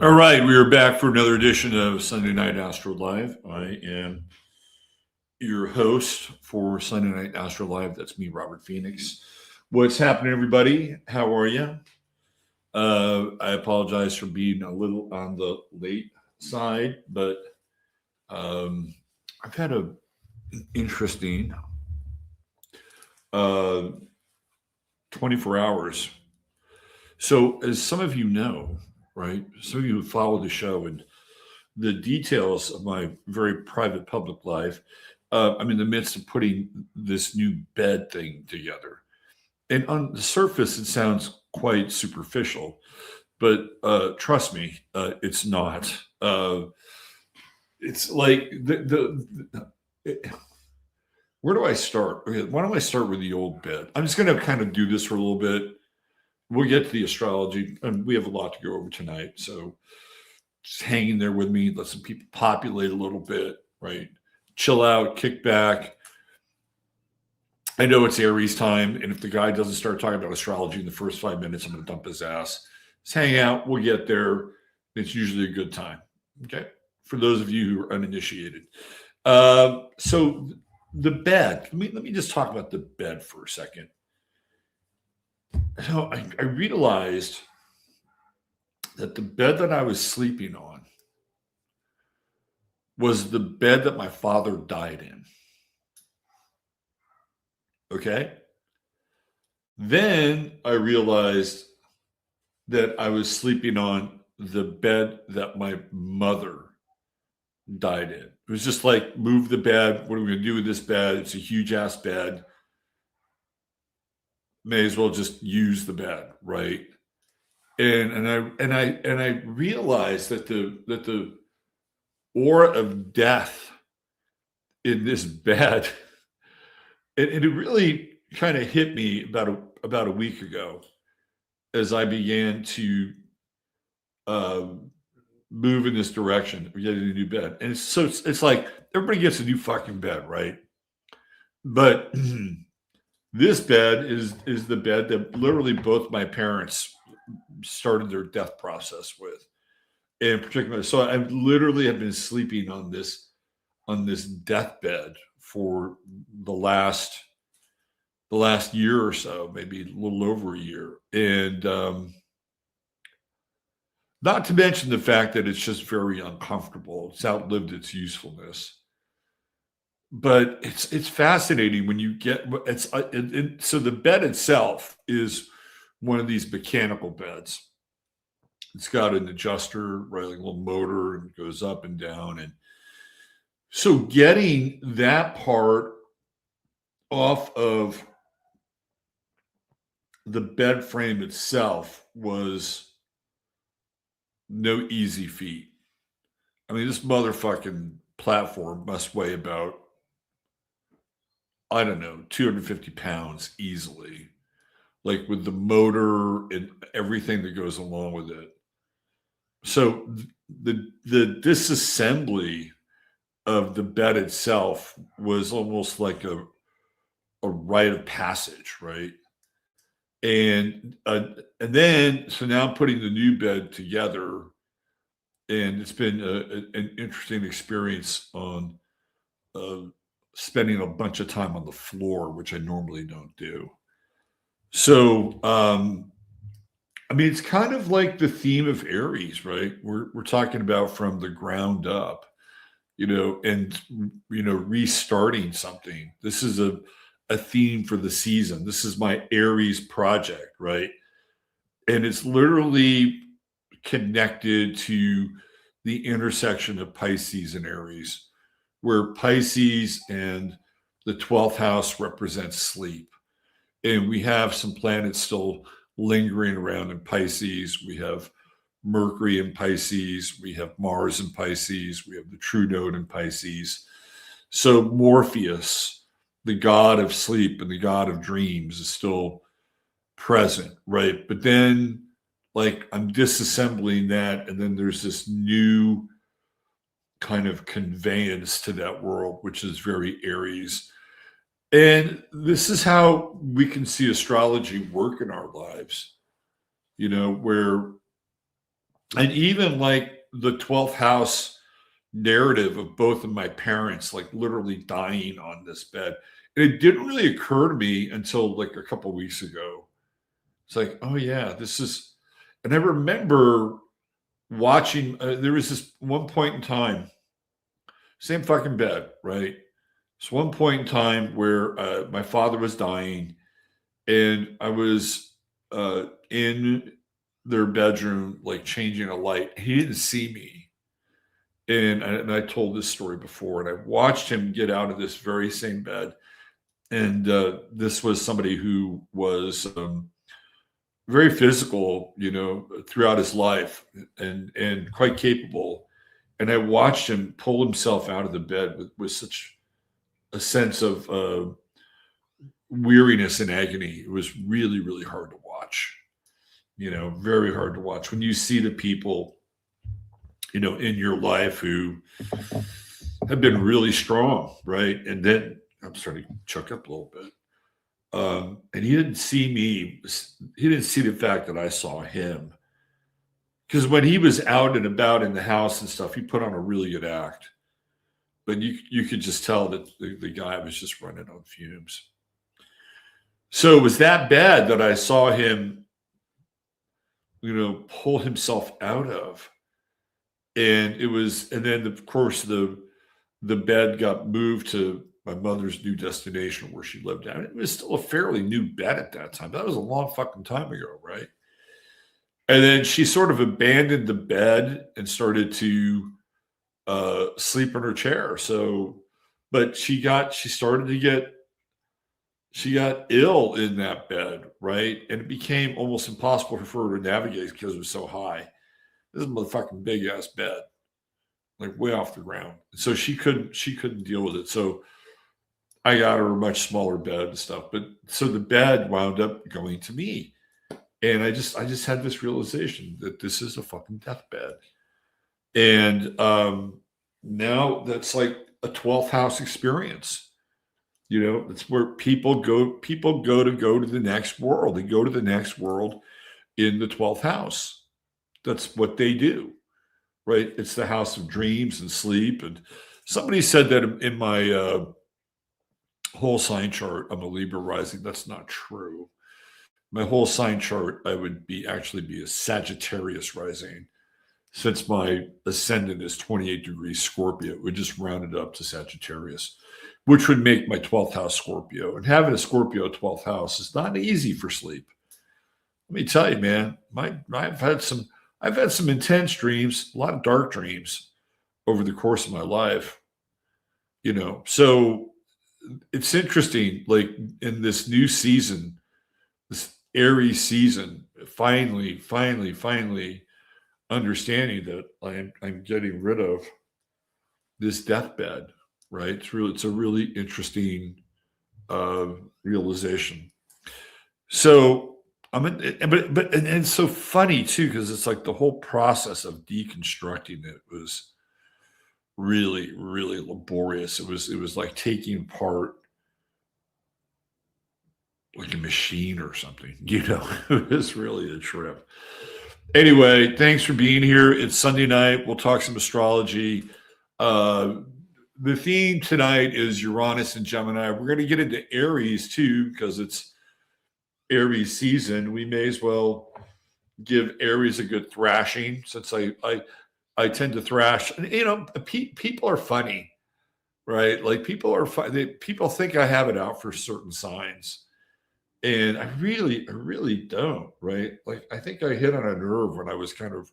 All right, we are back for another edition of Sunday Night AstroLive. I am your host for Sunday Night AstroLive. That's me, Robert Phoenix. What's happening, everybody? How are you? I apologize for being a little on the late side, but I've had an interesting 24 hours. So, as some of you know, right, some of you who follow the show and the details of my very private public life, I'm in the midst of putting this new bed thing together. And on the surface, it sounds quite superficial, but trust me, it's not. It's like where do I start? Okay, why don't I start with the old bed? I'm just going to kind of do this for a little bit. We'll get to the astrology, and we have a lot to go over tonight. So just hang in there with me, let some people populate a little bit, right? Chill out, kick back. I know it's Aries time, and if the guy doesn't start talking about astrology in the first 5 minutes, I'm going to dump his ass. Just hang out. We'll get there. It's usually a good time. Okay. For those of you who are uninitiated. So the bed, let me just talk about the bed for a second. So I realized that the bed that I was sleeping on was the bed that my father died in. Okay. Then I realized that I was sleeping on the bed that my mother died in. It was just like, move the bed. What are we going to do with this bed? It's a huge ass bed. May as well just use the bed, right? And I realized that the aura of death in this bed, and it really kind of hit me about a week ago as I began to move in this direction of getting a new bed. And it's like everybody gets a new fucking bed, right? But this bed is the bed that literally both my parents started their death process with. In particular, so I literally have been sleeping on this deathbed for the last year or so, maybe a little over a year, and not to mention the fact that it's just very uncomfortable. It's outlived its usefulness. But it's fascinating when you get so the bed itself is one of these mechanical beds. It's got an adjuster, right, like a little motor, and goes up and down. And so getting that part off of the bed frame itself was no easy feat. I mean, this motherfucking platform must weigh about, I don't know, 250 pounds easily, like with the motor and everything that goes along with it. So the disassembly of the bed itself was almost like a rite of passage, right? And then so now I'm putting the new bed together, and it's been an interesting experience on spending a bunch of time on the floor, which I normally don't do. So I mean, it's kind of like the theme of Aries, right? We're talking about from the ground up, and restarting something. This is a theme for the season. This is my Aries project, right? And it's literally connected to the intersection of Pisces and Aries, where Pisces and the 12th house represents sleep. And we have some planets still lingering around in Pisces. We have Mercury in Pisces. We have Mars in Pisces. We have the true node in Pisces. So Morpheus, the god of sleep and the god of dreams, is still present, right? But then, like, I'm disassembling that, and then there's this new kind of conveyance to that world, which is very Aries. And this is how we can see astrology work in our lives, where And even like the 12th house narrative of both of my parents, like literally dying on this bed. And it didn't really occur to me until like a couple of weeks ago. It's like, oh yeah, this is, and I remember watching, there was this one point in time, same fucking bed, right? It's one point in time where my father was dying and I was in their bedroom, like changing a light. He didn't see me. And I told this story before, and I watched him get out of this very same bed. And this was somebody who was very physical, throughout his life and quite capable. And I watched him pull himself out of the bed with such a sense of weariness and agony. It was really, really hard to watch, very hard to watch when you see the people, in your life who have been really strong, right? And then I'm starting to choke up a little bit. And he didn't see me. He didn't see the fact that I saw him. Because when he was out and about in the house and stuff, he put on a really good act. But you could just tell that the guy was just running on fumes. So it was that bad that I saw him, pull himself out of. And then of course the bed got moved to my mother's new destination where she lived at. It was still a fairly new bed at that time. That was a long fucking time ago, right? And then she sort of abandoned the bed and started to sleep in her chair. So, but she got ill in that bed, right? And it became almost impossible for her to navigate because it was so high. This is a motherfucking big ass bed, like way off the ground. So she couldn't deal with it. So I got her a much smaller bed and stuff. But so the bed wound up going to me. And I just had this realization that this is a fucking deathbed. And now that's like a 12th house experience. It's where people go to the next world. They go to the next world in the 12th house. That's what they do, right? It's the house of dreams and sleep. And somebody said that in my whole sign chart, I'm a Libra rising. That's not true. My whole sign chart, I would actually be a Sagittarius rising. Since my ascendant is 28 degrees Scorpio, it would just round it up to Sagittarius, which would make my 12th house Scorpio. And having a Scorpio 12th house is not easy for sleep. Let me tell you, man, I've had some intense dreams, a lot of dark dreams over the course of my life. So it's interesting, like in this new season, this Aries season, finally understanding that I'm getting rid of this deathbed, right? It's a really interesting realization. So and it's so funny too, because it's like the whole process of deconstructing it was really, really laborious. It was like taking apart like a machine or something, it was really a trip. Anyway, thanks for being here. It's Sunday night. We'll talk some astrology. The theme tonight is Uranus and Gemini. We're going to get into Aries too, because it's Aries season. We may as well give Aries a good thrashing, since I tend to thrash. And, people are funny, right? Like people are people think I have it out for certain signs. And I really don't, right? Like I think I hit on a nerve when I was kind of,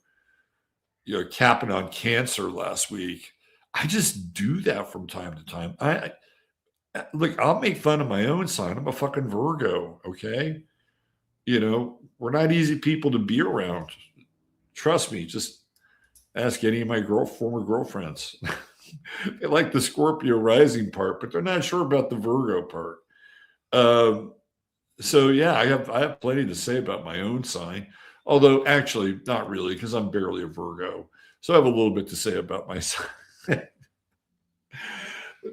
capping on Cancer last week. I just do that from time to time. I'll make fun of my own sign. I'm a fucking Virgo, okay? We're not easy people to be around. Trust me, just ask any of my former girlfriends. They like the Scorpio rising part, but they're not sure about the Virgo part. So yeah, I have plenty to say about my own sign, although actually not really, because I'm barely a Virgo. So I have a little bit to say about my sign.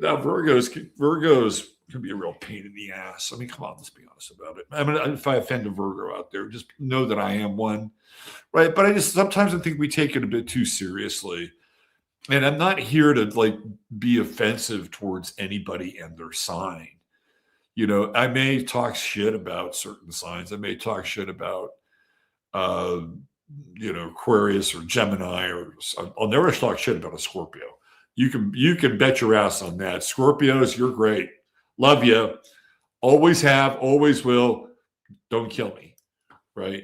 Now Virgos can be a real pain in the ass. I mean, come on, let's be honest about it. I mean, if I offend a Virgo out there, just know that I am one, right? But I just sometimes I think we take it a bit too seriously. And I'm not here to like be offensive towards anybody and their sign. You know, I may talk shit about certain signs. I may talk shit about, uh, you know, Aquarius or Gemini, or I'll never talk shit about a Scorpio. You can bet your ass on that. Scorpios, you're great. Love you. Always have, always will. Don't kill me, right?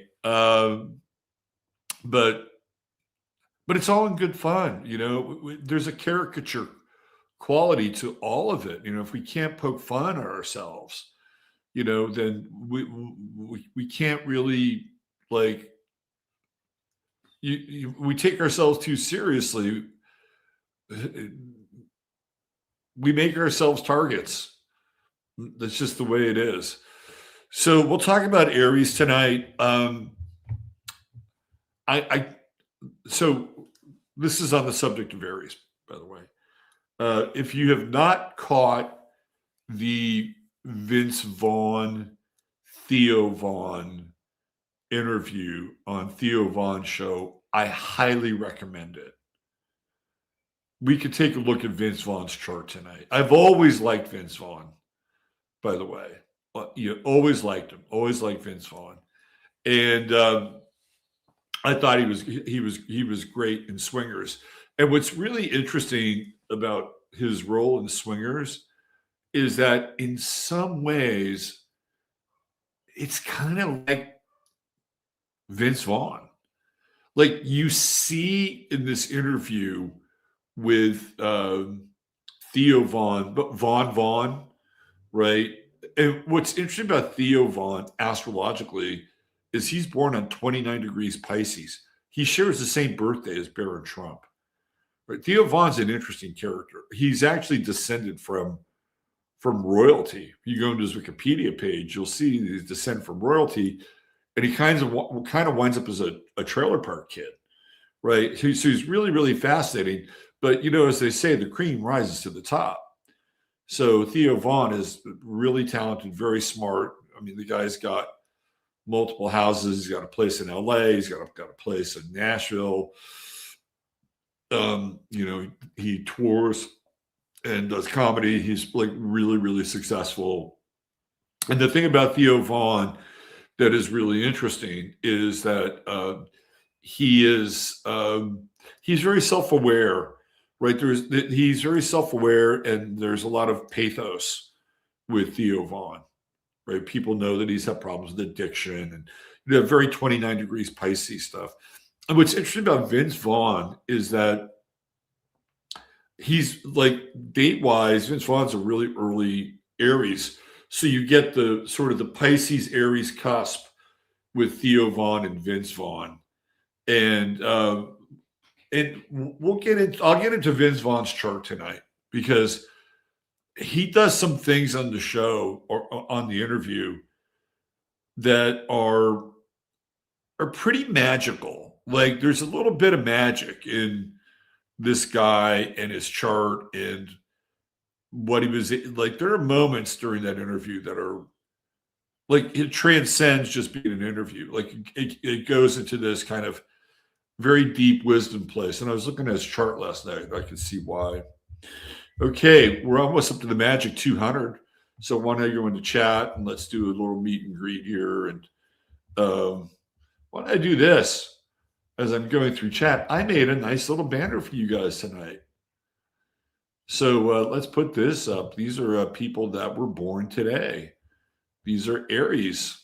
But it's all in good fun. You know, there's a caricature quality to all of it. You know, if we can't poke fun at ourselves, you know, then we can't really like we take ourselves too seriously. We make ourselves targets. That's just the way it is. So we'll talk about Aries tonight. So this is on the subject of Aries, by the way. If you have not caught the Vince Vaughn, Theo Vaughn interview on Theo Vaughn's show, I highly recommend it. We could take a look at Vince Vaughn's chart tonight. I've always liked Vince Vaughn, by the way. You always liked him. Always liked Vince Vaughn, and I thought he was great in Swingers. And what's really interesting about his role in Swingers is that in some ways it's kind of like Vince Vaughn. Like you see in this interview with Theo Vaughn, but Vaughn, right? And what's interesting about Theo Vaughn astrologically is he's born on 29 degrees Pisces. He shares the same birthday as Barron Trump. Right? Theo Vaughn's an interesting character. He's actually descended from royalty. If you go into his Wikipedia page, you'll see his descent from royalty, and he kind of winds up as a trailer park kid, right? So he's really, really fascinating. But you know, as they say, the cream rises to the top. So Theo Vaughn is really talented, very smart. I mean, the guy's got multiple houses. He's got a place in LA. He's got a place in Nashville. You know, he tours and does comedy. He's like really, really successful. And the thing about Theo Vaughn that is really interesting is that he's very self-aware, right? He's very self-aware, and there's a lot of pathos with Theo Vaughn, right? People know that he's had problems with addiction and very 29 degrees Pisces stuff. And what's interesting about Vince Vaughn is that he's like date-wise, Vince Vaughn's a really early Aries. So you get the sort of the Pisces Aries cusp with Theo Vaughn and Vince Vaughn. And we'll get it. I'll get into Vince Vaughn's chart tonight because he does some things on the show or on the interview that are pretty magical. Like there's a little bit of magic in this guy and his chart and what he was like. There are moments during that interview that are like, it transcends just being an interview. Like it goes into this kind of very deep wisdom place. And I was looking at his chart last night. I could see why. Okay, we're almost up to the magic 200. So why don't I go into chat and let's do a little meet and greet here. And why don't I do this? As I'm going through chat, I made a nice little banner for you guys tonight. So let's put this up. These are people that were born today. These are Aries.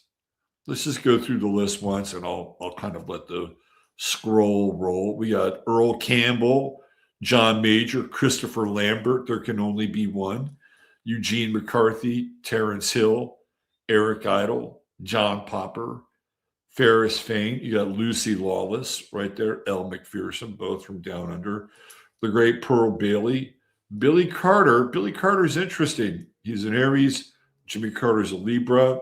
Let's just go through the list once, and I'll kind of let the scroll roll. We got Earl Campbell, John Major, Christopher Lambert. There can only be one. Eugene McCarthy, Terrence Hill, Eric Idle, John Popper, Ferris Fain. You got Lucy Lawless right there, Elle McPherson, both from Down Under. The great Pearl Bailey. Billy Carter. Billy Carter's interesting. He's an Aries. Jimmy Carter's a Libra.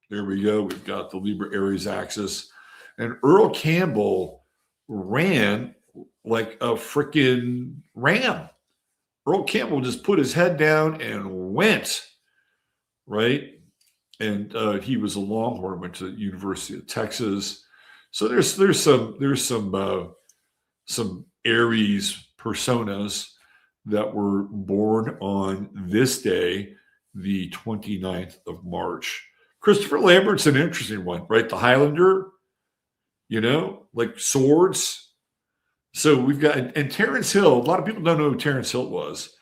There we go. We've got the Libra Aries axis. And Earl Campbell ran like a freaking ram. Earl Campbell just put his head down and went. right? And he was a Longhorn, went to the University of Texas. So there's some Aries personas that were born on this day, the 29th of March. Christopher Lambert's an interesting one, right? The Highlander, like swords. So we've got, and Terrence Hill, a lot of people don't know who Terrence Hill was.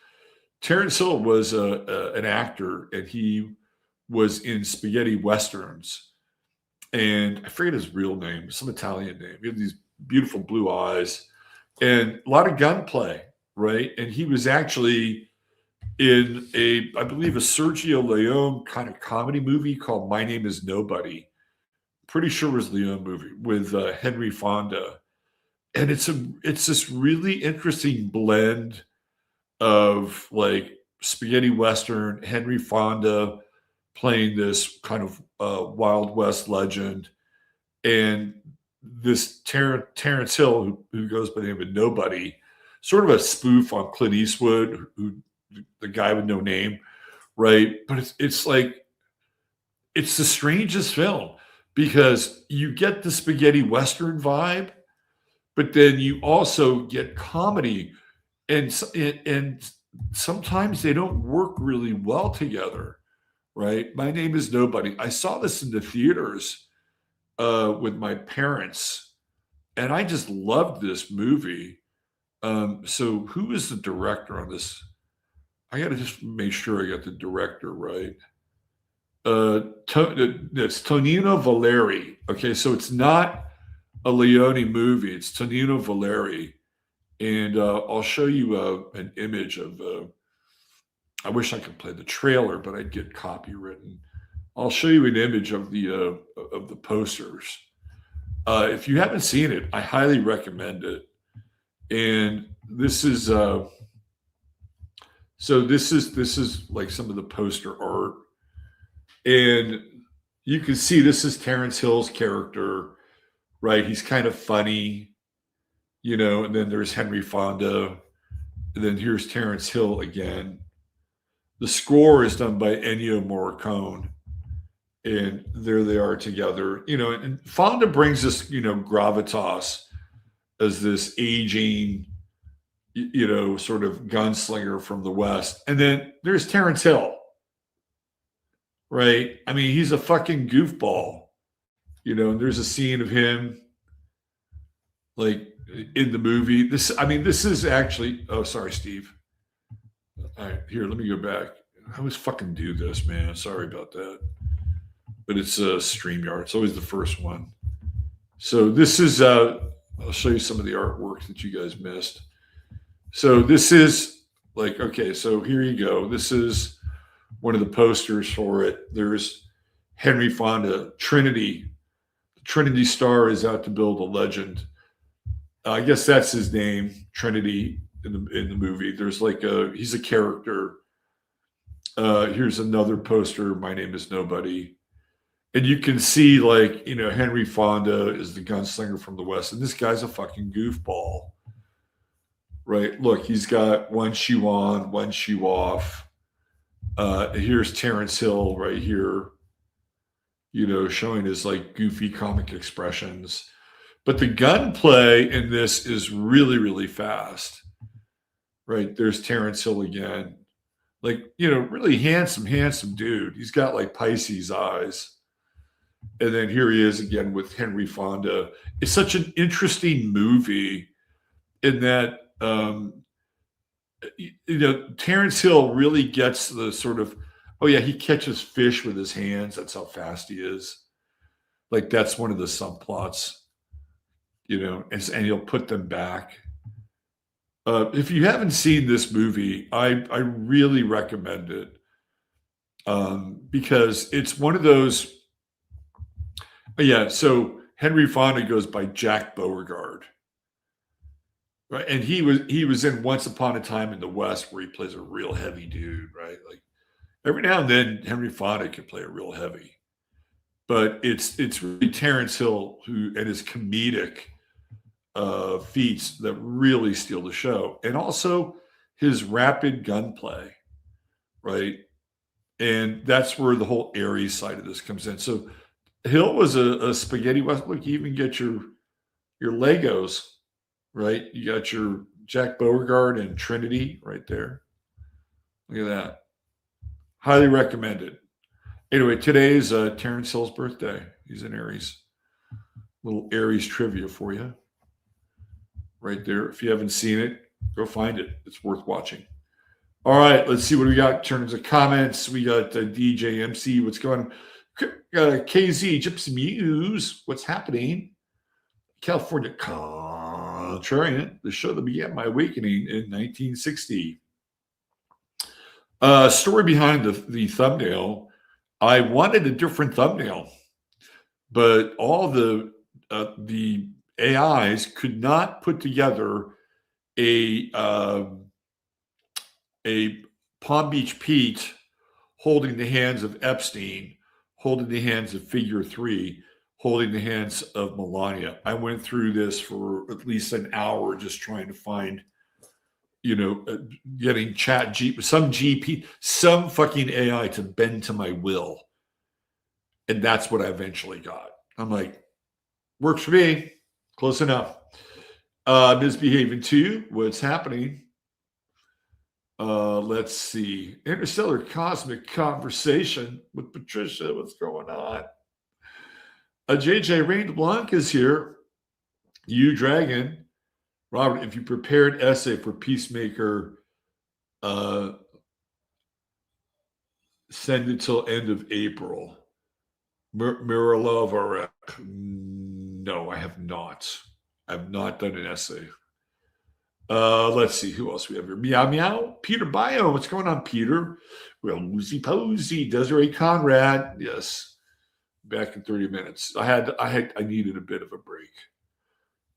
Terrence Hill was an actor, and he was in spaghetti westerns. And I forget his real name, some Italian name. He had these beautiful blue eyes and a lot of gunplay, right? And he was actually in I believe, a Sergio Leone kind of comedy movie called My Name is Nobody. Pretty sure it was a Leone movie with Henry Fonda. And it's this really interesting blend of like spaghetti western, Henry Fonda playing this kind of Wild West legend, and this Terrence Hill, who goes by the name of Nobody, sort of a spoof on Clint Eastwood, who the guy with no name, right? But it's like it's the strangest film because you get the spaghetti western vibe, but then you also get comedy, and sometimes they don't work really well together, right? My Name is Nobody. I saw this in the theaters with my parents, and I just loved this movie. So who is the director on this? I got to just make sure I got the director right. It's Tonino Valeri. Okay, so it's not a Leone movie. It's Tonino Valeri, and I'll show you an image of. I wish I could play the trailer, but I'd get copywritten. I'll show you an image of the posters. If you haven't seen it, I highly recommend it. And this is this is like some of the poster art, and you can see this is Terrence Hill's character, right? He's kind of funny, and then there's Henry Fonda, and then here's Terrence Hill again. The score is done by Ennio Morricone, and there they are together, and Fonda brings this, gravitas as this aging, sort of gunslinger from the West. And then there's Terrence Hill, right? I mean, he's a fucking goofball, and there's a scene of him like in the movie. This is actually, oh, sorry, Steve. All right, here, let me go back. I always fucking do this, man. Sorry about that. But it's a StreamYard. It's always the first one. So this is, I'll show you some of the artwork that you guys missed. So this is like, okay, so here you go. This is one of the posters for it. There's Henry Fonda, Trinity. The Trinity Star is out to build a legend. I guess that's his name, Trinity, in the movie. There's like he's a character. Here's another poster. My Name is Nobody. And you can see, like, Henry Fonda is the gunslinger from the West, and this guy's a fucking goofball, right? Look, he's got one shoe on, one shoe off. Here's Terrence Hill right here, showing his like goofy comic expressions. But the gunplay in this is really, really fast, right? There's Terrence Hill again, like, really handsome dude. He's got like Pisces eyes. And then here he is again with Henry Fonda. It's such an interesting movie in that, Terrence Hill really gets the sort of, oh yeah, he catches fish with his hands. That's how fast he is. Like that's one of the subplots, and he'll put them back. If you haven't seen this movie, I really recommend it because it's one of those. Yeah, so Henry Fonda goes by Jack Beauregard, right? And he was in Once Upon a Time in the West, where he plays a real heavy dude, right? Like every now and then, Henry Fonda can play a real heavy, but it's really Terrence Hill and his comedic feats that really steal the show, and also his rapid gunplay, right? And that's where the whole Aries side of this comes in. So Hill was a spaghetti West. Look, you even get your Legos, right? You got your Jack Beauregard and Trinity right there. Look at that. Highly recommended. Anyway, today's Terrence Hill's birthday. He's an Aries. Little Aries trivia for you. Right there. If you haven't seen it, go find it. It's worth watching. All right, let's see what we got in terms of comments. We got DJ MC. What's going on? KZ, Gypsy Muse. What's happening? California Contrarian. The show that began my awakening in 1960. Story behind the thumbnail. I wanted a different thumbnail, but all the AIs could not put together a Palm Beach Pete holding the hands of Epstein, holding the hands of Figure 3, holding the hands of Melania. I went through this for at least an hour just trying to find, getting some fucking AI to bend to my will. And that's what I eventually got. I'm like, works for me. Close enough. Misbehaving too. What's happening? Let's see. Interstellar Cosmic Conversation with Patricia. What's going on? JJ Rain de Blanc is here. You Dragon. Robert, if you prepared essay for Peacemaker, send it till end of April. Miralov Arek. No, I have not. I've not done an essay. Let's see who else we have here. Meow Meow. Peter Bio. What's going on, Peter? Well, Woozy Posey. Desiree Conrad. Yes. Back in 30 minutes. I needed a bit of a break.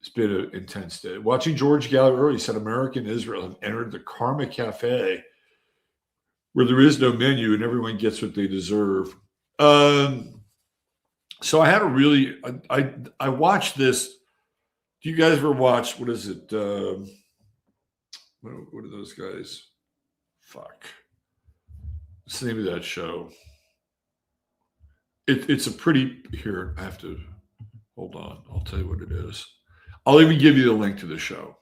It's been an intense day. Watching George Gallagher, he said America and Israel have entered the Karma Cafe where there is no menu and everyone gets what they deserve. So I had a really, I watched this. Do you guys ever watch, what is it? What are those guys? Fuck. What's the name of that show? It's a pretty, here, I have to, hold on. I'll tell you what it is. I'll even give you the link to the show.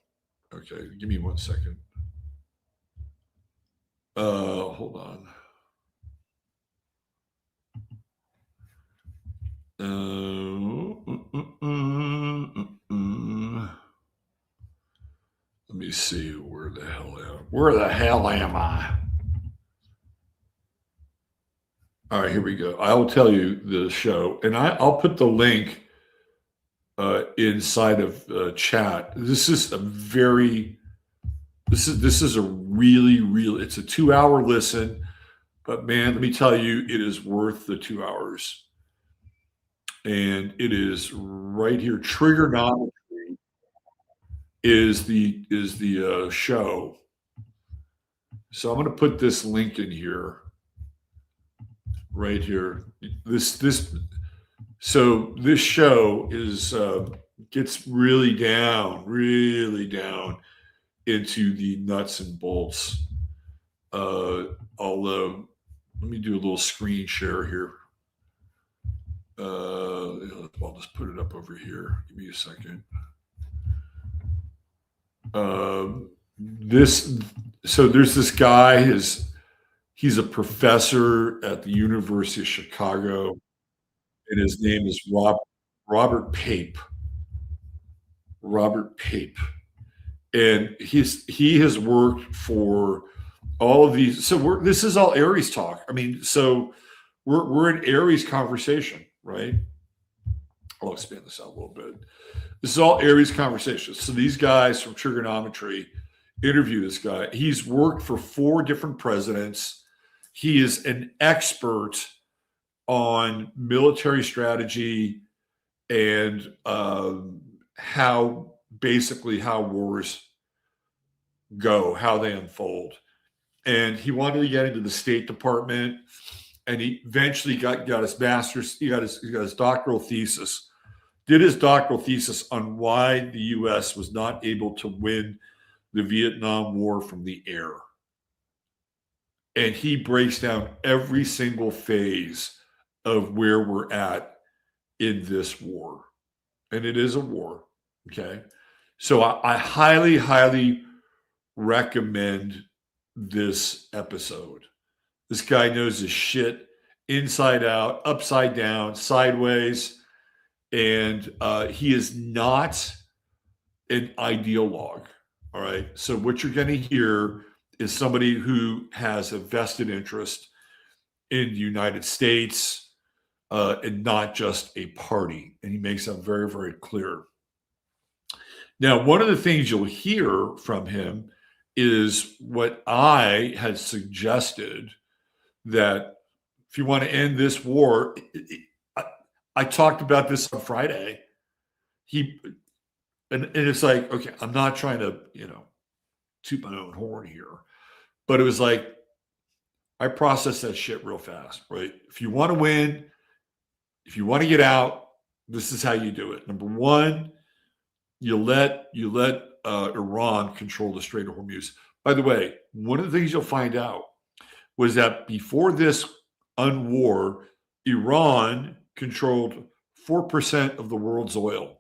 Okay, give me 1 second. Hold on. Let me see, where the hell am I? All right, here we go. I will tell you the show, and I'll put the link inside of chat. This is a really, it's a 2-hour listen, but man, let me tell you, it is worth the 2 hours. And it is right here. Trigonometry is the show. So I'm going to put this link in here, right here. This show is gets really down into the nuts and bolts. Let me do a little screen share here. I'll just put it up over here. Give me a second. There's this guy. He's a professor at the University of Chicago, and his name is Robert Pape. Robert Pape, and he has worked for all of these. So this is all Aries talk. I mean, so we're an Aries conversation, right? I'll expand this out a little bit. This is all Aries conversations. So these guys from Trigonometry interview this guy. He's worked for 4 different presidents. He is an expert on military strategy and how wars go, how they unfold. And he wanted to get into the State Department, and he eventually got his master's. He got his doctoral thesis. Did his doctoral thesis on why the U.S. was not able to win the Vietnam War from the air. and he breaks down every single phase of where we're at in this war. And it is a war. Okay. So I highly, highly recommend this episode. This guy knows his shit inside out, upside down, sideways. And he is not an ideologue. All right. So what you're going to hear is somebody who has a vested interest in the United States and not just a party. And he makes that very, very clear. Now, one of the things you'll hear from him is what I had suggested, that if you want to end this war, I talked about this on Friday. And it's like, okay, I'm not trying to, toot my own horn here, but it was like, I process that shit real fast, right? If you want to win, if you want to get out, this is how you do it. Number one, you let Iran control the Strait of Hormuz. By the way, one of the things you'll find out was that before this unwar, Iran controlled 4% of the world's oil.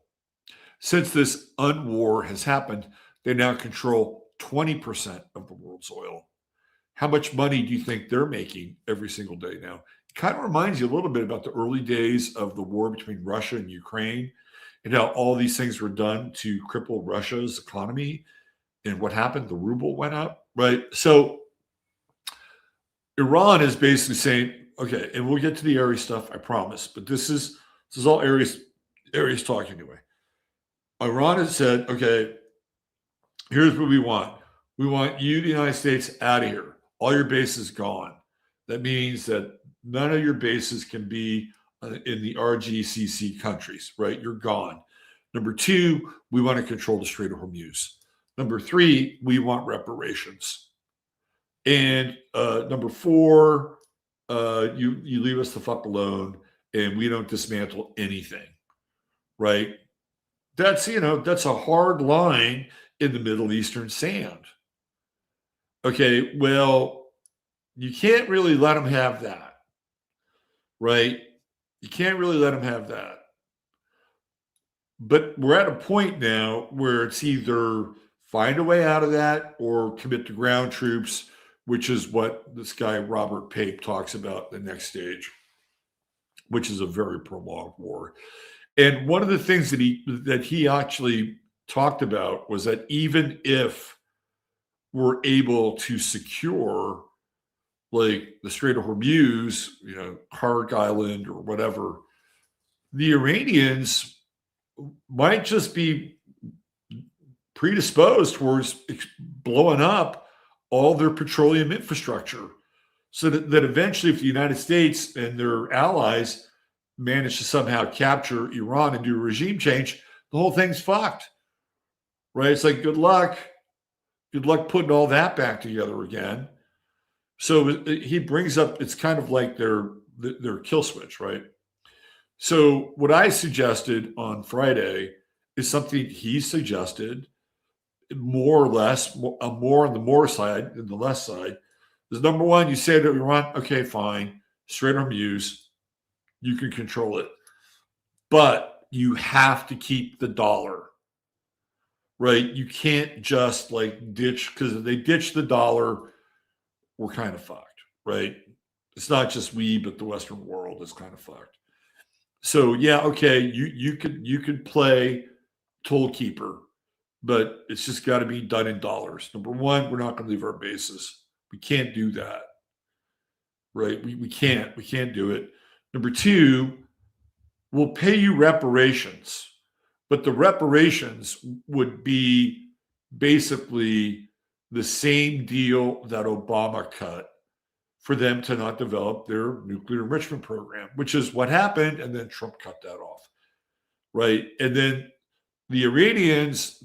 Since this unwar has happened, they now control 20% of the world's oil. How much money do you think they're making every single day now? It kind of reminds you a little bit about the early days of the war between Russia and Ukraine, and how all these things were done to cripple Russia's economy. And what happened? The ruble went up, right? So Iran is basically saying, okay, and we'll get to the Aries stuff, I promise, but this is all Aries talk anyway. Iran has said, okay, here's what we want. We want you, the United States, out of here. All your bases gone. That means that none of your bases can be in the RGCC countries, right? You're gone. Number two, we want to control the Strait of Hormuz. Number three, we want reparations. And number four, you leave us the fuck alone, and we don't dismantle anything, right? That's a hard line in the Middle Eastern sand. Okay, well, you can't really let them have that, right? You can't really let them have that. But we're at a point now where it's either find a way out of that or commit to ground troops, which is what this guy Robert Pape talks about the next stage, which is a very prolonged war. And one of the things that he actually talked about was that even if we're able to secure like the Strait of Hormuz, Karg Island or whatever, the Iranians might just be predisposed towards blowing up all their petroleum infrastructure, so that eventually, if the United States and their allies manage to somehow capture Iran and do a regime change, the whole thing's fucked, right? It's like, good luck putting all that back together again. So he brings up, it's kind of like their kill switch, right? So what I suggested on Friday is something he suggested, more or less, more on the more side than the less side. Is number one, you say to Iran, okay, fine, Strait of Hormuz, you can control it, but you have to keep the dollar, right? You can't just like ditch, because if they ditch the dollar, we're kind of fucked, right? It's not just we, but the Western world is kind of fucked. So yeah, okay, you could play toll keeper, but it's just got to be done in dollars. Number one, we're not going to leave our bases. We can't do that, right? We can't do it. Number two, we'll pay you reparations, but the reparations would be basically the same deal that Obama cut for them to not develop their nuclear enrichment program, which is what happened. And then Trump cut that off, right? And then the Iranians,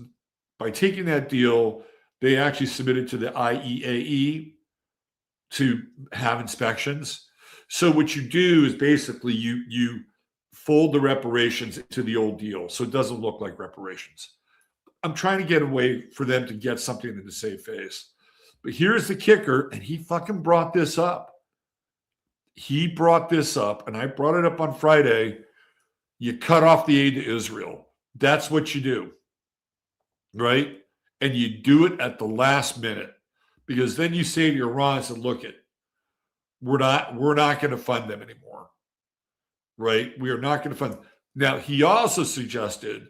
by taking that deal, they actually submitted to the IAEA to have inspections. So what you do is basically you fold the reparations into the old deal, so it doesn't look like reparations. I'm trying to get a way for them to get something in the safe phase. But here's the kicker, and he fucking brought this up. He brought this up, and I brought it up on Friday. You cut off the aid to Israel. That's what you do, right? And you do it at the last minute, because then you say to Iran, "said Look, we're not going to fund them anymore, right? We are not going to fund them." Now, he also suggested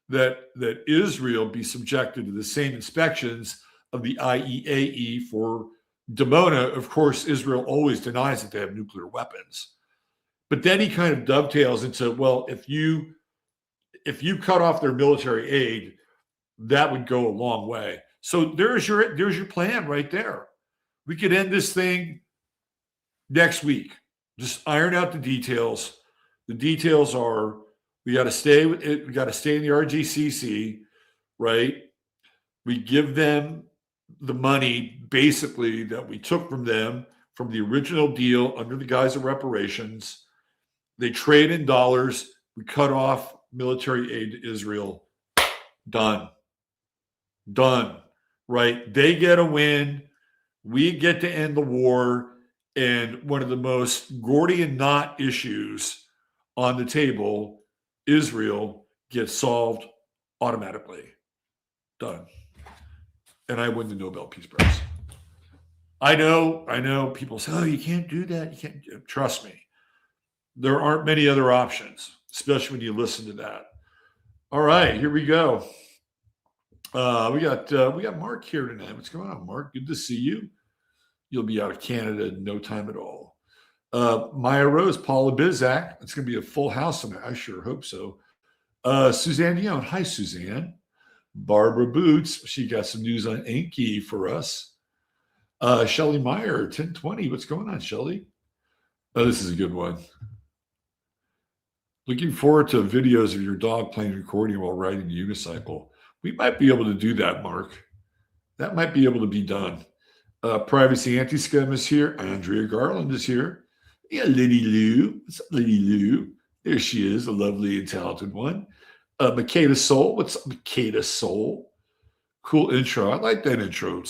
that Israel be subjected to the same inspections of the IAEA for Dimona. Of course, Israel always denies that they have nuclear weapons. But then he kind of dovetails into, well, if you cut off their military aid, that would go a long way. So there's your plan right there. We could end this thing next week. Just iron out the details. The details are we got to stay with it. We got to stay in the RGCC, right? We give them the money basically that we took from them from the original deal under the guise of reparations. They trade in dollars. We cut off military aid to Israel. Done. Right? They get a win. We get to end the war. And one of the most Gordian knot issues on the table, Israel, gets solved automatically. Done. And I win the Nobel Peace Prize. I know people say, oh, you can't do that. You can't. Trust me. There aren't many other options, especially when you listen to that. All right, here we go. We got Mark here tonight. What's going on, Mark? Good to see you. You'll be out of Canada in no time at all. Maya Rose, Paula Bizak. It's going to be a full house tonight. I sure hope so. Suzanne Young. Hi, Suzanne. Barbara Boots. She got some news on Enki for us. Shelly Meyer, 1020. What's going on, Shelly? Oh, this is a good one. Looking forward to videos of your dog playing accordion while riding a unicycle. We might be able to do that, Mark. That might be able to be done. Privacy Anti-Scum is here. Andrea Garland is here. Yeah, Liddy Lou. What's up, Liddy Lou? There she is, a lovely and talented one. Makeda Soul. What's up, Makeda Soul? Cool intro. I like that intro.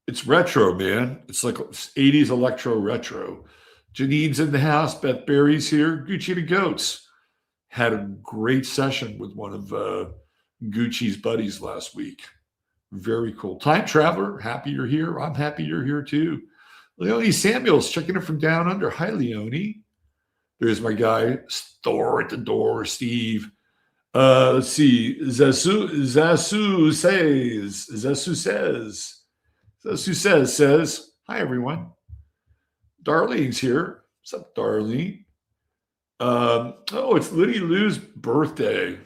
It's retro, man. It's like 80s electro retro. Janine's in the house. Beth Berry's here. Gucci the Goats. Had a great session with one of Gucci's buddies last week. Very cool. Time Traveler, happy you're here. I'm happy you're here too. Leonie Samuels checking in from down under. Hi, Leonie. There's my guy, Thor at the door, Steve. Let's see. Zasu says, hi, everyone. Darlene's here. What's up, Darlene? It's Liddy Lou's birthday.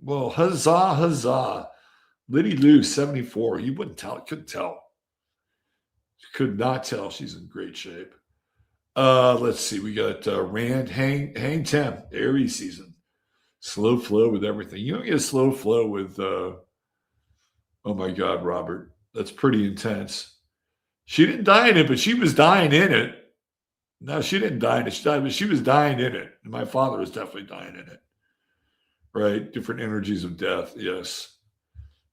Well, huzzah. Liddy Lou, 74. You wouldn't tell. Couldn't tell. Could not tell. She's in great shape. Let's see. We got Rand, Hang 10, Aries season. Slow flow with everything. You don't get a slow flow with, oh my God, Robert. That's pretty intense. She didn't die in it, but she was dying in it. No, she didn't die in it. She was dying in it. And my father was definitely dying in it. Right? Different energies of death. Yes.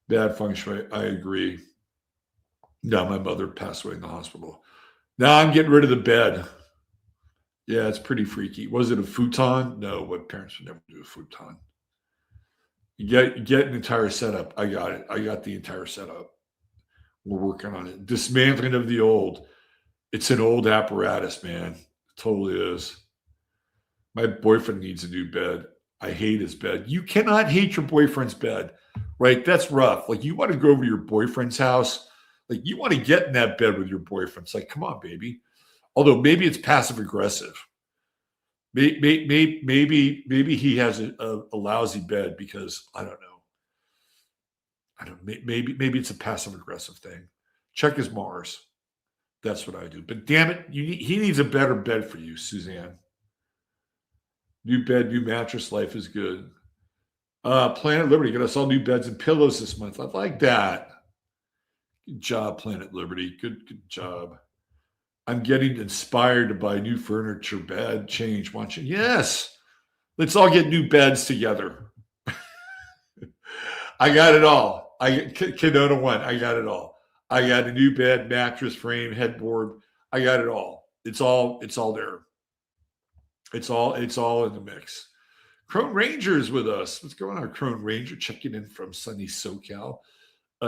Bad feng shui. I agree. No, my mother passed away in the hospital. Now I'm getting rid of the bed. Yeah, it's pretty freaky. Was it a futon? No, my parents would never do a futon. You get an entire setup. I got it. I got the entire setup. We're working on it. Dismantling of the old. It's an old apparatus, man. It totally is. My boyfriend needs a new bed. I hate his bed. You cannot hate your boyfriend's bed, right? That's rough. Like, you want to go over to your boyfriend's house. Like, you want to get in that bed with your boyfriend. It's like, come on, baby. Although maybe it's passive aggressive. Maybe he has a lousy bed because I don't know. Maybe it's a passive aggressive thing. Check his Mars. That's what I do. But damn it, he needs a better bed for you, Suzanne. New bed, new mattress. Life is good. Planet Liberty got us all new beds and pillows this month. I like that. Good job, Planet Liberty. Good job. I'm getting inspired to buy new furniture, bed change. Watching. Yes. Let's all get new beds together. I got it all. Kedona 1. I got it all. I got a new bed, mattress, frame, headboard. I got it all. It's all there. It's all in the mix. Crone Ranger is with us. What's going on, Crone Ranger? Checking in from sunny SoCal.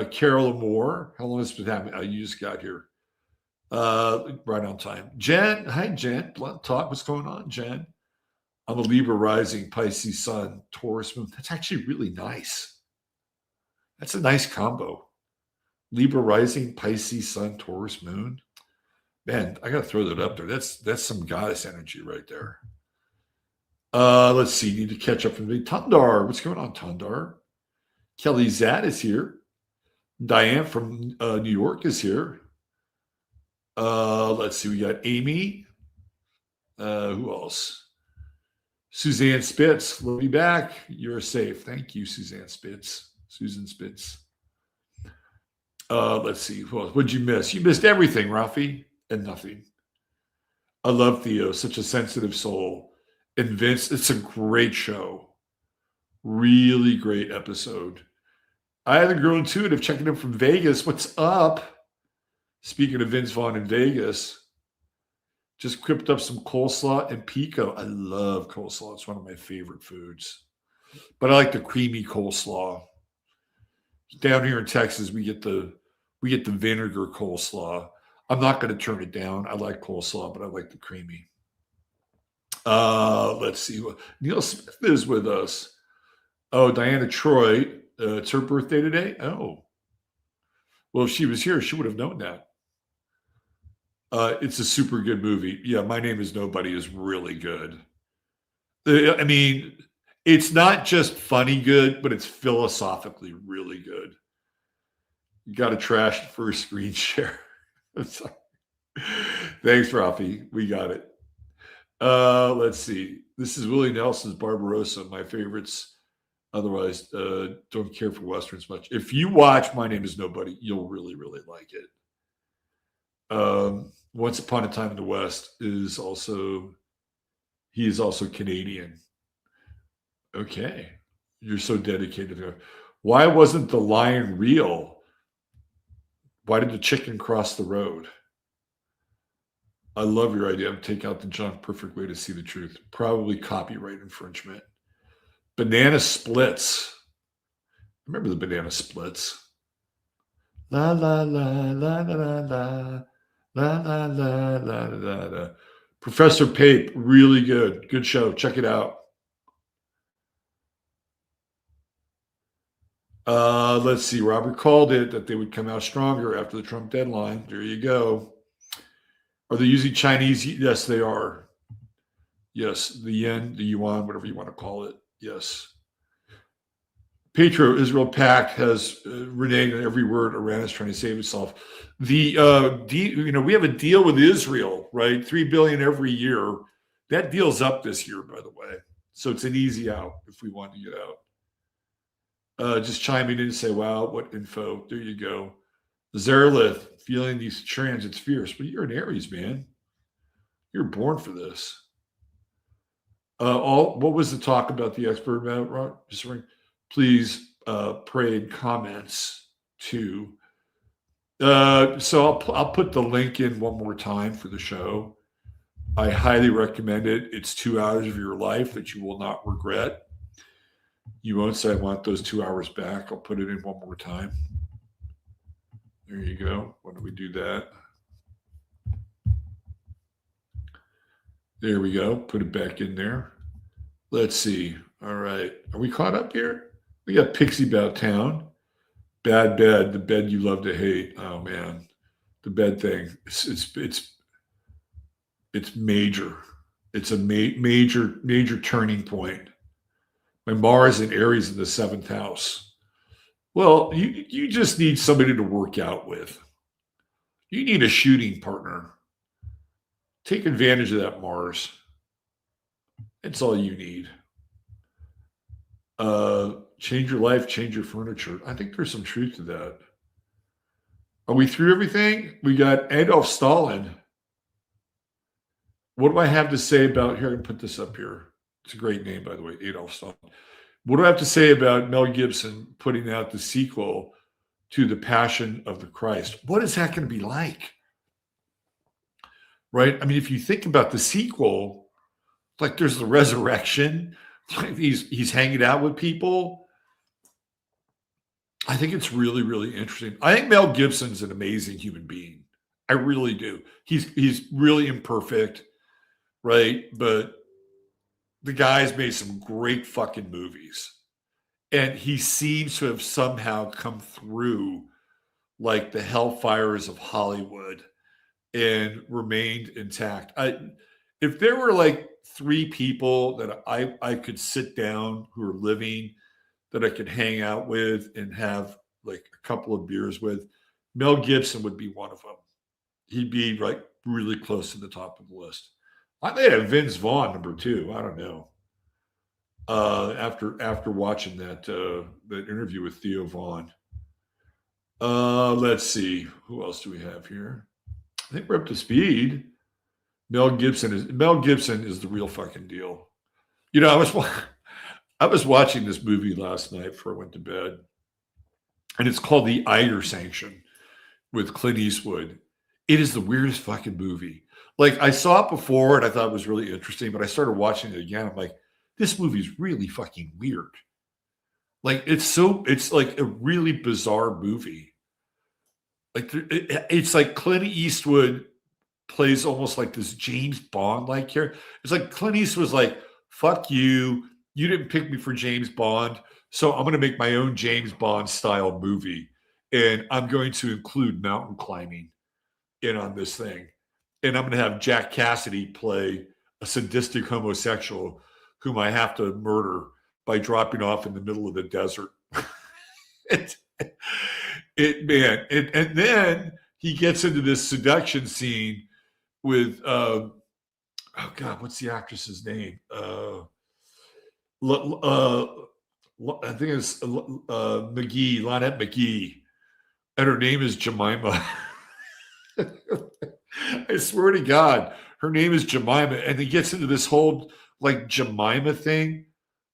Carol Moore. How long has it been happening? You just got here. Right on time. Jen. Hi, Jen. Blunt Talk. What's going on, Jen? I'm a Libra rising, Pisces sun, Taurus moon. That's actually really nice. That's a nice combo. Libra rising, Pisces sun, Taurus moon. Man, I got to throw that up there. That's some goddess energy right there. Let's see. Need to catch up from the Tundar. What's going on, Tundar? Kelly Zad is here. Diane from New York is here. Let's see. We got Amy. Who else? Suzanne Spitz. We'll be back. You're safe. Thank you, Suzanne Spitz. Susan Spitz. Let's see. Who else? What'd you miss? You missed everything, Rafi, and nothing. I love Theo. Such a sensitive soul. And Vince, it's a great show. Really great episode. I had a girl intuitive checking in from Vegas. What's up? Speaking of Vince Vaughn in Vegas, just whipped up some coleslaw and pico. I love coleslaw. It's one of my favorite foods. But I like the creamy coleslaw. Down here in Texas, we get the vinegar coleslaw. I'm not going to turn it down. I like coleslaw, but I like the creamy. Let's see. Neil Smith is with us. Oh, Diana Troy. It's her birthday today. Oh, well, if she was here, she would have known that. It's a super good movie. Yeah, My Name is Nobody is really good. I mean, it's not just funny good, but it's philosophically really good. You got to trash it for a screen share. Thanks, Rafi. We got it. Let's see. This is Willie Nelson's Barbarossa, my favorites. Otherwise, don't care for Westerns much. If you watch My Name is Nobody, you'll really, really like it. Once Upon a Time in the West he is also Canadian. Okay. You're so dedicated to it. Why wasn't the lion real? Why did the chicken cross the road? I love your idea of take out the junk. Perfect way to see the truth. Probably copyright infringement. Banana splits. Remember the banana splits? La la la la la la la la la la la la. Professor Pape, really good. Good show. Check it out. Let's see. Robert called it that they would come out stronger after the Trump deadline. There you go. Are they using Chinese? Yes, they are. Yes, the yen, the yuan, whatever you want to call it. Yes. Petro-Israel pact has reneged on every word Iran is trying to save itself. We have a deal with Israel, right? $3 billion every year. That deal's up this year, by the way. So it's an easy out if we want to get out. Just chiming in and say, wow, what info. There you go. Zarlith, feeling these transits fierce. But you're an Aries, man. You're born for this. What was the talk about the expert about? Just please pray in comments too. So I'll put the link in one more time for the show. I highly recommend it. It's 2 hours of your life that you will not regret. You won't say, I want those 2 hours back. I'll put it in one more time. There you go. Why don't we do that? There we go. Put it back in there. Let's see. All right. Are we caught up here? We got Pixie Bout Town. Bad bed. The bed you love to hate. Oh, man. The bed thing. It's major. It's a major turning point. My Mars and Aries in the 7th house. Well, you just need somebody to work out with. You need a shooting partner. Take advantage of that Mars. It's all you need. Change your life, change your furniture. I think there's some truth to that. Are we through everything? We got Adolf Stalin. What do I have to say about, here, I can put this up here. It's a great name, by the way, Adolf Stalin. What do I have to say about Mel Gibson putting out the sequel to the Passion of the Christ. What is that going to be like? Right? I mean, if you think about the sequel, like there's the resurrection, like he's hanging out with people. I think it's really, really interesting. I think Mel Gibson's an amazing human being. I really do. He's really imperfect, right? But the guy's made some great fucking movies. And he seems to have somehow come through like the hellfires of Hollywood and remained intact. If there were like 3 people that I could sit down who are living that I could hang out with and have like a couple of beers with, Mel Gibson would be one of them. He'd be like really close to the top of the list. I may have Vince Vaughn number 2. I don't know. After watching that interview with Theo Vaughn. Let's see. Who else do we have here? I think we're up to speed. Mel Gibson is the real fucking deal. You know, I was watching this movie last night before I went to bed, and it's called The Eider Sanction with Clint Eastwood. It is the weirdest fucking movie. Like, I saw it before and I thought it was really interesting, but I started watching it again. I'm like, this movie's really fucking weird. Like, it's like a really bizarre movie. Like, it's like Clint Eastwood plays almost like this James Bond like character. It's like Clint Eastwood's like, fuck you. You didn't pick me for James Bond. So I'm going to make my own James Bond style movie. And I'm going to include mountain climbing in on this thing. And I'm going to have Jack Cassidy play a sadistic homosexual whom I have to murder by dropping off in the middle of the desert. And then he gets into this seduction scene with, oh God, what's the actress's name? I think it's McGee, Lynette McGee. And her name is Jemima. I swear to God, her name is Jemima. And he gets into this whole like Jemima thing.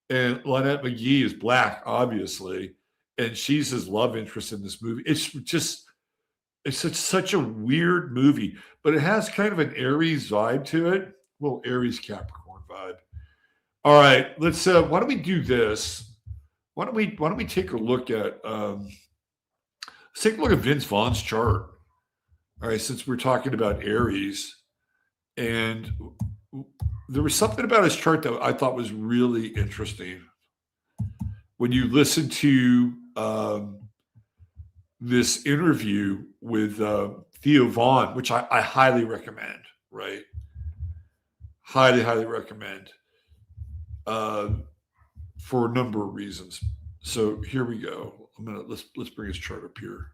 And Lynette McGee is black, obviously. And she's his love interest in this movie. It's such a weird movie, but it has kind of an Aries vibe to it. Well, Aries Capricorn vibe. All right, let's why don't we do this? Why don't we take a look at let's take a look at Vince Vaughn's chart. All right, since we're talking about Aries, and there was something about his chart that I thought was really interesting. When you listen to this interview with Theo Vaughn, which I highly recommend, right? Highly, highly recommend for a number of reasons. So here we go. Let's bring his chart up here.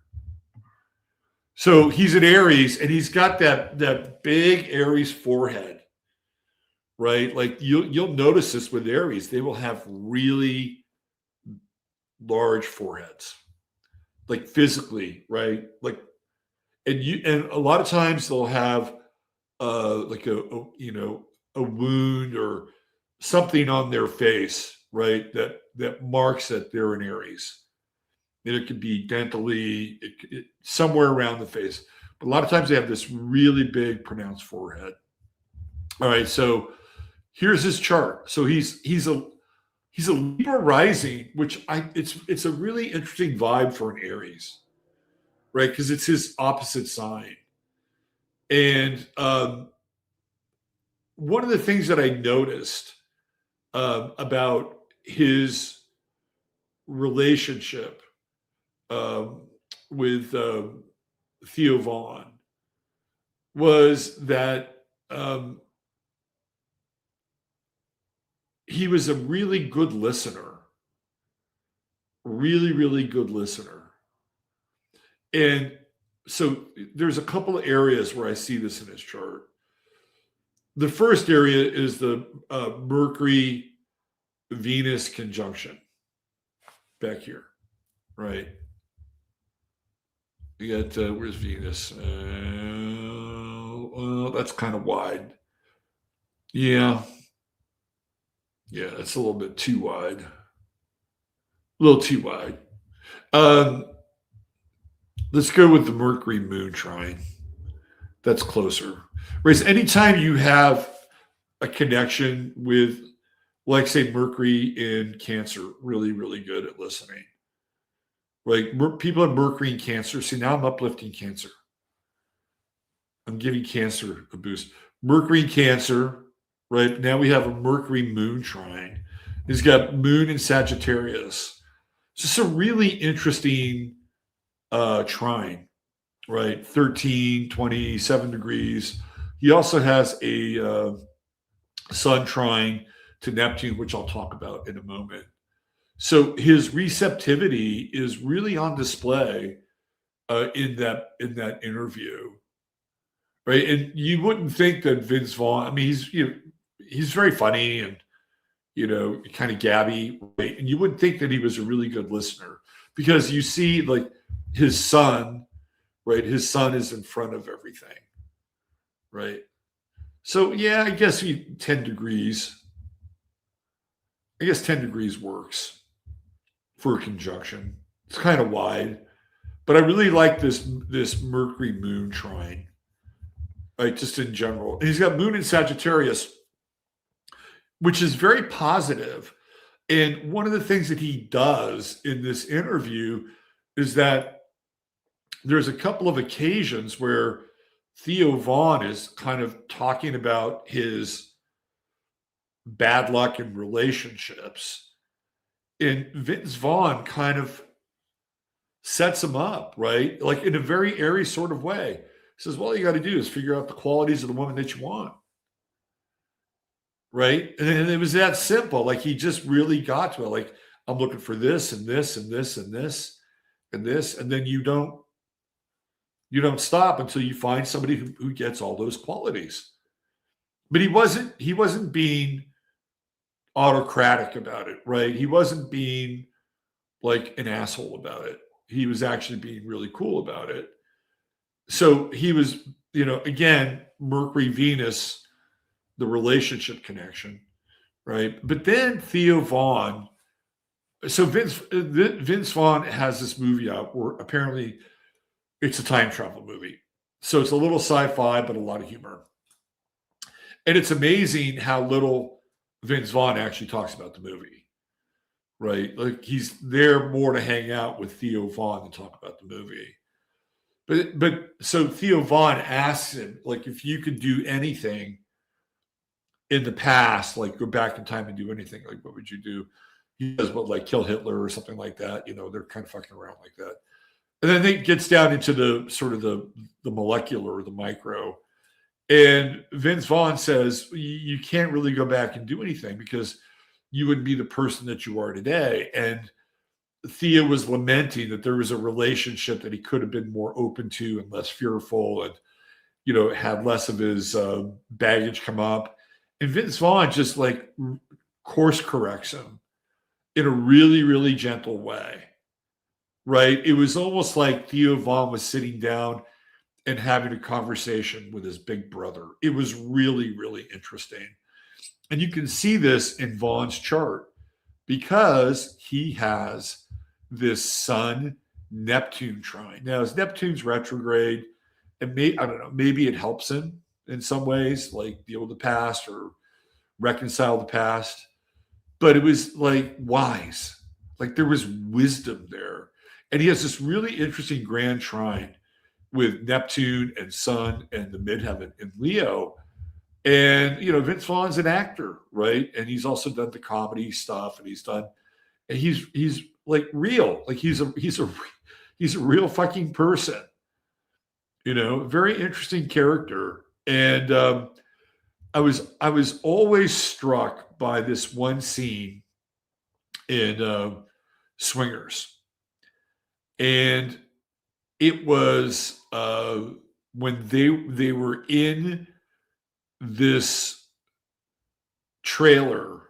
So he's an Aries, and he's got that big Aries forehead, right? Like you'll notice this with Aries, they will have really large foreheads, like physically, right? Like, and a lot of times they'll have like a wound or something on their face, right? That marks that they're an Aries. And it could be dentally, somewhere around the face. But a lot of times they have this really big, pronounced forehead. All right, so here's his chart. So he's a Libra rising, which it's a really interesting vibe for an Aries, right? Because it's his opposite sign. And one of the things that I noticed about his relationship with Theo Vaughn was that he was a really good listener, really, really good listener. And so there's a couple of areas where I see this in his chart. The first area is the Mercury Venus conjunction back here, right? You got, where's Venus? Well, that's kind of wide. Yeah, that's a little bit too wide. A little too wide. Let's go with the Mercury Moon trine. That's closer. Whereas anytime you have a connection with, like, say, Mercury in Cancer, really, really good at listening. Like people in Mercury in Cancer. See, now I'm uplifting Cancer. I'm giving Cancer a boost. Mercury in Cancer, right? Now we have a Mercury Moon trine. He's got Moon in Sagittarius. It's just a really interesting trine, right? 13, 27 degrees. He also has a Sun trine to Neptune, which I'll talk about in a moment. So his receptivity is really on display in that interview, right? And you wouldn't think that Vince Vaughn. I mean, he's very funny and kind of gabby, right? And you wouldn't think that he was a really good listener because you see like his son, right? His son is in front of everything, right? So yeah, I guess 10 degrees. I guess 10 degrees works for a conjunction. It's kind of wide, but I really like this Mercury Moon trine, right? Just in general. And he's got Moon in Sagittarius, which is very positive. And one of the things that he does in this interview is that there's a couple of occasions where Theo Vaughn is kind of talking about his bad luck in relationships. And Vince Vaughn kind of sets him up, right? Like in a very Aries sort of way. He says, well, all you got to do is figure out the qualities of the woman that you want. Right. And it was that simple. Like he just really got to it. Like, I'm looking for this and this and this and this and this. And then you don't stop until you find somebody who gets all those qualities. But he wasn't being autocratic about it, right? He wasn't being like an asshole about it. He was actually being really cool about it. So he was, again, Mercury, Venus, the relationship connection, right? But then Theo Vaughn, so Vince Vaughn has this movie out where apparently it's a time travel movie. So it's a little sci-fi, but a lot of humor. And it's amazing how little Vince Vaughn actually talks about the movie, right? Like he's there more to hang out with Theo Vaughn than talk about the movie. But so Theo Vaughn asks him, like, if you could do anything in the past, like go back in time and do anything, like what would you do? He says, well, like kill Hitler or something like that. They're kind of fucking around like that. And then it gets down into the sort of the molecular or the micro. And Vince Vaughn says, you can't really go back and do anything because you wouldn't be the person that you are today. And Thea was lamenting that there was a relationship that he could have been more open to and less fearful and, had less of his baggage come up. And Vince Vaughn just like course corrects him in a really, really gentle way, right? It was almost like Theo Vaughn was sitting down and having a conversation with his big brother. It was really, really interesting. And you can see this in Vaughn's chart because he has this Sun Neptune trine. Now, as Neptune's retrograde, and I don't know, maybe it helps him in some ways, like deal with the past or reconcile the past. But it was like wise, like there was wisdom there. And he has this really interesting grand trine with Neptune and Sun and the midheaven in Leo. And, Vince Vaughn's an actor, right? And he's also done the comedy stuff and he's like real, like he's a real fucking person, very interesting character. And I was always struck by this one scene in Swingers. And it was when they were in this trailer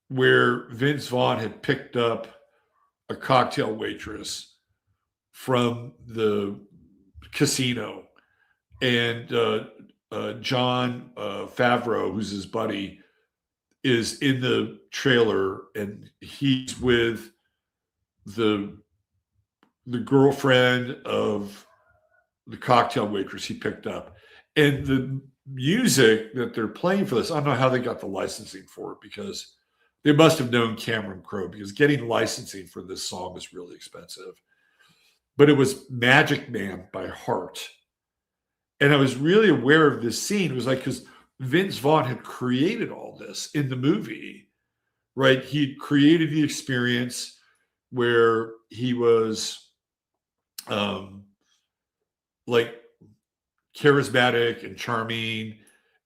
where Vince Vaughn had picked up a cocktail waitress from the casino, and John Favreau, who's his buddy, is in the trailer, and he's with the the girlfriend of the cocktail waitress he picked up. And the music that they're playing for this, I don't know how they got the licensing for it, because they must have known Cameron Crowe, because getting licensing for this song is really expensive. But it was Magic Man by Heart. And I was really aware of this scene. It was like, because Vince Vaughn had created all this in the movie, right? He created the experience where he was like charismatic and charming,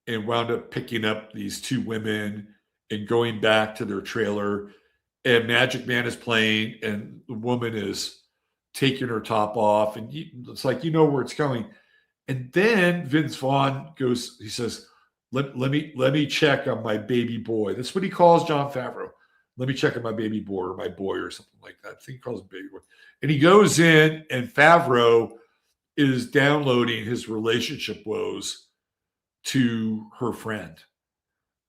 and wound up picking up these two women and going back to their trailer. And Magic Man is playing, and the woman is taking her top off. And it's like, you know where it's going. And then Vince Vaughn goes, he says, let me check on my baby boy. That's what he calls Jon Favreau. Let me check on my baby boy, or my boy, or something like that. I think he calls him baby boy. And he goes in, and Favreau is downloading his relationship woes to her friend.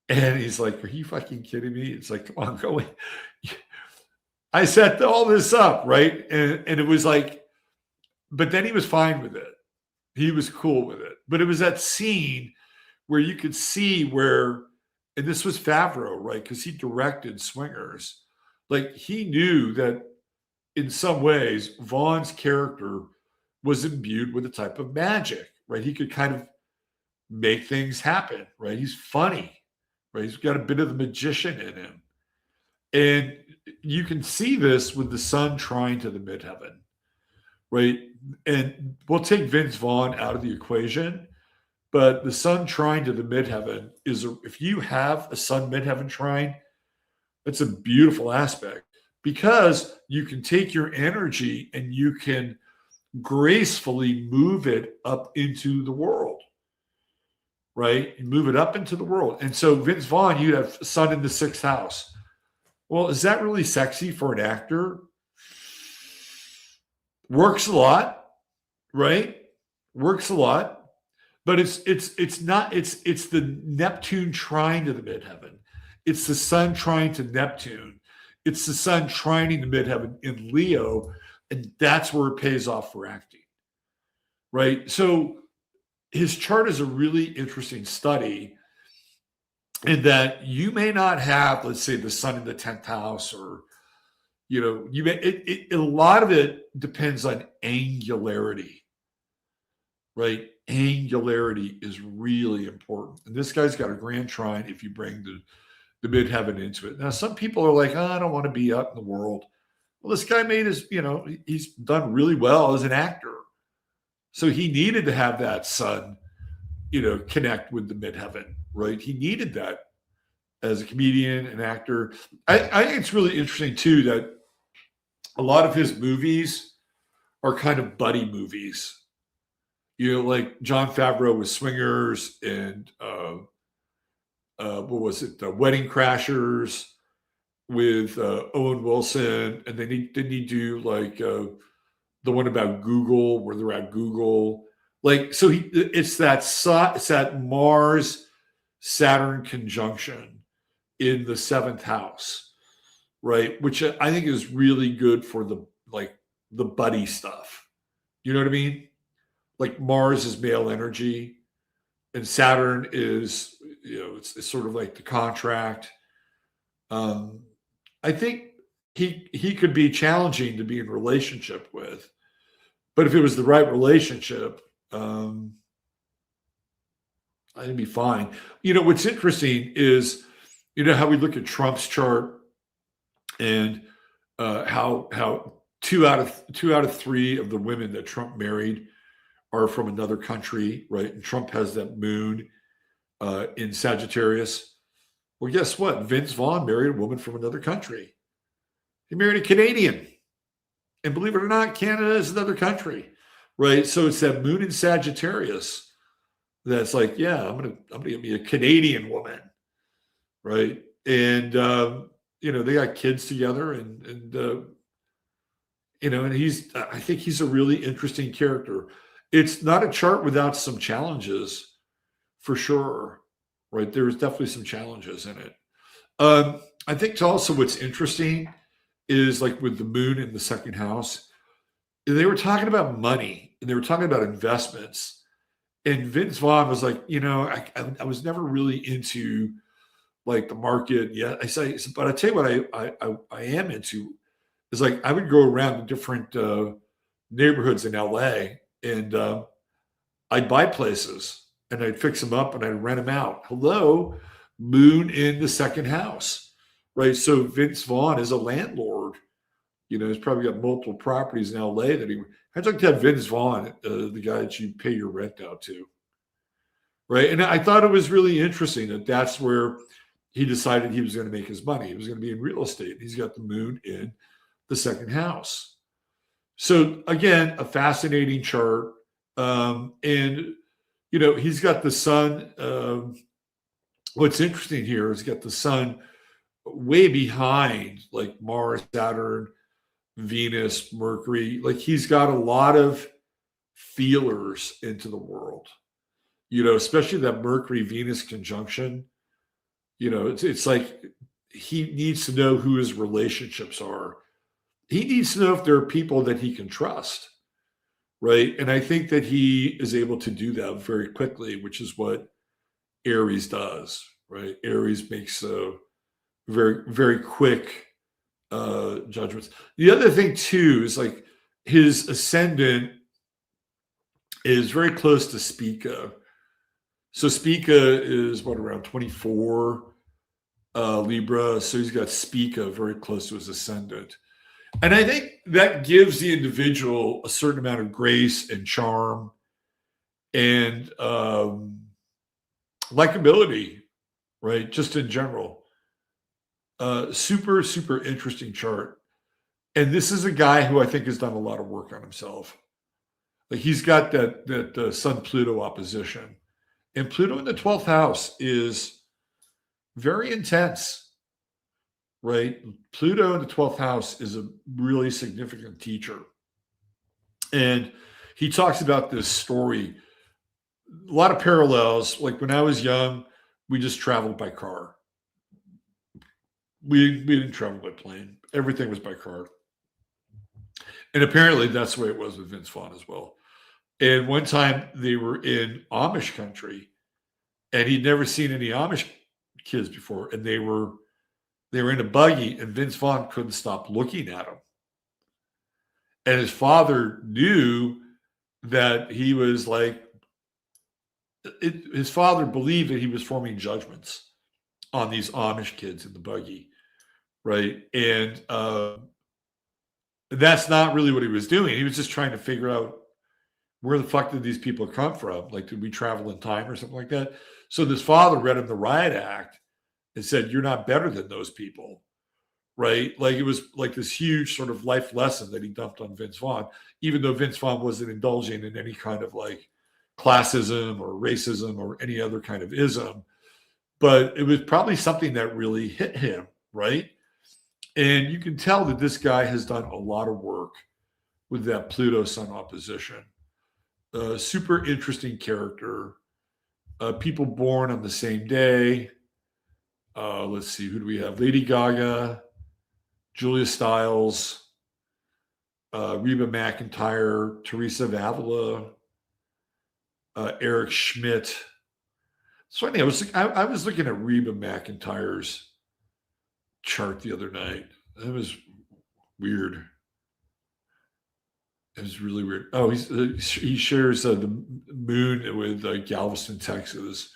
And he's like, are you fucking kidding me? It's like, come on, go away. I set all this up, right? And it was like, but then he was fine with it. He was cool with it. But it was that scene where you could see where, and this was Favreau, right? Because he directed Swingers. Like, he knew that in some ways, Vaughn's character was imbued with a type of magic, right? He could kind of make things happen, right? He's funny, right? He's got a bit of the magician in him. And you can see this with the sun trying to the midheaven, right? And we'll take Vince Vaughn out of the equation, but the sun trine to the midheaven is, if you have a sun midheaven trine, it's a beautiful aspect, because you can take your energy and you can gracefully move it up into the world, right? You move it up into the world. And so Vince Vaughn, you have sun in the 6th house. Well, is that really sexy for an actor? Works a lot, right? Works a lot, but it's not, it's the Neptune trine to the midheaven. It's the sun trine to Neptune. It's the sun trining the midheaven in Leo, and that's where it pays off for acting, right? So his chart is a really interesting study, in that you may not have, let's say, the sun in the 10th house, or, you know, you may, a lot of it depends on angularity, right? Angularity is really important. And this guy's got a grand trine if you bring the midheaven into it. Now, some people are like, oh, I don't want to be out in the world. Well, this guy made his, you know, he's done really well as an actor. So he needed to have that sun, you know, connect with the midheaven, right? He needed that as a comedian and actor. I think it's really interesting too that a lot of his movies are kind of buddy movies. You know, like Jon Favreau with Swingers, and what was it? Wedding Crashers with Owen Wilson, and didn't he do like the one about Google, where they're at Google? Like, so it's that Mars Saturn conjunction in the 7th house, right? Which I think is really good for the buddy stuff. You know what I mean? Like, Mars is male energy, and Saturn is, you know, it's sort of like the contract. I think he could be challenging to be in relationship with, but if it was the right relationship, I think it'd be fine. You know, what's interesting is, you know, how we look at Trump's chart, and how two out of three of the women that Trump married are from another country, right? And Trump has that moon in Sagittarius. Well, guess what? Vince Vaughn married a woman from another country. He married a Canadian. And believe it or not, Canada is another country, right? So it's that moon in Sagittarius that's like, yeah, I'm gonna get me a Canadian woman, right? And you know, they got kids together, and you know, and I think he's a really interesting character. It's not a chart without some challenges, for sure, right? There's definitely some challenges in it. I think also what's interesting is, like, with the moon in the 2nd house, they were talking about money and they were talking about investments. And Vince Vaughn was like, I was never really into like the market yet. I say, but I tell you what, I am into is like I would go around to different neighborhoods in LA and I'd buy places and I'd fix them up and I'd rent them out. Hello, moon in the second house, right? So Vince Vaughn is a landlord. He's probably got multiple properties in LA that he. I'd like to have Vince Vaughn, the guy that you pay your rent out to, right? And I thought it was really interesting that that's where he decided he was going to make his money. He was going to be in real estate. He's got the moon in the second house. So again, a fascinating chart. And he's got the sun. What's interesting here is he's got the sun way behind like Mars, Saturn, Venus, Mercury. Like he's got a lot of feelers into the world, especially that Mercury Venus conjunction. It's like he needs to know who his relationships are. He needs to know if there are people that he can trust. Right. And I think that he is able to do that very quickly, which is what Aries does. Right. Aries makes very, very quick judgments. The other thing, too, is like his ascendant is very close to Spica. So Spica is around 24 Libra. So he's got Spica very close to his ascendant. And I think that gives the individual a certain amount of grace and charm and likability, right? Just in general. Super, super interesting chart. And this is a guy who I think has done a lot of work on himself. Like he's got that Sun-Pluto opposition. And Pluto in the 12th house is very intense. Right? Pluto in the 12th house is a really significant teacher. And he talks about this story, a lot of parallels. Like when I was young, we just traveled by car. We didn't travel by plane. Everything was by car. And apparently that's the way it was with Vince Vaughn as well. And one time they were in Amish country and he'd never seen any Amish kids before. And they were in a buggy and Vince Vaughn couldn't stop looking at him. And his father knew that he was like, his father believed that he was forming judgments on these Amish kids in the buggy, right? And that's not really what he was doing. He was just trying to figure out where the fuck did these people come from? Like, did we travel in time or something like that? So this father read him the Riot Act and said, you're not better than those people, right? Like it was like this huge sort of life lesson that he dumped on Vince Vaughn, even though Vince Vaughn wasn't indulging in any kind of like classism or racism or any other kind of ism. But it was probably something that really hit him, right? And you can tell that this guy has done a lot of work with that Pluto-Sun opposition. Super interesting character. People born on the same day. Let's see, who do we have? Lady Gaga, Julia Stiles, Reba McEntire, Teresa of Avila, Eric Schmidt. So funny, I was looking at Reba McEntire's chart the other night. It was weird. It was really weird. Oh, he shares the moon with Galveston, Texas.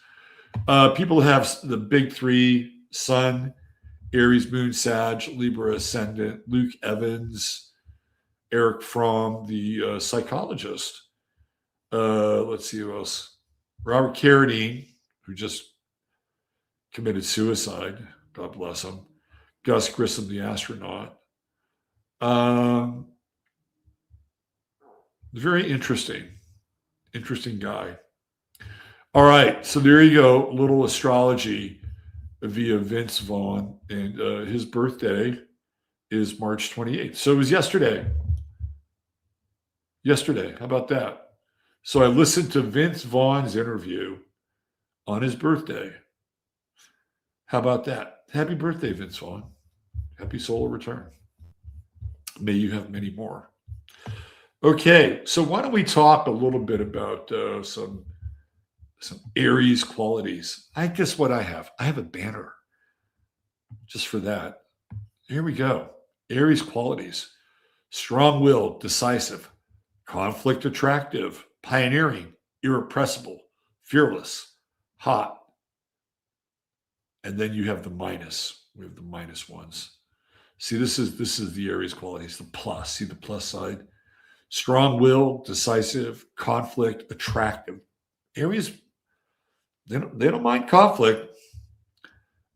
People have the big three: Sun, Aries, Moon, Sag, Libra, Ascendant. Luke Evans, Eric Fromm, the psychologist. Let's see who else. Robert Carradine, who just committed suicide. God bless him. Gus Grissom, the astronaut. Very interesting guy. All right, so there you go. A little astrology via Vince Vaughn, and his birthday is March 28th. So it was yesterday. How about that? So I listened to Vince Vaughn's interview on his birthday. How about that? Happy birthday, Vince Vaughn. Happy solar return. May you have many more. Okay, so why don't we talk a little bit about some Aries qualities? I guess what I have. I have a banner just for that. Here we go. Aries qualities: strong-willed, decisive, conflict attractive, pioneering, irrepressible, fearless, hot. And then you have the minus. We have the minus ones. See, this is the Aries qualities, the plus. See the plus side? Strong will, decisive, conflict, attractive. Aries, they don't mind conflict.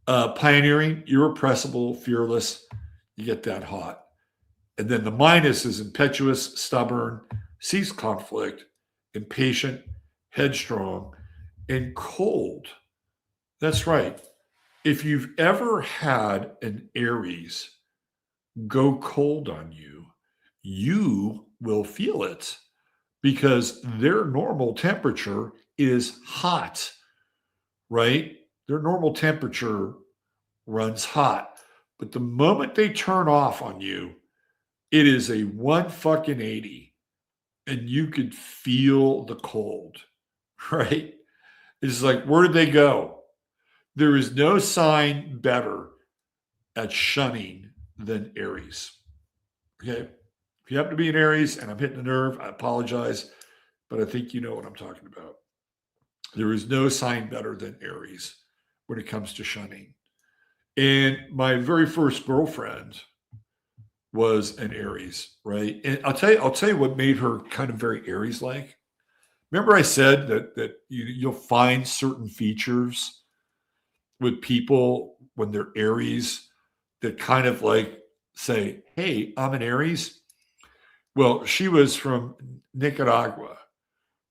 Pioneering, irrepressible, fearless. You get that hot. And then the minus is impetuous, stubborn, seeks conflict, impatient, headstrong, and cold. That's right. If you've ever had an Aries go cold on you, you will feel it because their normal temperature is hot, right? Their normal temperature runs hot. But the moment they turn off on you, it is a 180 and you could feel the cold, right? It's like, where did they go? There is no sign better at shunning than Aries. Okay. If you happen to be an Aries and I'm hitting a nerve, I apologize, but I think you know what I'm talking about. There is no sign better than Aries when it comes to shunning. And my very first girlfriend was an Aries, right? And I'll tell you what made her kind of very Aries-like. Remember I said that you'll find certain features with people when they're Aries that kind of like say, hey, I'm an Aries. Well, she was from Nicaragua,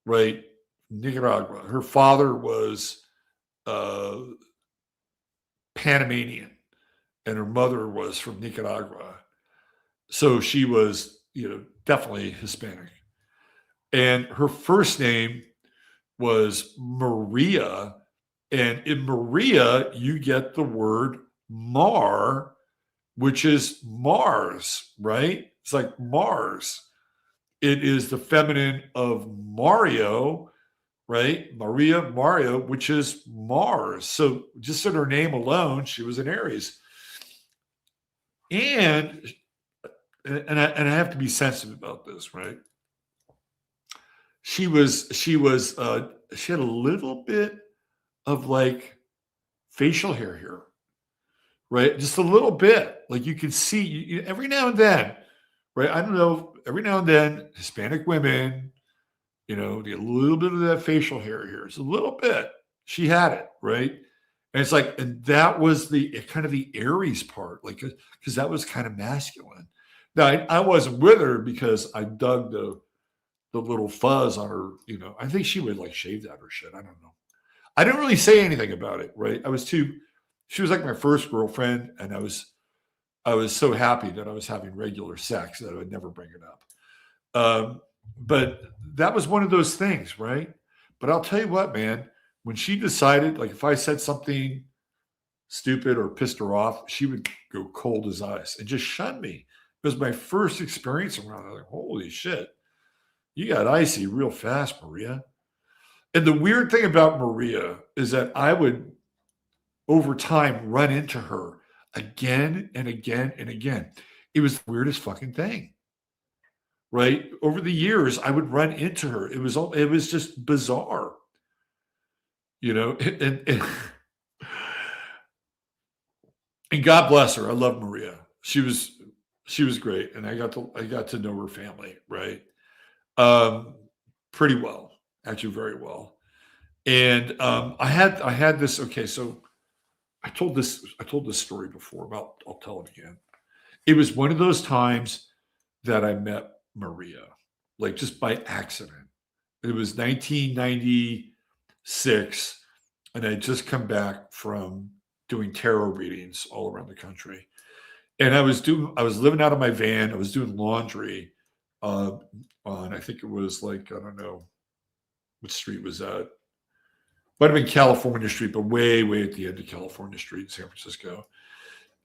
right? Nicaragua. Her father was Panamanian and her mother was from Nicaragua. So she was, definitely Hispanic. And her first name was Maria. And in Maria, you get the word Mar, which is Mars, right? It's like Mars. It is the feminine of Mario, right? Mario, which is Mars. So just in her name alone, she was an Aries. And I have to be sensitive about this, right? She had a little bit of like facial hair here, right? Just a little bit. Like you can see every now and then, right? I don't know, every now and then, Hispanic women, get a little bit of that facial hair here. It's a little bit. She had it, right? And it's like, and that was the kind of the Aries part, like, because that was kind of masculine. Now, I wasn't with her because I dug the little fuzz on her, I think she would like shave that or shit. I don't know. I didn't really say anything about it, right? She was like my first girlfriend, and I was so happy that I was having regular sex that I would never bring it up. But that was one of those things, right? But I'll tell you what, man, when she decided, like if I said something stupid or pissed her off, she would go cold as ice and just shun me. It was my first experience around her. Like, holy shit, you got icy real fast, Maria. And the weird thing about Maria is that I would, over time, run into her again and again and again. It was the weirdest fucking thing. Right? Over the years, I would run into her. It was just bizarre. And and God bless her. I love Maria. She was great. And I got to know her family, right? Pretty well, actually very well. And I had this, okay, so I told this story before, but I'll tell it again. It was one of those times that I met Maria, like just by accident. It was 1996, and I had just come back from doing tarot readings all around the country. And I was living out of my van. I was doing laundry on, I think it was like, I don't know, what street was that? Might have been California Street, but way, way at the end of California Street in San Francisco.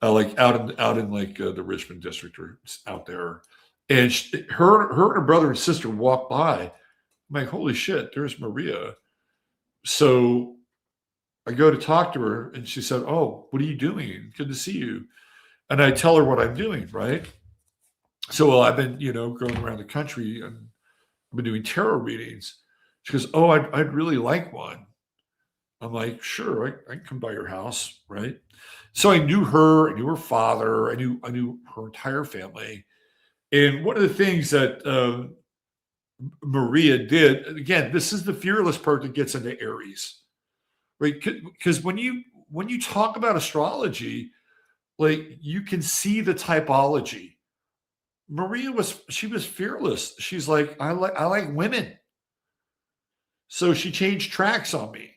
Like out in like the Richmond district or out there. And her and her brother and sister walked by. I'm like, holy shit, there's Maria. So I go to talk to her, and she said, "Oh, what are you doing? Good to see you." And I tell her what I'm doing, right? So, well, I've been, going around the country, and I've been doing tarot readings. She goes, "Oh, I'd really like one." I'm like, "Sure, I can come by your house, right?" So I knew her, I knew her father, I knew her entire family. And one of the things that Maria did, again, this is the fearless part that gets into Aries, right? Because when you talk about astrology, like you can see the typology. Maria was fearless. She's like, I like women. So she changed tracks on me,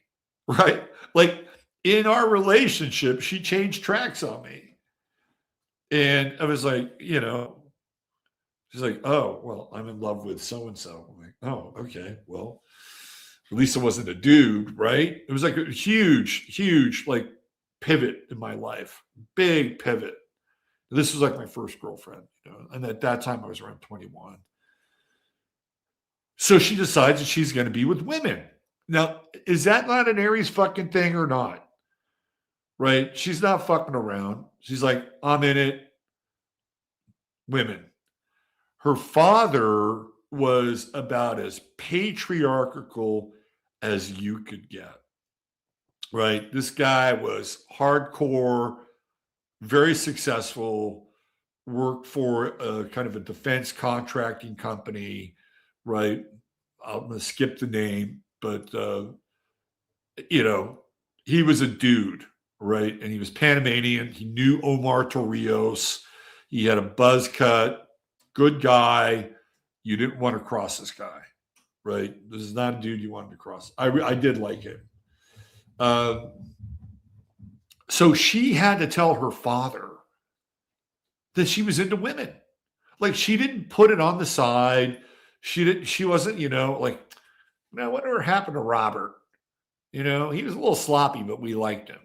right? Like in our relationship, she changed tracks on me. And I was like, she's like, "Oh, well, I'm in love with so and so." I'm like, "Oh, okay. Well, at least it wasn't a dude, right?" It was like a huge, huge like pivot in my life. Big pivot. This was like my first girlfriend, and at that time I was around 21. So she decides that she's going to be with women. Now, is that not an Aries fucking thing or not? Right? She's not fucking around. She's like, "I'm in it, women." Her father was about as patriarchal as you could get, right? This guy was hardcore, very successful, worked for a kind of a defense contracting company, right? I'm going to skip the name, but, you know, he was a dude, right? And he was Panamanian. He knew Omar Torrijos. He had a buzz cut, good guy. You didn't want to cross this guy, right? This is not a dude you wanted to cross. I did like him. Um, so she had to tell her father that she was into women. Like she didn't put it on the side. She didn't. She wasn't, like, now whatever happened to Robert? He was a little sloppy, but we liked him.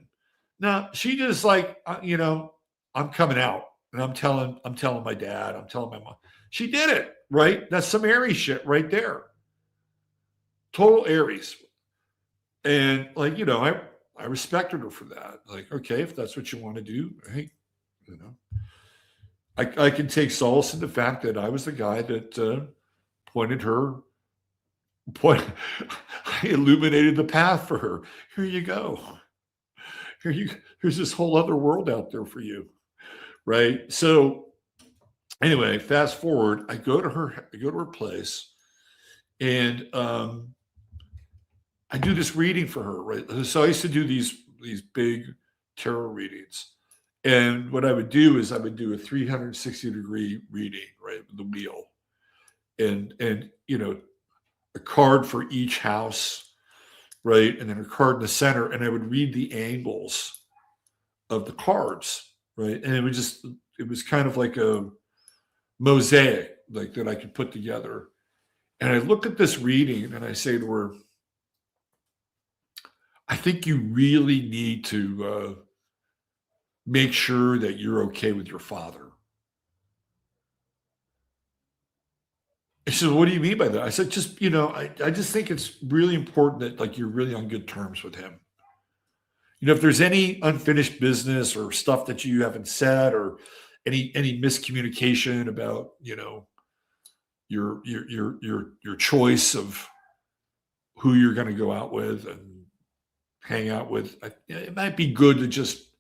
No, she just like, I'm coming out, and I'm telling my dad, I'm telling my mom. She did it, right? That's some Aries shit right there. Total Aries. And like, I respected her for that. Like, okay, if that's what you want to do, hey, you know, I can take solace in the fact that I was the guy that pointed her, point, I illuminated the path for her. Here you go. Here's this whole other world out there for you, right? So anyway, fast forward, I go to her place, and I do this reading for her, right? So I used to do these big tarot readings. And what I would do is I would do a 360-degree reading, right? With the wheel. And a card for each house, right? And then a card in the center. And I would read the angles of the cards, right? And it was kind of like a mosaic, like that I could put together. And I look at this reading and I say to her, I think you really need to make sure that you're okay with your father. She said, "What do you mean by that?" I said, "Just, I just think it's really important that like you're really on good terms with him. If there's any unfinished business or stuff that you haven't said or any miscommunication about, your choice of who you're going to go out with and hang out with, it might be good to just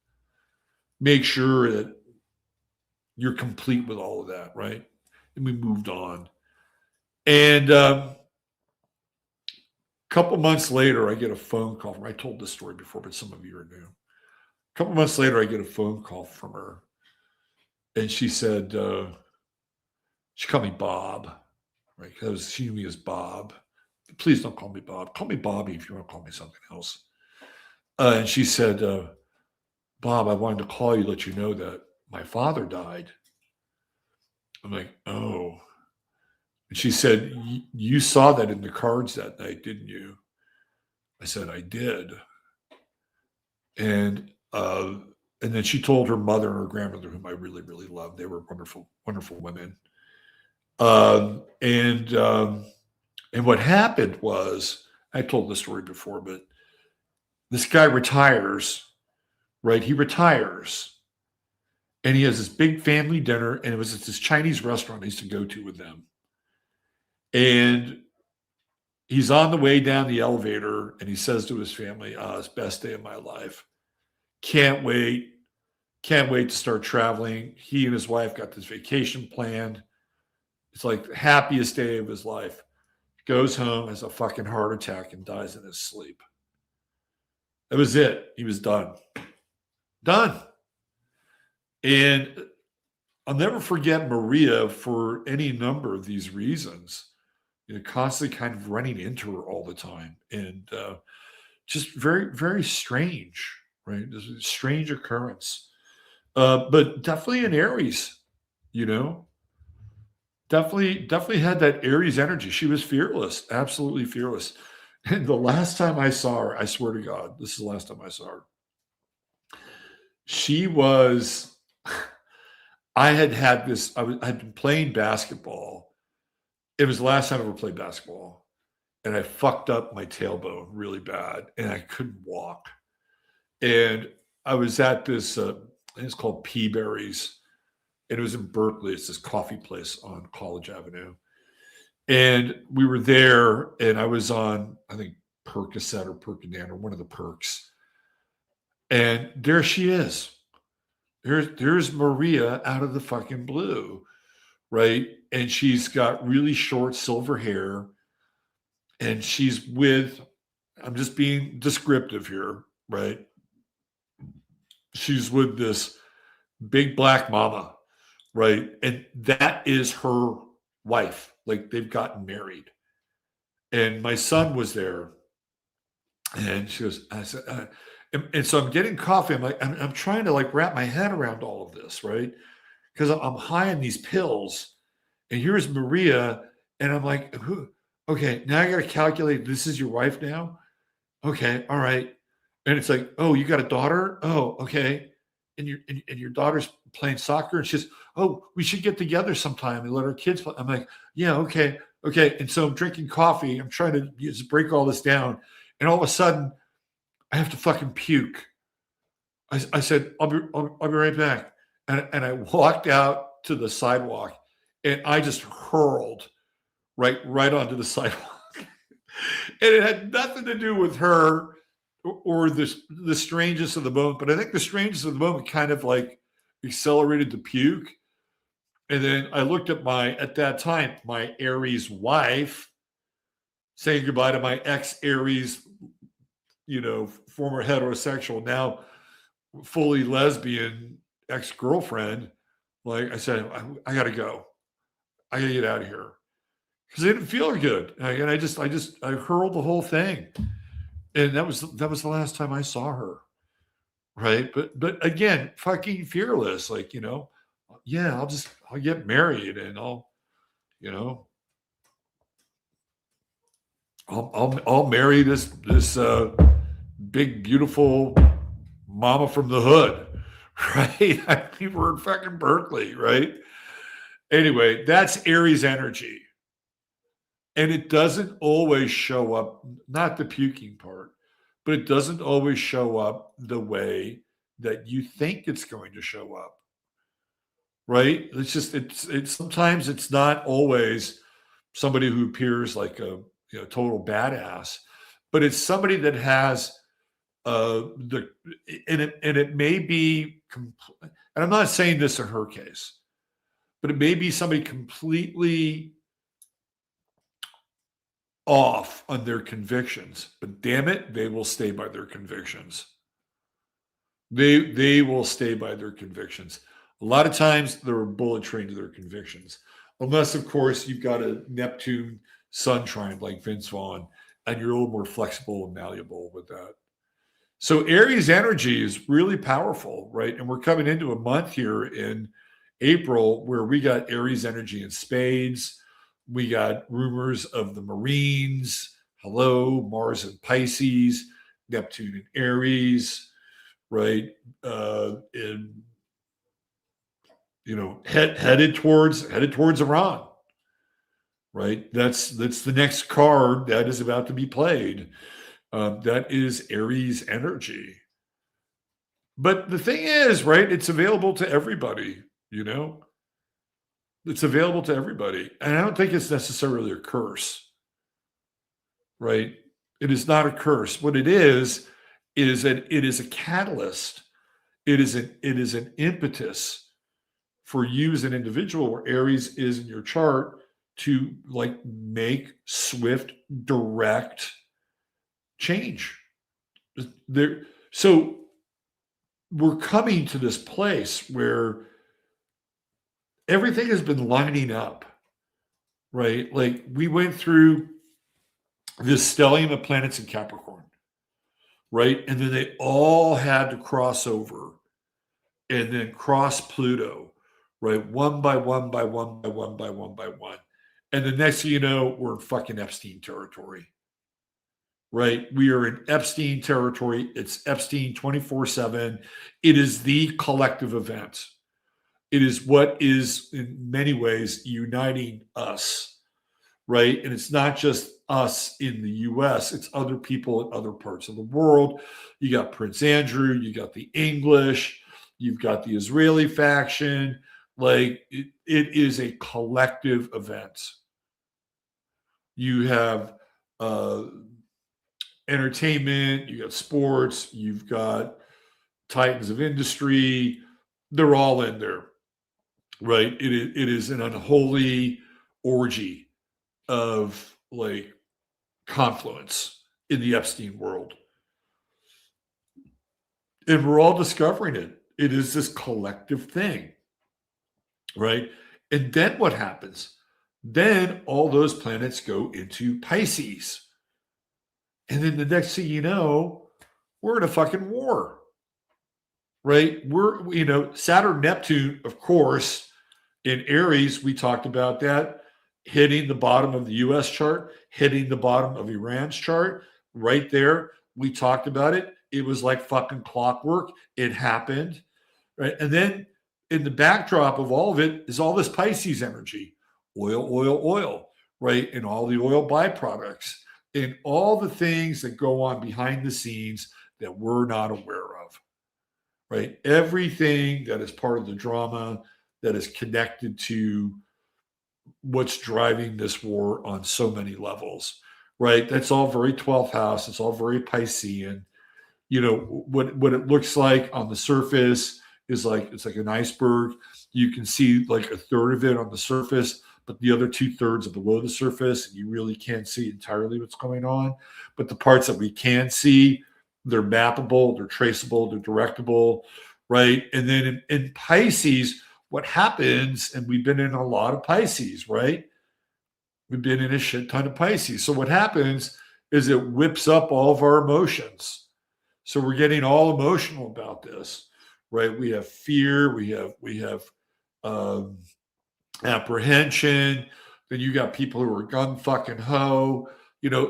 make sure that you're complete with all of that, right?" And we moved on. And a couple months later, I get a phone call from. I told this story before, but some of you are new. A couple months later, I get a phone call from her, and she said, she called me Bob, right? Because she knew me as Bob. Please don't call me Bob. Call me Bobby if you want to call me something else. And she said, "Bob, I wanted to call you, let you know that my father died." I'm like, "Oh." And she said, "You saw that in the cards that night, didn't you?" I said, "I did." And and then she told her mother and her grandmother, whom I really, really loved. They were wonderful, wonderful women. And what happened was, I told this story before, but this guy retires, right? He retires, and he has this big family dinner, and it was at this Chinese restaurant I used to go to with them. And he's on the way down the elevator, and he says to his family, it's the best day of my life. Can't wait. Can't wait to start traveling. He and his wife got this vacation planned. It's like the happiest day of his life. Goes home, has a fucking heart attack, and dies in his sleep. That was it. He was done. Done. And I'll never forget Maria for any number of these reasons. Constantly kind of running into her all the time. And just very, very strange, right? This is a strange occurrence. But definitely an Aries, definitely had that Aries energy. She was fearless, absolutely fearless. And the last time I saw her, I swear to God, this is the last time I saw her. She was, I had been playing basketball. It was the last time I ever played basketball. And I fucked up my tailbone really bad, and I couldn't walk. And I was at this, I think it's called Peaberry's, and it was in Berkeley. It's this coffee place on College Avenue. And we were there, and I was on, I think, Percocet or Percodan or one of the perks. And there she is. There's Maria out of the fucking blue, right? And she's got really short silver hair. And she's with, I'm just being descriptive here, right? She's with this big black mama, right? And that is her wife. Like, they've gotten married. And my son was there. And she goes, I said, and so I'm getting coffee. I'm like, I'm trying to like wrap my head around all of this, right? Because I'm high on these pills. And here's Maria. And I'm like, okay, now I got to calculate. This is your wife now? Okay, all right. And it's like, oh, you got a daughter? Oh, okay. And your daughter's playing soccer, and she says, oh, we should get together sometime and let our kids play. I'm like, yeah, okay. And so I'm drinking coffee. I'm trying to just break all this down. And all of a sudden, I have to fucking puke. I said, I'll be right back. And I walked out to the sidewalk, and I just hurled right onto the sidewalk. And it had nothing to do with her or the strangeness of the moment. But I think the strangeness of the moment kind of like accelerated the puke. And then I looked at that time, my Aries wife, saying goodbye to my ex-Aries, former heterosexual, now fully lesbian ex-girlfriend. Like I said, I got to go. I got to get out of here. Because I didn't feel good. And I hurled the whole thing. And that was the last time I saw her. Right. But again, fucking fearless. Like, yeah, I'll get married, and I'll marry this big, beautiful mama from the hood. Right. I mean, we're in fucking Berkeley. Right. Anyway, that's Aries energy. And it doesn't always show up, not the puking part, but it doesn't always show up the way that you think it's going to show up. Right? It's sometimes it's not always somebody who appears like a total badass, but it's somebody that has and it may be, and I'm not saying this in her case, but it may be somebody completely off on their convictions, but damn it, they will stay by their convictions. They will stay by their convictions. A lot of times they're a bullet train to their convictions, unless of course you've got a Neptune Sun trine like Vince Vaughn, and you're a little more flexible and malleable with that. So Aries energy is really powerful, right? And we're coming into a month here in April where we got Aries energy in spades. We got rumors of the Marines. Hello, Mars and Pisces, Neptune and Aries, right? And headed towards Iran, right? That's the next card that is about to be played. That is Aries energy. But the thing is, right, it's available to everybody, you know? It's available to everybody. And I don't think it's necessarily a curse, right? It is not a curse. What it is that it is a catalyst. It is an impetus for you as an individual, where Aries is in your chart, to like make swift, direct change. There, so we're coming to this place where everything has been lining up, right? Like we went through this stellium of planets in Capricorn, right? And then they all had to cross over and then cross Pluto, right? One by one by one by one by one by one. And the next thing you know, we're in fucking Epstein territory, right? We are in Epstein territory. It's Epstein 24/7. It is the collective event. It is what is in many ways uniting us, right? And it's not just us in the US, it's other people in other parts of the world. You got Prince Andrew, you got the English, you've got the Israeli faction. Like it is a collective event. You have entertainment, you got sports, you've got titans of industry. They're all in there, right? It is an unholy orgy of like confluence in the Epstein world. And we're all discovering it. It is this collective thing, right? And then what happens? Then all those planets go into Pisces. And then the next thing you know, we're in a fucking war, right? We're, Saturn, Neptune, of course, in Aries, we talked about that, hitting the bottom of the US chart, hitting the bottom of Iran's chart, right there. We talked about it. It was like fucking clockwork. It happened, right? And then in the backdrop of all of it is all this Pisces energy, oil, right? And all the oil byproducts and all the things that go on behind the scenes that we're not aware of, right? Everything that is part of the drama that is connected to what's driving this war on so many levels, right? That's all very 12th house. It's all very Piscean. What it looks like on the surface is like, it's like an iceberg. You can see like a third of it on the surface, but the other 2/3 are below the surface, and you really can't see entirely what's going on. But the parts that we can see, they're mappable, they're traceable, they're directable, right? And then in Pisces, what happens, and we've been in a lot of Pisces, right? We've been in a shit ton of Pisces. So what happens is it whips up all of our emotions. So we're getting all emotional about this, right? We have fear, we have apprehension. Then you got people who are gun fucking ho.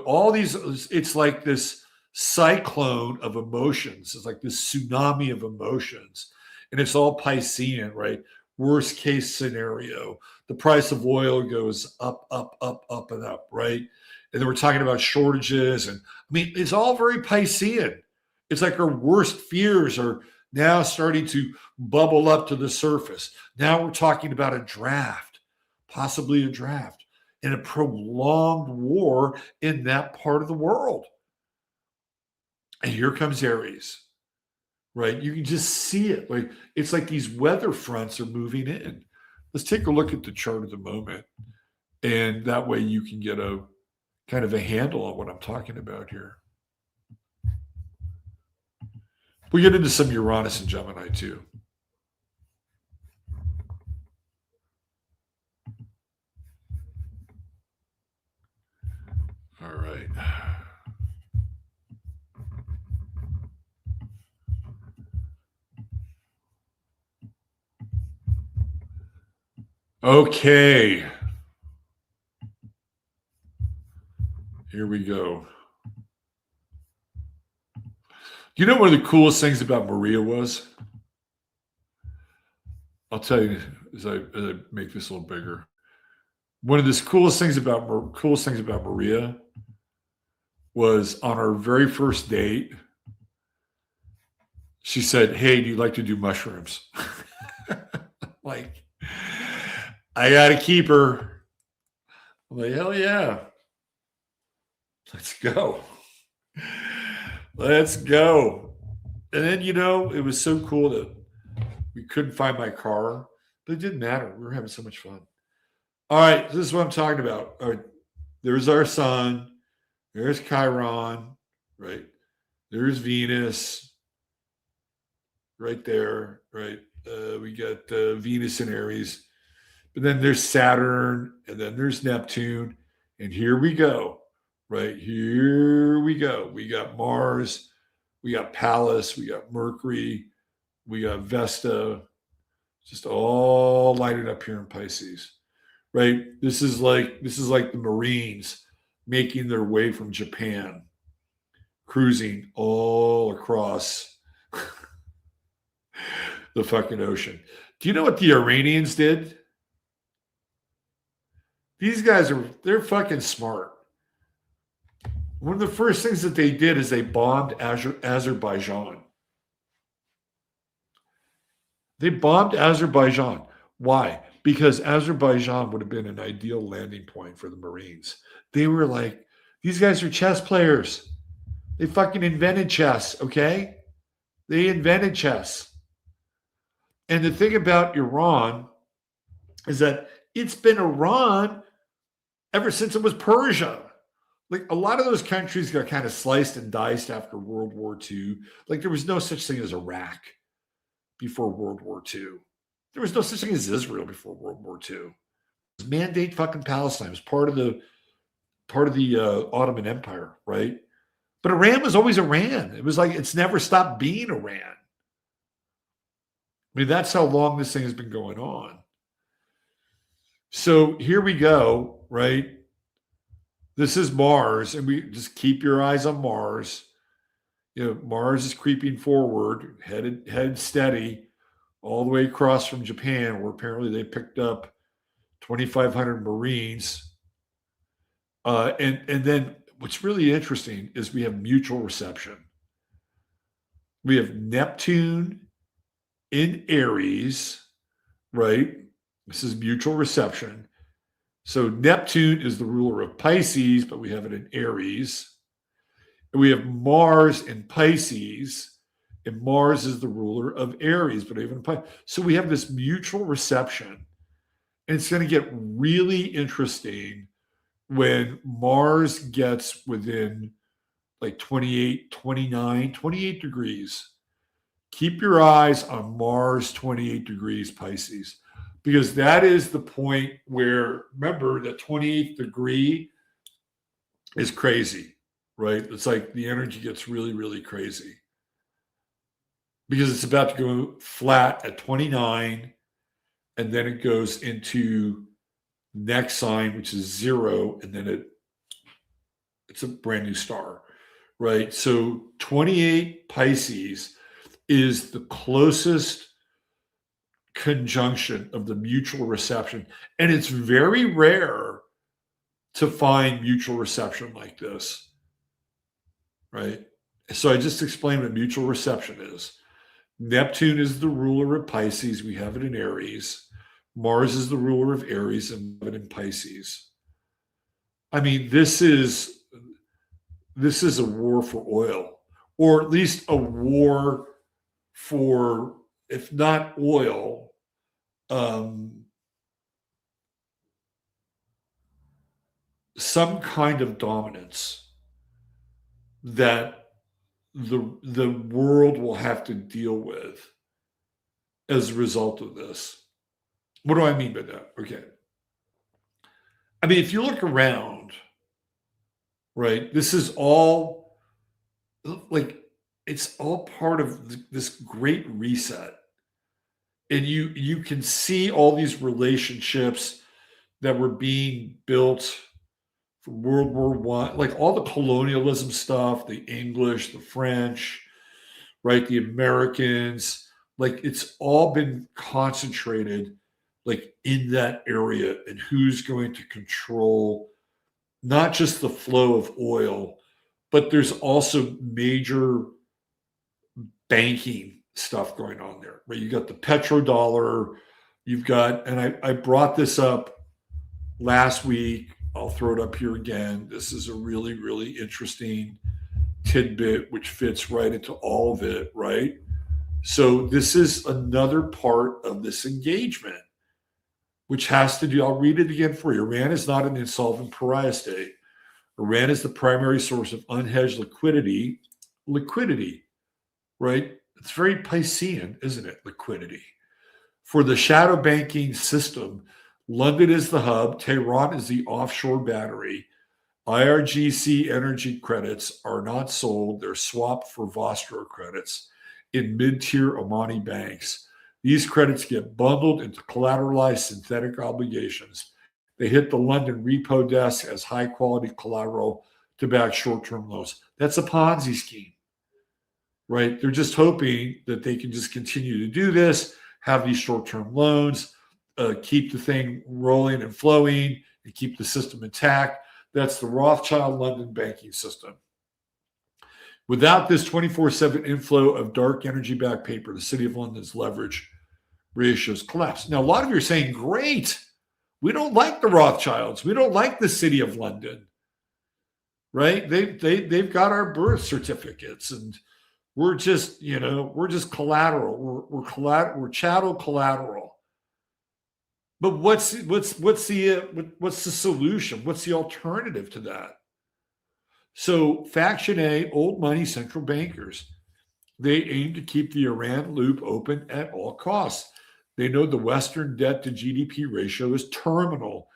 All these. It's like this cyclone of emotions. It's like this tsunami of emotions, and it's all Piscean, right? Worst case scenario, the price of oil goes up, and up, right? And then we're talking about shortages, and I mean, it's all very Piscean. It's like our worst fears are now starting to bubble up to the surface. Now we're talking about a draft, possibly a draft, and a prolonged war in that part of the world. And here comes Aries, right? You can just see it. Like it's like these weather fronts are moving in. Let's take a look at the chart of the moment. And that way you can get a kind of a handle on what I'm talking about here. We get into some Uranus and Gemini too. All right. Okay. Here we go. You know, one of the coolest things about Maria was? I'll tell you as I make this a little bigger. One of the coolest things about Maria was on our very first date, she said, "Hey, do you like to do mushrooms?" Like, I gotta keep her. I'm like, hell yeah. Let's go. Let's go. And then, it was so cool that we couldn't find my car, but it didn't matter. We were having so much fun. All right, this is what I'm talking about. All right, there's our sun. There's Chiron, right? There's Venus, right there, right? We got Venus in Aries, but then there's Saturn, and then there's Neptune, and here we go, right? Here we go. We got Mars, we got Pallas, we got Mercury, we got Vesta, just all lighted up here in Pisces, right? This is like the Marines making their way from Japan, cruising all across the fucking ocean. Do you know what the Iranians did? These guys they're fucking smart. One of the first things that they did is they bombed Azerbaijan. They bombed Azerbaijan. Why? Because Azerbaijan would have been an ideal landing point for the Marines. They were like, these guys are chess players. They fucking invented chess, okay? They invented chess. And the thing about Iran is that it's been Iran ever since it was Persia. Like, a lot of those countries got kind of sliced and diced after World War II. Like, there was no such thing as Iraq before World War II. There was no such thing as Israel before World War II. It was mandate fucking Palestine. It was part of the Ottoman Empire, right? But Iran was always Iran. It was like it's never stopped being Iran. I mean, that's how long this thing has been going on. So here we go, right? This is Mars, and we just keep your eyes on Mars. Mars is creeping forward, headed steady, all the way across from Japan, where apparently they picked up 2,500 Marines. And then what's really interesting is we have mutual reception. We have Neptune in Aries, right? This is mutual reception. So Neptune is the ruler of Pisces, but we have it in Aries. And we have Mars in Pisces, and Mars is the ruler of Aries, but even Pisces. So we have this mutual reception. And it's going to get really interesting when Mars gets within like 28, 29, 28 degrees. Keep your eyes on Mars 28 degrees Pisces, because that is the point where, remember, the 28th degree is crazy, right? It's like the energy gets really, really crazy because it's about to go flat at 29, and then it goes into next sign, which is 0, and then it's a brand new star, right? So 28 Pisces is the closest conjunction of the mutual reception. And it's very rare to find mutual reception like this, right? So I just explained what mutual reception is. Neptune is the ruler of Pisces. We have it in Aries. Mars is the ruler of Aries, and we have it in Pisces. I mean, this is a war for oil, or at least a war for, if not oil, some kind of dominance that the world will have to deal with as a result of this. What do I mean by that? Okay. I mean, if you look around, right, this is all like, it's all part of this great reset. And you can see all these relationships that were being built from World War One, like all the colonialism stuff, the English, the French, right, the Americans, like it's all been concentrated like in that area, and who's going to control not just the flow of oil, but there's also major banking stuff going on there, right? You got the petrodollar, you've got, and I brought this up last week. I'll throw it up here again. This is a really, really interesting tidbit which fits right into all of it, right? So this is another part of this engagement, which has to do, I'll read it again for you. Iran is not an insolvent pariah state. Iran is the primary source of unhedged liquidity. Liquidity, right? It's very Piscean, isn't it? Liquidity. For the shadow banking system, London is the hub, Tehran is the offshore battery. IRGC energy credits are not sold, they're swapped for Vostro credits in mid-tier Omani banks. These credits get bundled into collateralized synthetic obligations. They hit the London repo desk as high-quality collateral to back short-term loans. That's a Ponzi scheme, right? They're just hoping that they can just continue to do this, have these short-term loans, keep the thing rolling and flowing, and keep the system intact. That's the Rothschild London banking system. Without this 24/7 inflow of dark energy-backed paper, the City of London's leverage ratios collapse. Now, a lot of you are saying, great, we don't like the Rothschilds. We don't like the City of London, right? They've got our birth certificates, and we're just, we're just collateral. We're chattel collateral. But what's the solution? What's the alternative to that? So Faction A, old money central bankers, they aim to keep the Iran loop open at all costs. They know the Western debt to GDP ratio is terminal.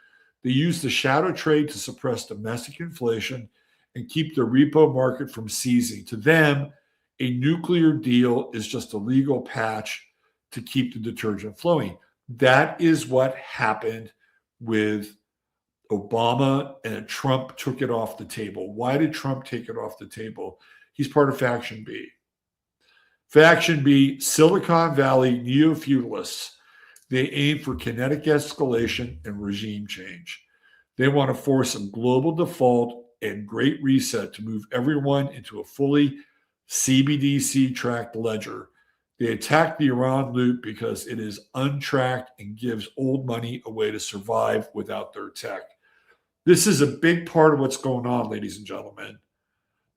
They use the shadow trade to suppress domestic inflation and keep the repo market from seizing. To them, a nuclear deal is just a legal patch to keep the detergent flowing. That is what happened with Obama, and Trump took it off the table. Why did Trump take it off the table? He's part of Faction B. Faction B, Silicon Valley neo-feudalists. They aim for kinetic escalation and regime change. They want to force a global default and great reset to move everyone into a fully CBDC-tracked ledger. They attack the Iran loop because it is untracked and gives old money a way to survive without their tech. This is a big part of what's going on, ladies and gentlemen.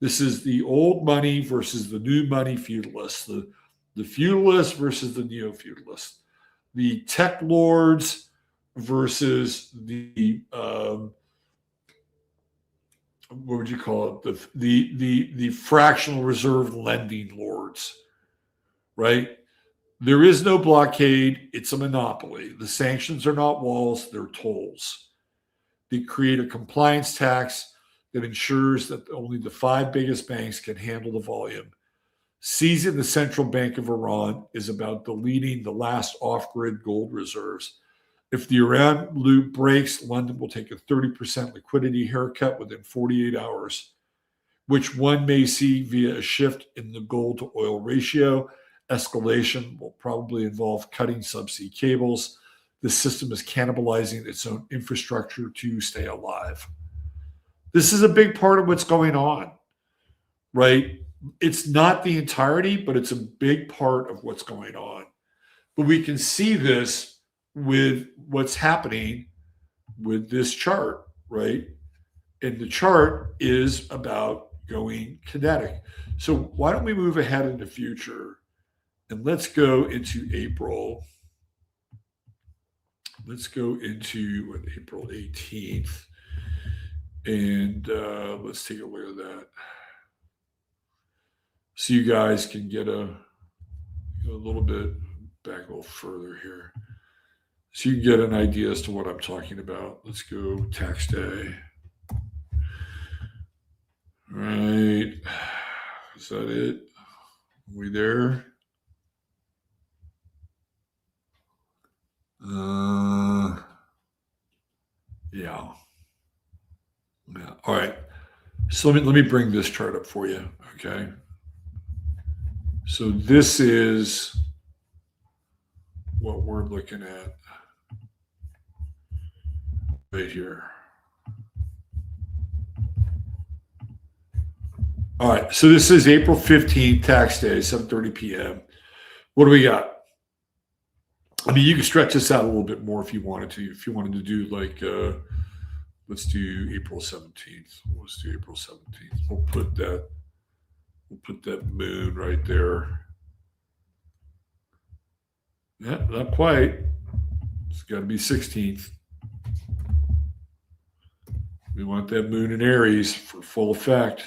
This is the old money versus the new money feudalists, the feudalists versus the neo-feudalists, the tech lords versus the what would you call it? The fractional reserve lending lords, right? There is no blockade. It's a monopoly. The sanctions are not walls, they're tolls. They create a compliance tax that ensures that only the 5 biggest banks can handle the volume. Seizing the central bank of Iran is about deleting the last off-grid gold reserves. If the Iran loop breaks, London will take a 30% liquidity haircut within 48 hours, which one may see via a shift in the gold to oil ratio. Escalation will probably involve cutting subsea cables. The system is cannibalizing its own infrastructure to stay alive. This is a big part of what's going on, right? It's not the entirety, but it's a big part of what's going on. But we can see this with what's happening with this chart, right? And the chart is about going kinetic. So why don't we move ahead in the future and let's go into April. Let's go into April 18th. And let's take a look at that. So you guys can get a little bit back a little further here. So you can get an idea as to what I'm talking about. Let's go tax day. All right. Is that it? Are we there? Yeah. All right. So let me bring this chart up for you. Okay. So this is what we're looking at. right here. All right, so this is April 15th, tax day, 7:30 p.m. What do we got? I mean, you can stretch this out a little bit more if you wanted to. If you wanted to do like, let's do April 17th. Let's do April 17th. We'll put that moon right there. Yeah, not quite. It's got to be 16th. We want that moon in Aries for full effect.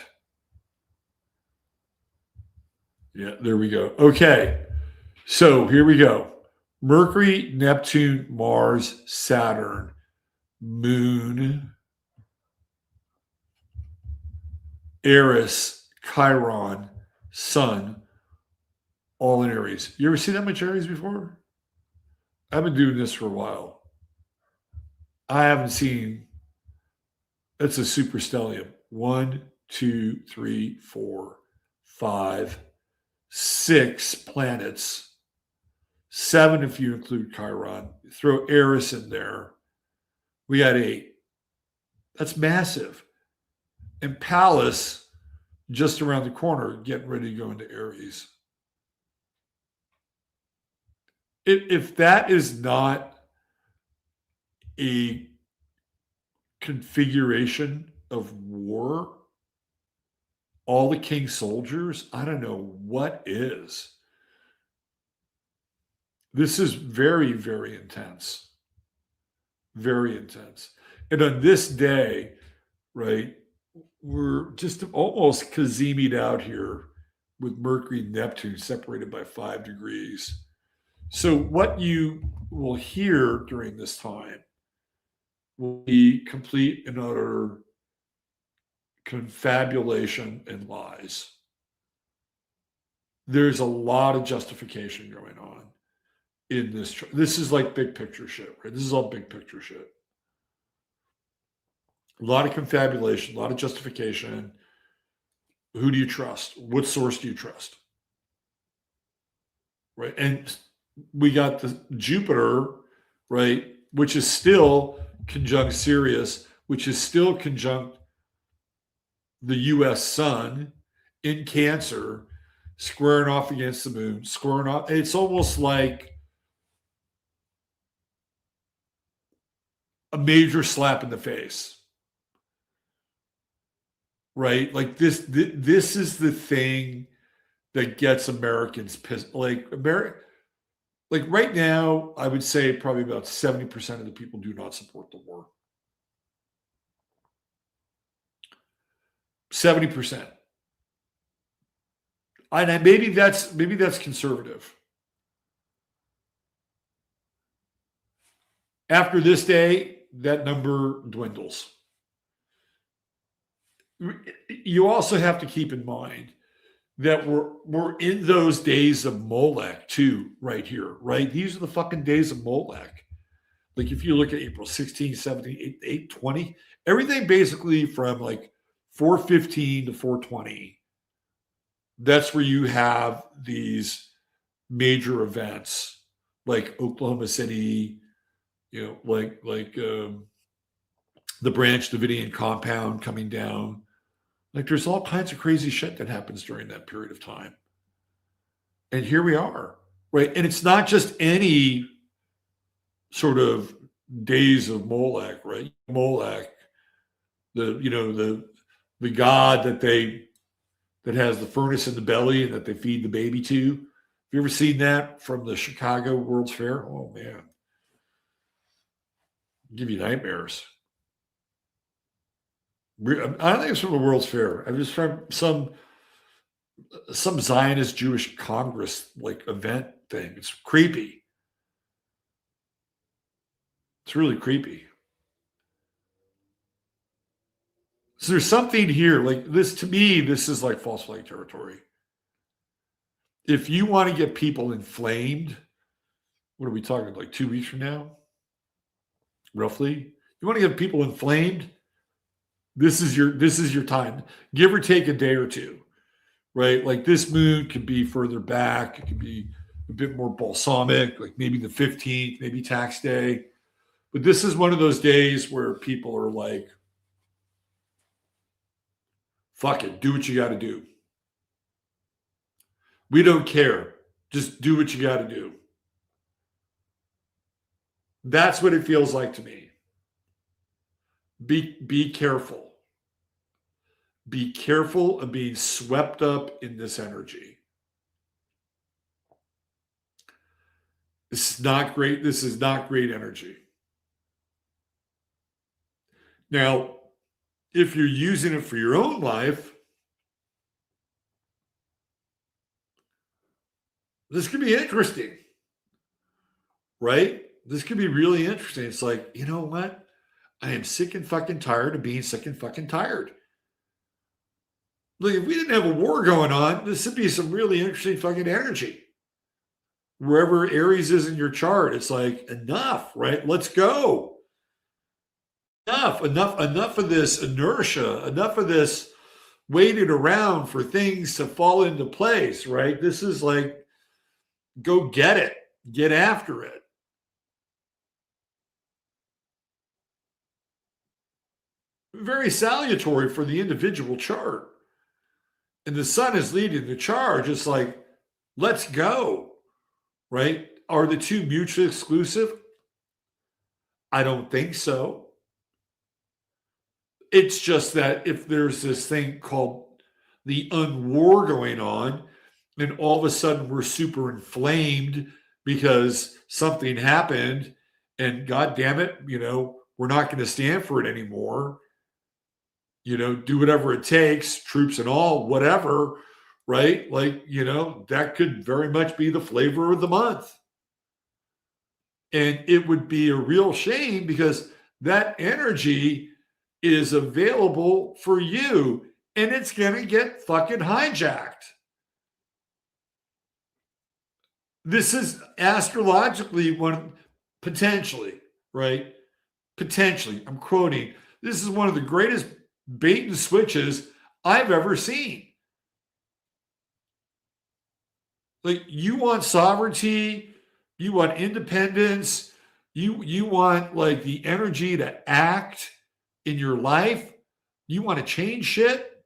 Yeah, there we go. Okay, so here we go. Mercury, Neptune, Mars, Saturn, Moon, Eris, Chiron, Sun, all in Aries. You ever see that much Aries before? I've been doing this for a while. I haven't seen, that's a superstellium. 1, 2, 3, 4, 5, 6 planets. 7 if you include Chiron. Throw Eris in there. We got 8. That's massive. And Pallas, just around the corner, getting ready to go into Aries. If that is not a configuration of war, all the king's soldiers, I don't know what is. This is very, very intense. Very intense. And on this day, right, we're just almost Kazimi'd out here with Mercury and Neptune separated by 5 degrees. So what you will hear during this time will be complete and utter confabulation and lies. There's a lot of justification going on in this. This is like big picture shit, right? This is all big picture shit. A lot of confabulation, a lot of justification. Who do you trust? What source do you trust? Right. And we got the Jupiter, right, which is still conjunct Sirius, which is still conjunct the US sun in Cancer, squaring off against the moon, squaring off. It's almost like a major slap in the face. Right? Like this is the thing that gets Americans pissed. Like right now, I would say probably about 70% of the people do not support the war. 70%. And maybe that's conservative. After this day, that number dwindles. You also have to keep in mind that we're in those days of Molech too, right here, right? These are the fucking days of Molech. Like if you look at April 16, 17, 820, everything basically from like 415 to 420, that's where you have these major events like Oklahoma City, like the Branch Davidian compound coming down. Like there's all kinds of crazy shit that happens during that period of time. And here we are, right? And it's not just any sort of days of Molech, right? Molech, the god that has the furnace in the belly and that they feed the baby to. Have you ever seen that from the Chicago World's Fair? Oh man. Give you nightmares. I don't think it's from the World's Fair. I just from some Zionist Jewish Congress like event thing. It's creepy. It's really creepy. So there's something here like this. To me, this is like false flag territory. If you want to get people inflamed, what are we talking like 2 weeks from now? Roughly, you want to get people inflamed. This is your time. Give or take a day or two, right? Like this moon could be further back. It could be a bit more balsamic, like maybe the 15th, maybe tax day. But this is one of those days where people are like, fuck it, do what you got to do. We don't care. Just do what you got to do. That's what it feels like to me. Be careful. Be careful of being swept up in this energy. This is not great. This is not great energy. Now, if you're using it for your own life, this could be interesting, right? This could be really interesting. It's like, you know what? I am sick and fucking tired of being sick and fucking tired. Look, if we didn't have a war going on, this would be some really interesting fucking energy. Wherever Aries is in your chart, it's like, enough, right? Let's go. Enough of this inertia, enough of this waiting around for things to fall into place, right? This is like, go get it, get after it. Very salutary for the individual chart. And the sun is leading the charge. It's like, let's go, right? Are the two mutually exclusive? I don't think so. It's just that if there's this thing called the unwar going on, and all of a sudden we're super inflamed because something happened, and God damn it, we're not going to stand for it anymore. Do whatever it takes, troops and all, whatever, right? Like, that could very much be the flavor of the month. And it would be a real shame because that energy is available for you and it's going to get fucking hijacked. This is astrologically potentially, right? Potentially, I'm quoting, this is one of the greatest bait and switches I've ever seen. Like, you want sovereignty, you want independence, you want like the energy to act in your life, you want to change shit,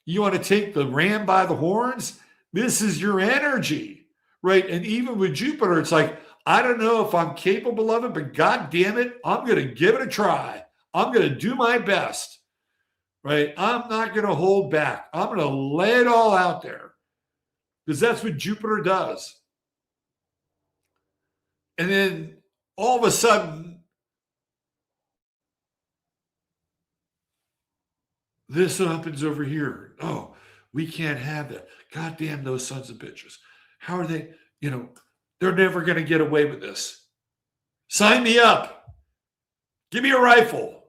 you want to take the ram by the horns. This is your energy, right? And even with Jupiter, it's like, I don't know if I'm capable of it, but God damn it, I'm going to give it a try. I'm going to do my best, right? I'm not going to hold back. I'm going to lay it all out there because that's what Jupiter does. And then all of a sudden, this happens over here. Oh, we can't have that. God damn those sons of bitches. How are they, they're never going to get away with this. Sign me up. Give me a rifle.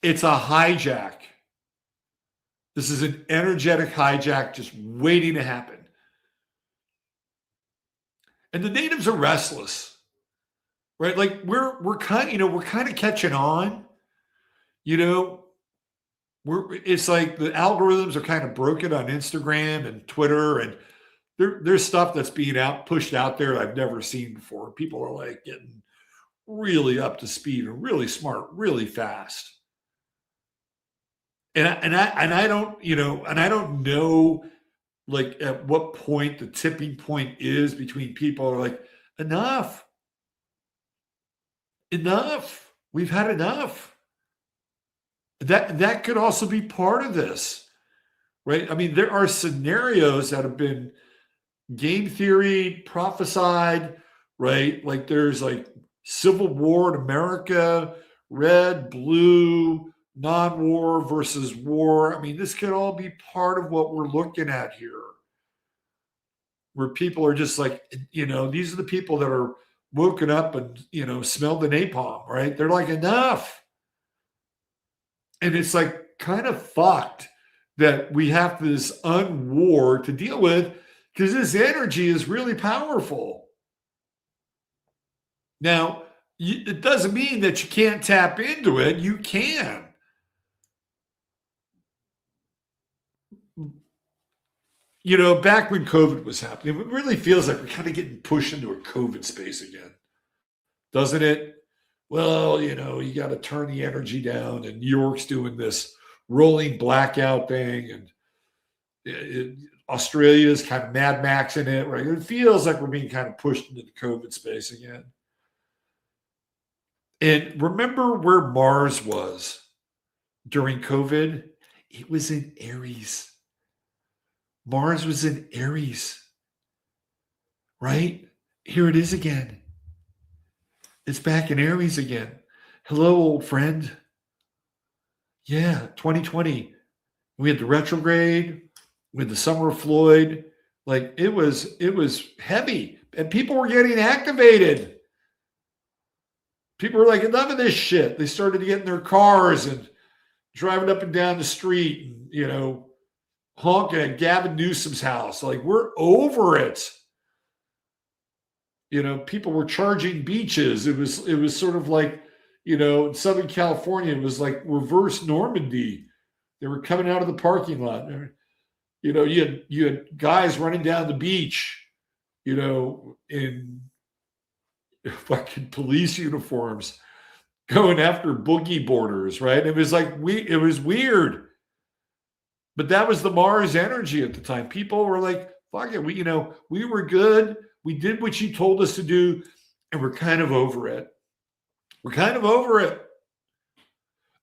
It's a hijack. This is an energetic hijack just waiting to happen. And the natives are restless, right? Like we're kind of catching on, it's like the algorithms are kind of broken on Instagram and Twitter, and there's stuff that's being pushed out there I've never seen before. People are like getting really up to speed and really smart, really fast. And I don't know like at what point the tipping point is between people are like, enough. We've had enough. That could also be part of this, right? I mean, there are scenarios that have been game theory prophesied, right? Like there's like civil war in America, red, blue, non-war versus war. I mean, this could all be part of what we're looking at here, where people are just like, these are the people that are woken up and, smelled the napalm, right? They're like, enough. And it's like kind of fucked that we have this unwar to deal with because this energy is really powerful. Now, it doesn't mean that you can't tap into it. You can. back when COVID was happening, it really feels like we're kind of getting pushed into a COVID space again, doesn't it? Well, you got to turn the energy down, and New York's doing this rolling blackout thing, and Australia's kind of Mad Max in it, right? It feels like we're being kind of pushed into the COVID space again. And remember where Mars was during COVID? It was in Aries. Mars was in Aries, right? Here it is again. It's back in Aries again. Hello, old friend. Yeah, 2020. We had the retrograde, we had the summer of Floyd. Like it was heavy, and people were getting activated. People were like, enough of this shit. They started to get in their cars and driving up and down the street, and honking at Gavin Newsom's house. Like, we're over it. People were charging beaches. It was sort of like, in Southern California, it was like reverse Normandy. They were coming out of the parking lot. You had guys running down the beach, in fucking police uniforms, going after boogie boarders, right? It was like it was weird. But that was the Mars energy at the time. People were like, fuck it, we were good. We did what you told us to do, and we're kind of over it. We're kind of over it.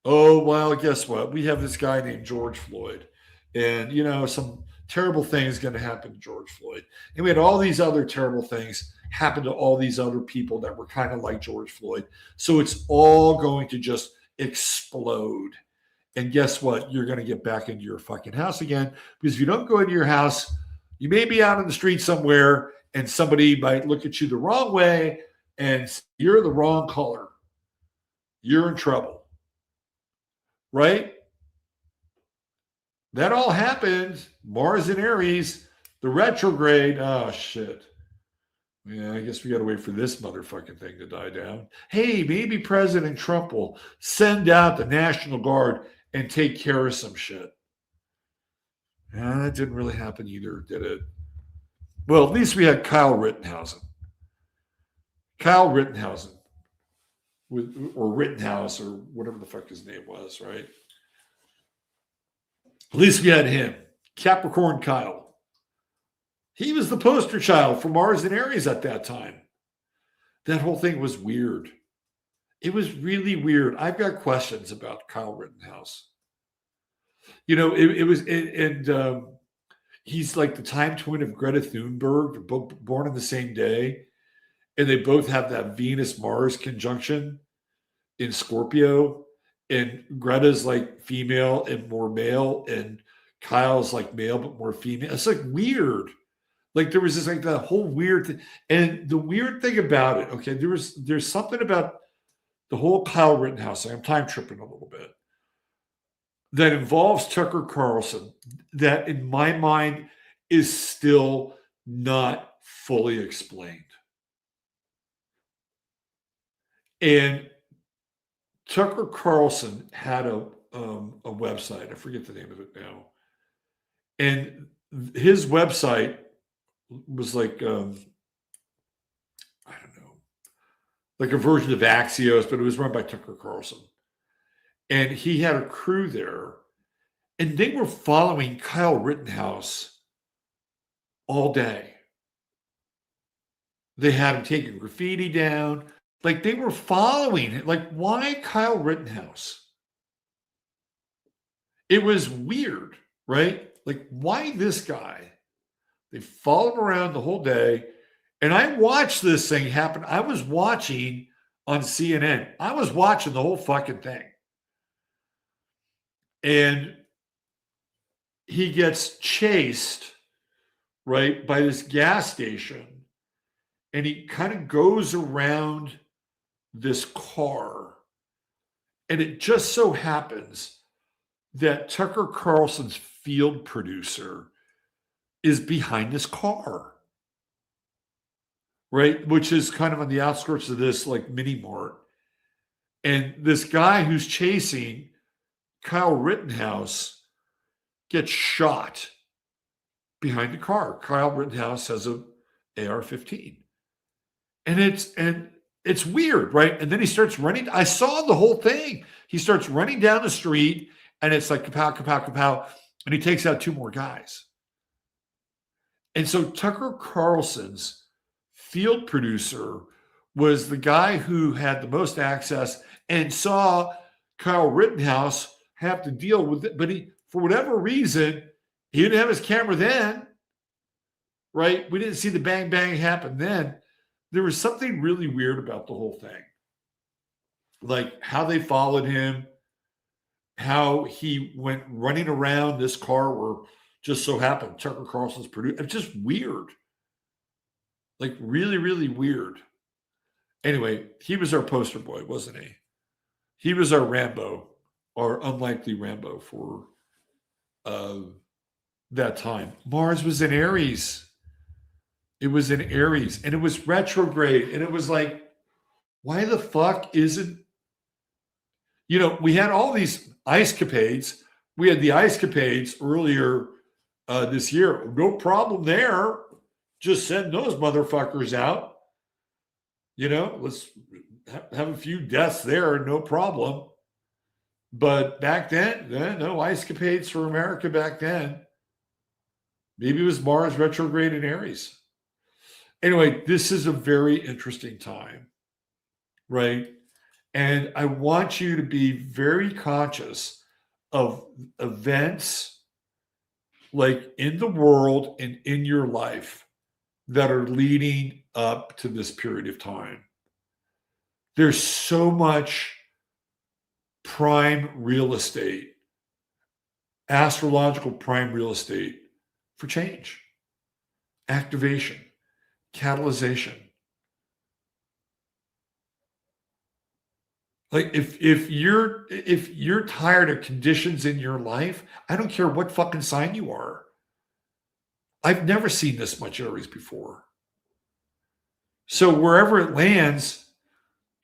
Oh, well, guess what? We have this guy named George Floyd. And, some terrible things going to happen to George Floyd. And we had all these other terrible things happen to all these other people that were kind of like George Floyd. So it's all going to just explode. And guess what? You're going to get back into your fucking house again. Because if you don't go into your house, you may be out on the street somewhere and somebody might look at you the wrong way and you're the wrong color. You're in trouble. Right? That all happened. Mars in Aries, the retrograde. Oh, shit. Yeah, I guess we got to wait for this motherfucking thing to die down. Hey, maybe President Trump will send out the National Guard and take care of some shit. That didn't really happen either, did it? Well, at least we had Kyle Rittenhouse. Or Rittenhouse, or whatever the fuck his name was, right? At least we had him. Capricorn Kyle. He was the poster child for Mars and Aries at that time. That whole thing was weird. It was really weird. I've got questions about Kyle Rittenhouse. He's like the time twin of Greta Thunberg, born on the same day. And they both have that Venus-Mars conjunction in Scorpio. And Greta's like female and more male, and Kyle's like male but more female. It's like weird. Like there was this like that whole weird thing. And the weird thing about it, okay, there's something about the whole Kyle Rittenhouse thing. I'm time tripping a little bit. That involves Tucker Carlson that in my mind is still not fully explained. And Tucker Carlson had a website. I forget the name of it now. And his website was like, I don't know, like a version of Axios, but it was run by Tucker Carlson. And he had a crew there, and they were following Kyle Rittenhouse all day. They had him taking graffiti down. Like they were following it. Like, why Kyle Rittenhouse? It was weird, right? Like, why this guy? They followed him around the whole day. And I watched this thing happen. I was watching on CNN. I was watching the whole fucking thing. And he gets chased, right, by this gas station. And he kind of goes around this car. And it just so happens that Tucker Carlson's field producer is behind this car, right? Which is kind of on the outskirts of this like mini mart. And this guy who's chasing Kyle Rittenhouse gets shot behind the car. Kyle Rittenhouse has a AR-15. And it's weird, right? And then he starts running. I saw the whole thing. He starts running down the street, and it's like kapow, kapow, kapow, and he takes out 2 more guys. And so Tucker Carlson's field producer was the guy who had the most access and saw Kyle Rittenhouse have to deal with it. But he, for whatever reason, he didn't have his camera then, right? We didn't see the bang, bang happen then. There was something really weird about the whole thing. Like how they followed him, how he went running around this car where just so happened Tucker Carlson's producer. It's just weird. Like really, really weird. Anyway, he was our poster boy, wasn't he? He was our Rambo, our unlikely Rambo for that time. Mars was in Aries. It was in Aries, and it was retrograde. And it was like, why the fuck isn't, we had all these ice capades. We had the ice capades earlier this year. No problem there. Just send those motherfuckers out. Let's have a few deaths there. No problem. But back then, no ice capades for America back then. Maybe it was Mars retrograde in Aries. Anyway, this is a very interesting time, right? And I want you to be very conscious of events like in the world and in your life that are leading up to this period of time. There's so much prime real estate, astrological prime real estate for change, activation, catalyzation. Like if you're tired of conditions in your life, I don't care what fucking sign you are. I've never seen this much Aries before. So wherever it lands,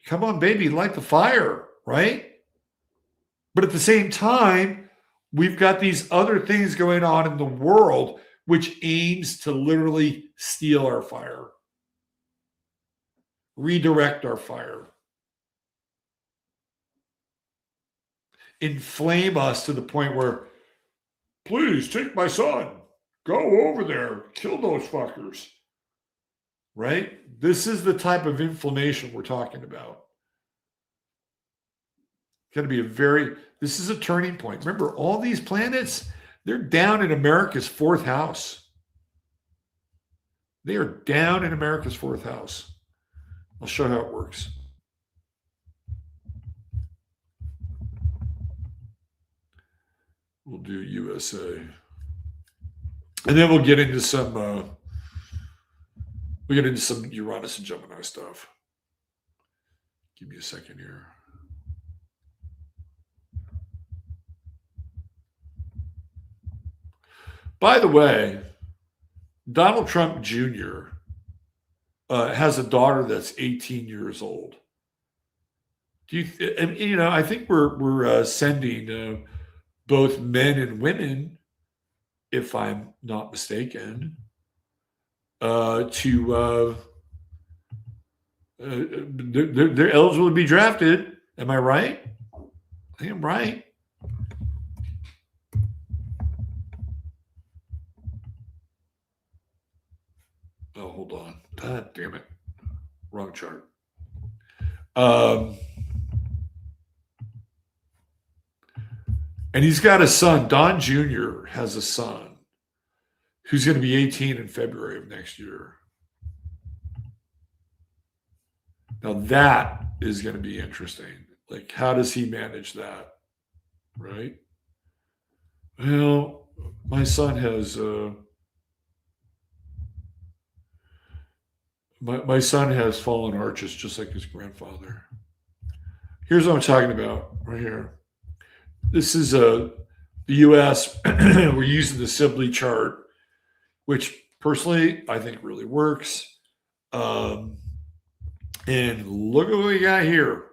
come on, baby, light the fire, right? But at the same time, we've got these other things going on in the world which aims to literally steal our fire, redirect our fire, inflame us to the point where, please take my son, go over there, kill those fuckers, right? This is the type of inflammation we're talking about. It's going to be this is a turning point. Remember, all these planets, they're down in America's 4th house. They are down in America's 4th house. I'll show how it works. We'll do USA. And then we'll get into some Uranus and Gemini stuff. Give me a second here. By the way, Donald Trump Jr. Has a daughter that's 18 years old. I think we're sending both men and women, if I'm not mistaken, they're eligible to be drafted. Am I right? I think I'm right. Oh, hold on. God damn it. Wrong chart. And he's got a son. Don Jr. has a son who's going to be 18 in February of next year. Now that is going to be interesting. Like, how does he manage that? Right? Well, my son has my son has fallen arches just like his grandfather. Here's what I'm talking about right here. This is the U.S. We're using the Sibley chart, which personally I think really works. And look at what we got here.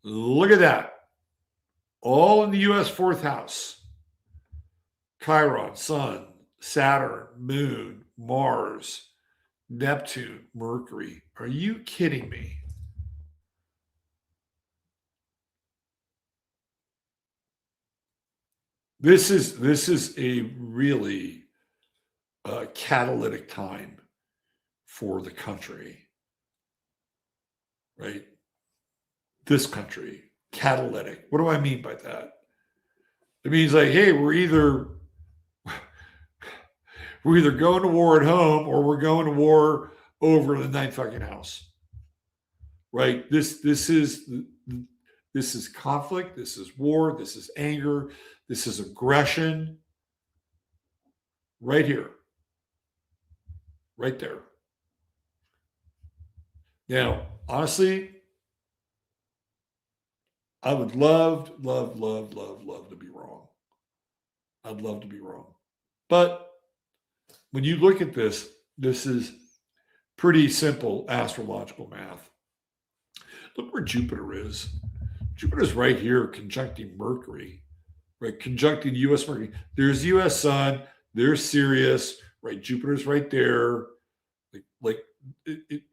Look at that. All in the U.S. 4th house. Chiron, Sun, Saturn, Moon, Mars, Neptune, Mercury. Are you kidding me? This is a really catalytic time for the country, right? This country, catalytic. What do I mean by that? It means like, hey, we're either going to war at home or we're going to war over the ninth fucking house, right? This is conflict. This is war. This is anger. This is aggression. Right here, right there. Now, honestly, I would love to be wrong. I'd love to be wrong. But when you look at this, this is pretty simple astrological math. Look where Jupiter is. Jupiter's right here conjuncting Mercury, right? Conjuncting US Mercury. There's US Sun, there's Sirius, right? Jupiter's right there.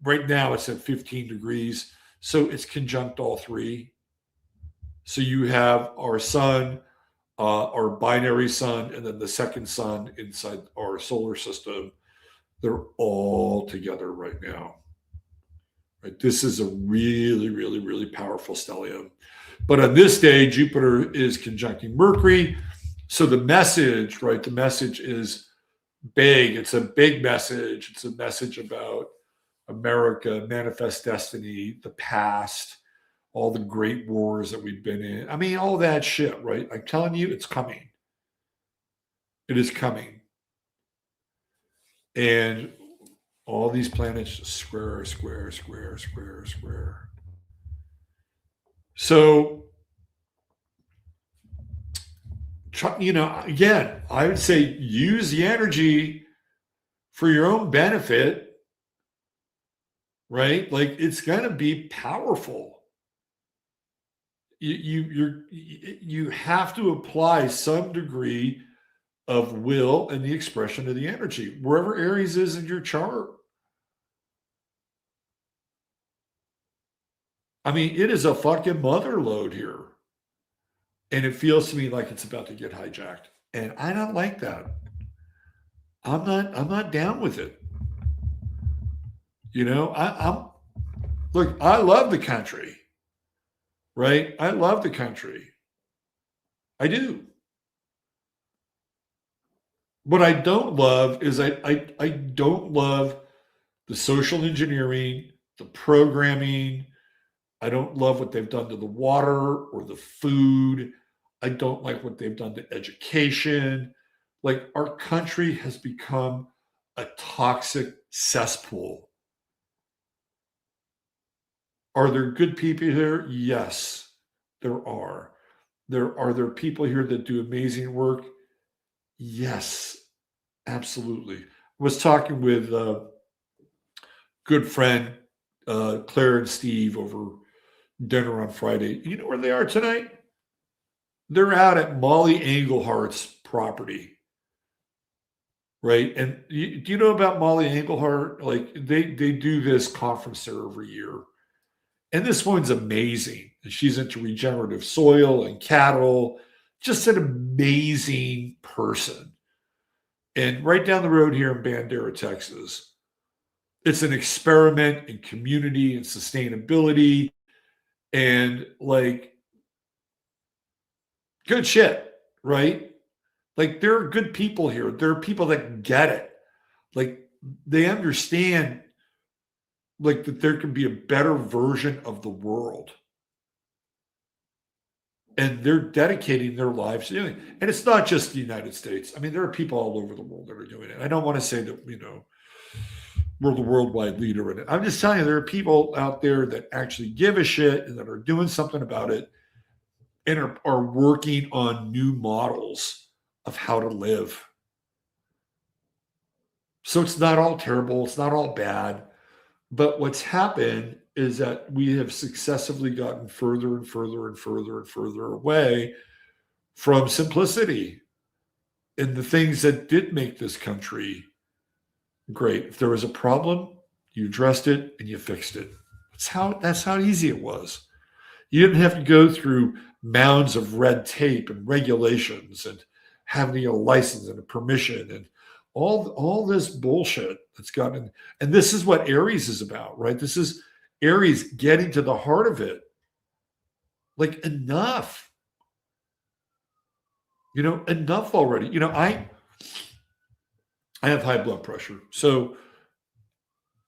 Right now it's at 15 degrees. So it's conjunct all three. So you have our sun, our binary sun, and then the second sun inside our solar system. They're all together right now. Right? This is a really powerful stellium. But on this day, Jupiter is conjuncting Mercury. So the message, right? The message is big. It's a big message. It's a message about America, manifest destiny, the past, all the great wars that we've been in. I mean, all that shit, right? I'm telling you, it's coming. It is coming. And all these planets square. So, again, I would say use the energy for your own benefit, right? Like it's going to be powerful. You have to apply some degree of will and the expression of the energy wherever Aries is in your chart. I mean, it is a fucking mother load here. And it feels to me like it's about to get hijacked. And I don't like that. I'm not down with it. Look, I love the country. Right? I love the country. I do. What I don't love is I don't love the social engineering, the programming. I don't love what they've done to the water or the food. I don't like what they've done to education. Like our country has become a toxic cesspool. Are there good people here? Yes, there are. Are there people here that do amazing work? Yes, absolutely. I was talking with a good friend, Claire and Steve, over dinner on Friday. You know where they are tonight? They're out at Molly Englehart's property. Right. And do you know about Molly Englehart? Like they do this conference there every year. And this one's amazing. She's into regenerative soil and cattle, just an amazing person. And right down the road here in Bandera, Texas, it's an experiment in community and sustainability and like good shit, right? Like there are good people here. There are people that get it. Like they understand like that there can be a better version of the world. And they're dedicating their lives to doing it. And it's not just the United States. I mean, there are people all over the world that are doing it. I don't want to say that, we're the worldwide leader in it. I'm just telling you, there are people out there that actually give a shit and that are doing something about it and are working on new models of how to live. So it's not all terrible. It's not all bad. But what's happened is that we have successively gotten further and further away from simplicity. and the things that did make this country great. If there was a problem, you addressed it and you fixed it. That's how easy it was. You didn't have to go through mounds of red tape and regulations and having a license and a permission and all this bullshit that's gotten. And this is what Aries is about, right? This is Aries getting to the heart of it. Like, enough. Enough already. I have high blood pressure, so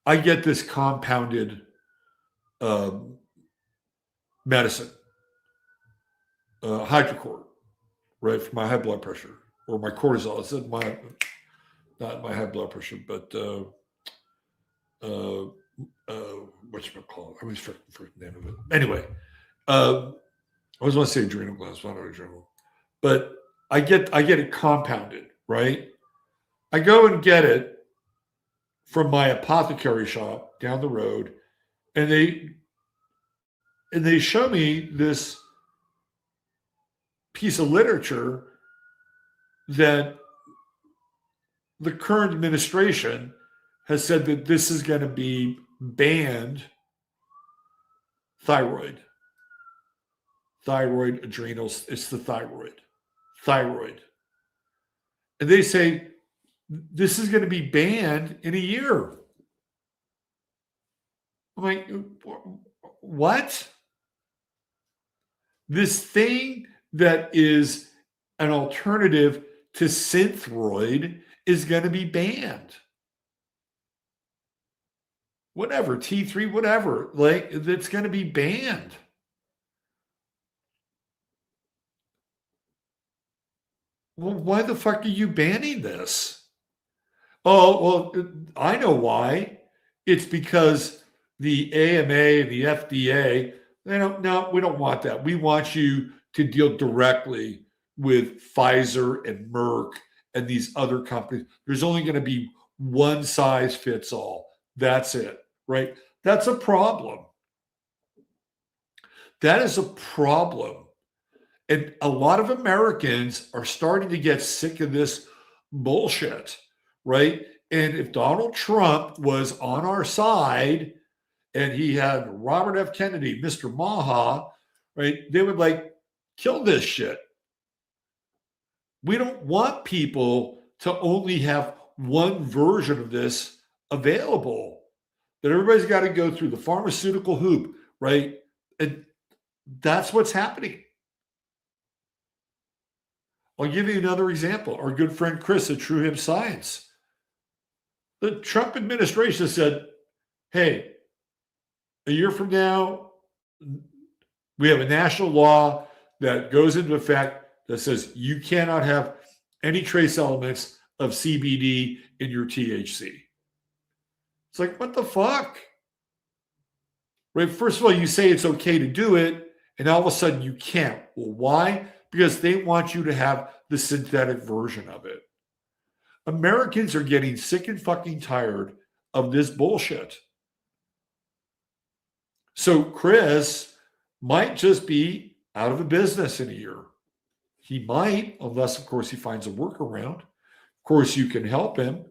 I get this compounded medicine, hydrocor, right, for my high blood pressure or my cortisol. It's not my high blood pressure, but whatchamacallit? I always forget the name of it. Anyway, I always want to say adrenal glands, not adrenal, but I get it compounded, right? I go and get it from my apothecary shop down the road, and they show me this piece of literature that the current administration has said that this is going to be banned. Thyroid, adrenals, it's the thyroid. And they say this is going to be banned in a year. I'm like, what? This thing that is an alternative to synthroid is going to be banned. Whatever, T3, whatever, like, it's going to be banned. Well, why the fuck are you banning this? Oh, well, I know why. It's because the AMA and the FDA, we don't want that. We want you to deal directly with Pfizer and Merck and these other companies. There's only going to be one size fits all. That's it, right? That's a problem. That is a problem. And a lot of Americans are starting to get sick of this bullshit, right? And if Donald Trump was on our side and he had Robert F. Kennedy, Mr. Maha, right, they would kill this shit. We don't want people to only have one version of this available, that everybody's got to go through the pharmaceutical hoop, right? And that's what's happening. I'll give you another example. Our good friend Chris at True Hemp Science. The Trump administration said, hey, a year from now, we have a national law that goes into effect that says you cannot have any trace elements of CBD in your THC. It's like, what the fuck? Right? First of all, you say it's okay to do it, and all of a sudden you can't. Well, why? Because they want you to have the synthetic version of it. Americans are getting sick and fucking tired of this bullshit. So Chris might just be out of a business in a year. He might, unless, of course, he finds a workaround. Of course, you can help him.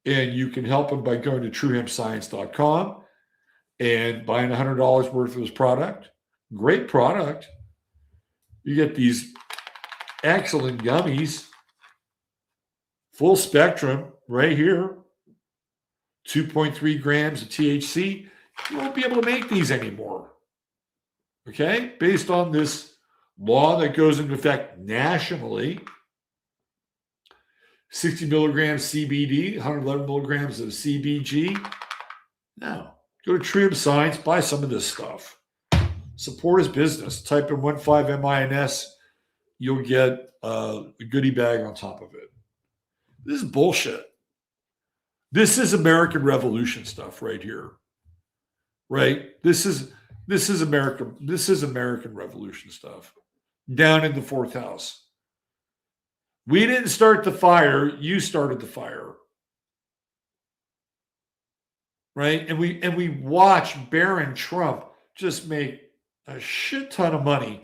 And you can help him by going to truehempscience.com and buying $100 worth of his product. Great product. You get these excellent gummies, full spectrum right here, 2.3 grams of THC. You won't be able to make these anymore. Okay? Based on this law that goes into effect nationally, 60 milligrams CBD, 111 milligrams of CBG. Now, go to True Hemp Science, buy some of this stuff. Support his business. Type in 15MINS. You'll get a goodie bag on top of it. This is bullshit. This is American Revolution stuff right here. Right? This is American. This is American Revolution stuff. Down in the fourth house. We didn't start the fire. You started the fire. Right? And we watch Baron Trump just make a shit ton of money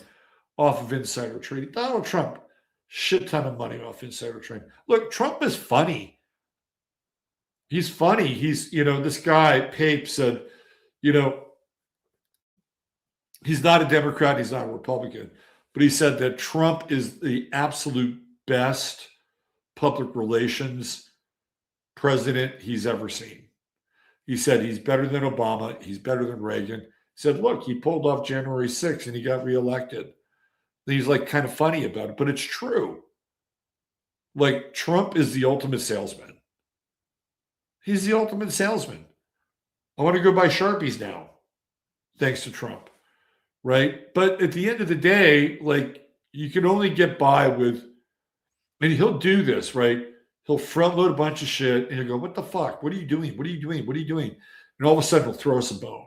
off of insider trading. Donald Trump Shit ton of money off insider trading. Look, Trump is funny. He's funny. He's, this guy, Pape, said, he's not a Democrat, he's not a Republican, but he said that Trump is the absolute best public relations president he's ever seen. He said he's better than Obama, he's better than Reagan. He said, look, he pulled off January 6th and he got reelected. And he's like kind of funny about it, but it's true. Like, Trump is the ultimate salesman. He's the ultimate salesman. I want to go buy Sharpies now, thanks to Trump. Right? But at the end of the day, like, you can only get by with, and he'll do this, right? He'll front load a bunch of shit and he'll go, what the fuck? What are you doing? What are you doing? What are you doing? And all of a sudden he'll throw us a bone.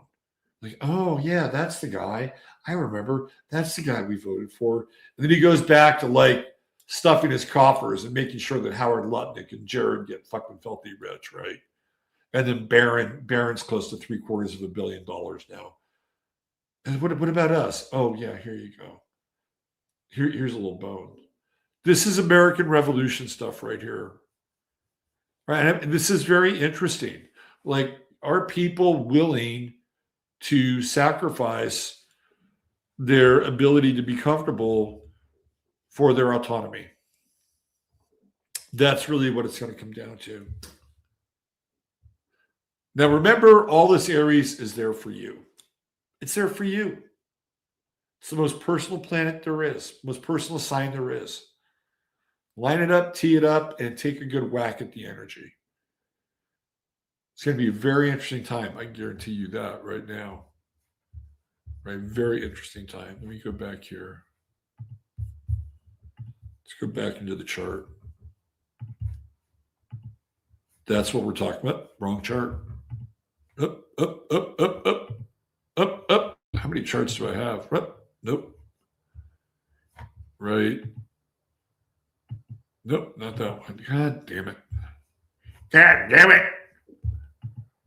Like, oh yeah, that's the guy. I remember. That's the guy we voted for. And then he goes back to like stuffing his coffers and making sure that Howard Lutnick and Jared get fucking filthy rich, right? And then Barron's close to $750 million now. And what about us? Oh, yeah, here you go. Here's a little bone. This is American Revolution stuff right here. Right? And this is very interesting. Like, are people willing to sacrifice their ability to be comfortable for their autonomy? That's really what it's going to come down to. Now, remember, all this Aries is there for you. It's there for you. It's the most personal planet there is, most personal sign there is. Line it up, tee it up, and take a good whack at the energy. It's going to be a very interesting time. I guarantee you that right now. Right? Very interesting time. Let me go back here. Let's go back into the chart. That's what we're talking about. Wrong chart. Up, up, up, up, up. Up, up. How many charts do I have? Nope. Right. Nope, not that one. God damn it. God damn it.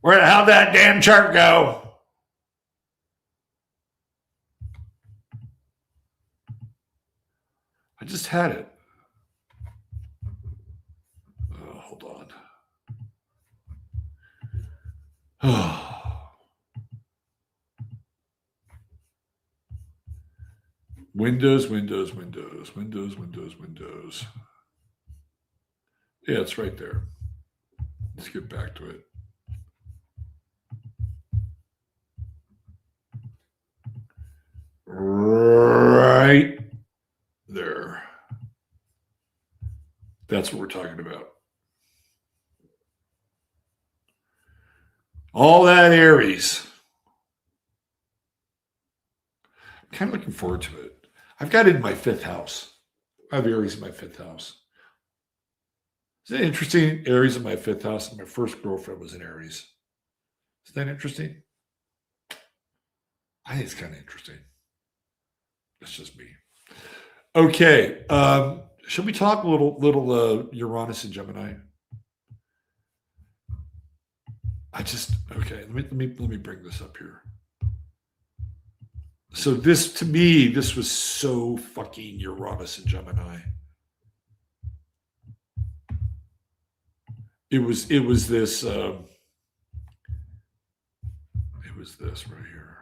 Where the hell did that damn chart go? I just had it. Oh, hold on. Oh. Windows. Yeah, it's right there. Let's get back to it. Right there. That's what we're talking about. All that Aries. I'm kind of looking forward to it. I've got it in my 5th house. I have Aries in my 5th house. Isn't it interesting? Aries in my 5th house, and my first girlfriend was in Aries. Isn't that interesting? I think it's kind of interesting. That's just me. Okay. Should we talk a little Uranus and Gemini? Okay. Let me bring this up here. So this, to me, this was so fucking Uranus and Gemini. It was this right here.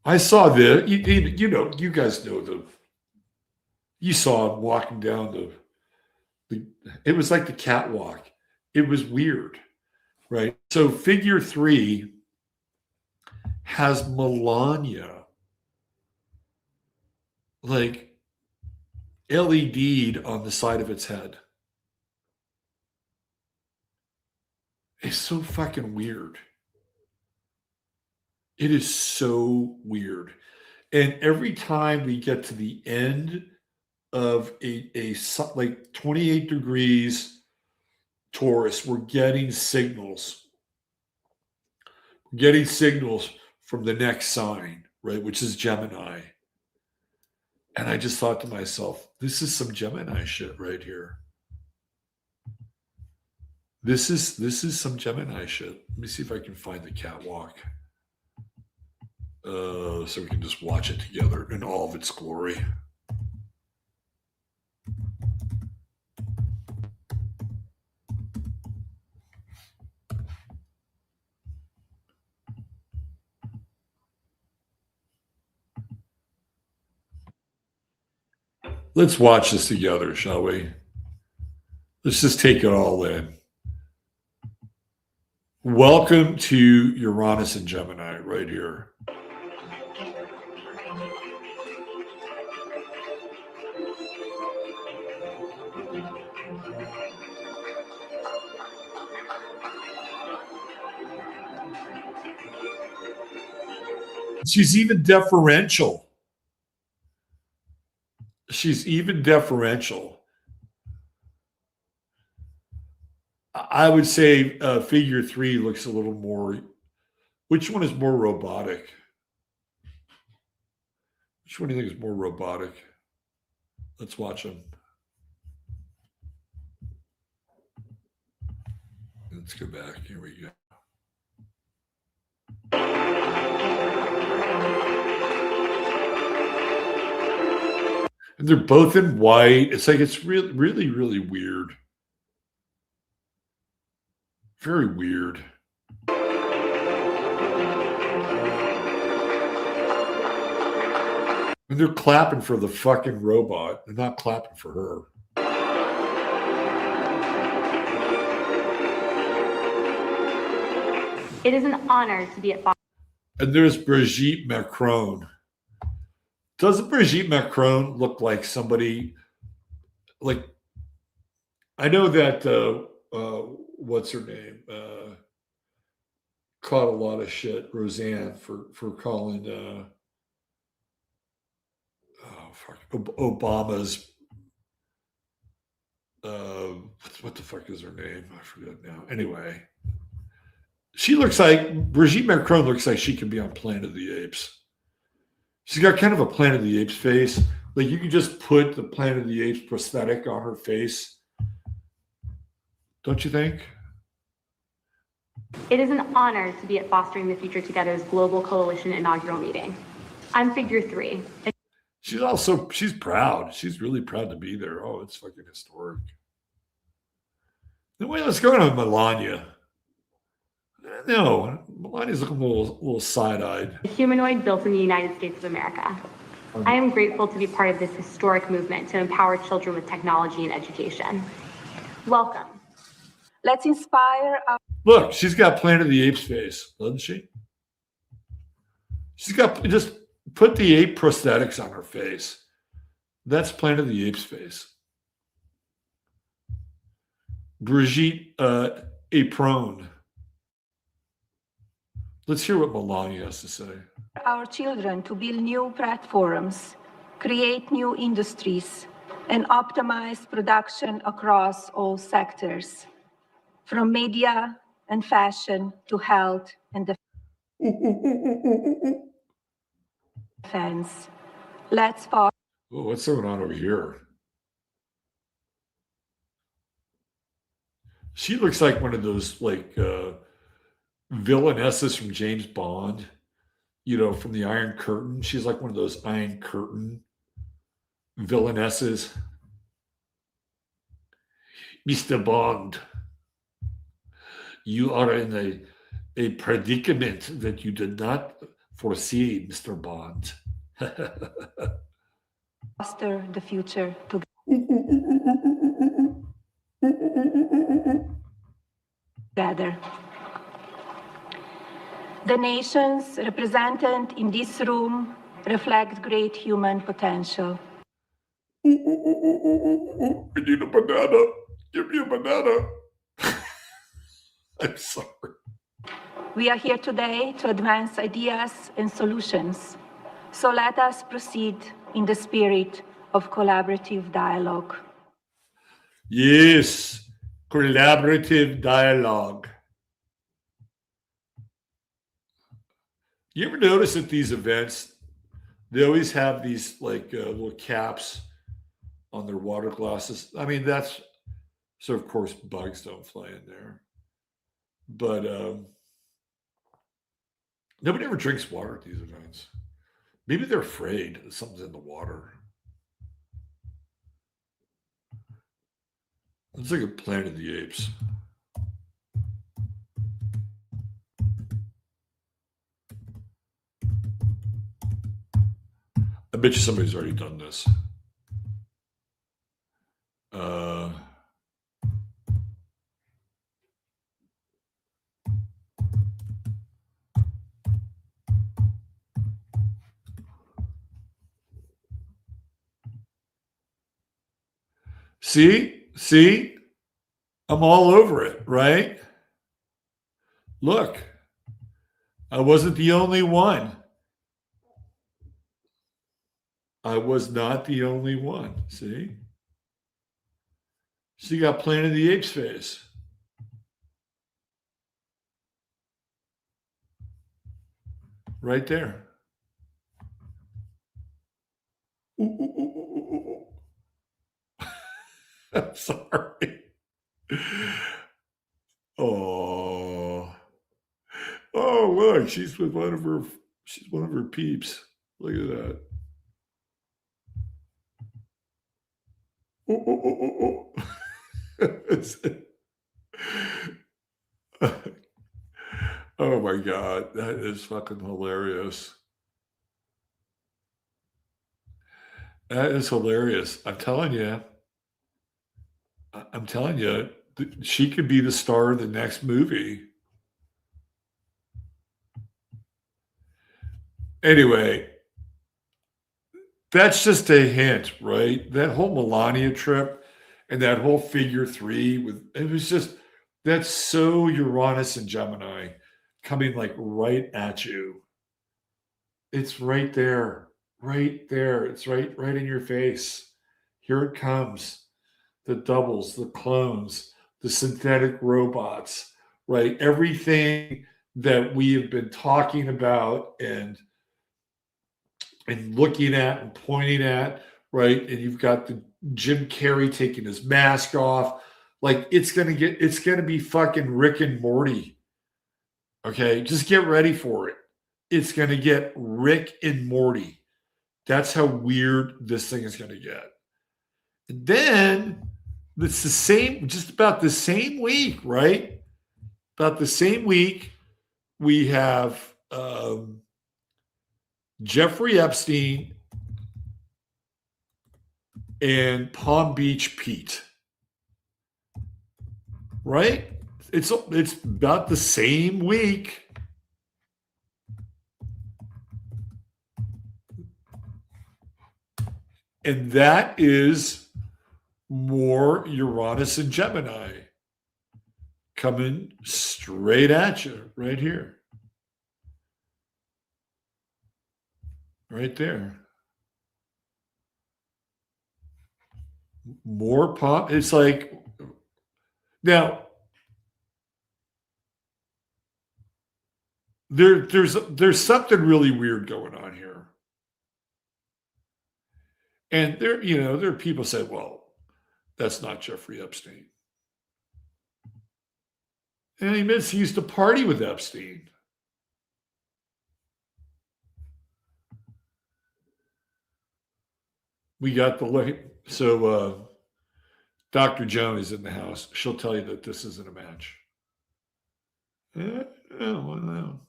I saw this. You guys know you saw him walking down it was like the catwalk. It was weird, right? So figure 3 has Melania like LED'd on the side of its head. It's so fucking weird. It is so weird. And every time we get to the end of a like 28 degrees Taurus, we're getting signals. We're getting signals from the next sign, right, which is Gemini. And I just thought to myself, this is some Gemini shit right here. This is some Gemini shit. Let me see if I can find the catwalk. so we can just watch it together in all of its glory. Let's watch this together, shall we? Let's just take it all in. Welcome to Uranus and Gemini right here. She's even deferential. She's even deferential. I would say figure 3 looks a little more. Which one is more robotic? Which one do you think is more robotic? Let's watch them. Let's go back. Here we go. And they're both in white. It's like it's really, really, really weird. Very weird. And they're clapping for the fucking robot. They're not clapping for her. It is an honor to be at Vaughn. And there's Brigitte Macron. Doesn't Brigitte Macron look like somebody like I know that what's her name? Caught a lot of shit, Roseanne, for calling Obama's what the fuck is her name? I forget now. Anyway, she looks like Brigitte Macron looks like she could be on Planet of the Apes. She's got kind of a Planet of the Apes face. Like you could just put the Planet of the Apes prosthetic on her face. Don't you think? It is an honor to be at Fostering the Future Together's Global Coalition inaugural meeting. I'm figure 3. She's proud. She's really proud to be there. Oh, it's fucking historic. Anyway, let's go to Melania. No, Melania's looking a little side-eyed. A humanoid built in the United States of America. I am grateful to be part of this historic movement to empower children with technology and education. Welcome. Let's inspire our... Look, she's got Planet of the Apes face, doesn't she? She's got, just put the ape prosthetics on her face. That's Planet of the Apes face. Brigitte Apron. Let's hear what Melania has to say. Our children to build new platforms, create new industries, and optimize production across all sectors, from media and fashion to health and defense. Let's follow. Oh, what's going on over here? She looks like one of those like villainesses from James Bond, you know, from the Iron Curtain. She's like one of those Iron Curtain villainesses. Mr. Bond, you are in a predicament that you did not foresee, Mr. Bond. Foster the future together. The nations represented in this room reflect great human potential. We need a banana. Give me a banana. I'm sorry. We are here today to advance ideas and solutions. So let us proceed in the spirit of collaborative dialogue. Yes, collaborative dialogue. You ever notice at these events, they always have these like little caps on their water glasses? I mean, that's so of course bugs don't fly in there. But Nobody ever drinks water at these events. Maybe they're afraid that something's in the water. It's like a Planet of the Apes. I bet you somebody's already done this. See, I'm all over it, right? Look, I wasn't the only one. I was not the only one. See? She got Planet of the Apes face. Right there. Ooh, ooh, ooh, ooh. I'm sorry. Oh. Oh, look, she's with one of her peeps. Look at that. Oh. Oh my God, that is fucking hilarious. That is hilarious. I'm telling you, she could be the star of the next movie. Anyway, that's just a hint, right? That whole Melania trip and that whole figure 3 it was just, that's so Uranus and Gemini coming like right at you. It's right there. It's right in your face. Here it comes. The doubles, the clones, the synthetic robots, right? Everything that we have been talking about and looking at and pointing at, right? And you've got the Jim Carrey taking his mask off. Like it's gonna be fucking Rick and Morty. Okay, just get ready for it. It's gonna get Rick and Morty. That's how weird this thing is gonna get. And then it's the same, just about the same week, right? About the same week, we have Jeffrey Epstein and Palm Beach Pete, right? It's about the same week. And that is more Uranus and Gemini coming straight at you right here. Right there. More pop. It's like, now, there's something really weird going on here. And there are people say, well, that's not Jeffrey Epstein. And he admits he used to party with Epstein. We got so Dr. Joan is in the house. She'll tell you that this isn't a match. Well,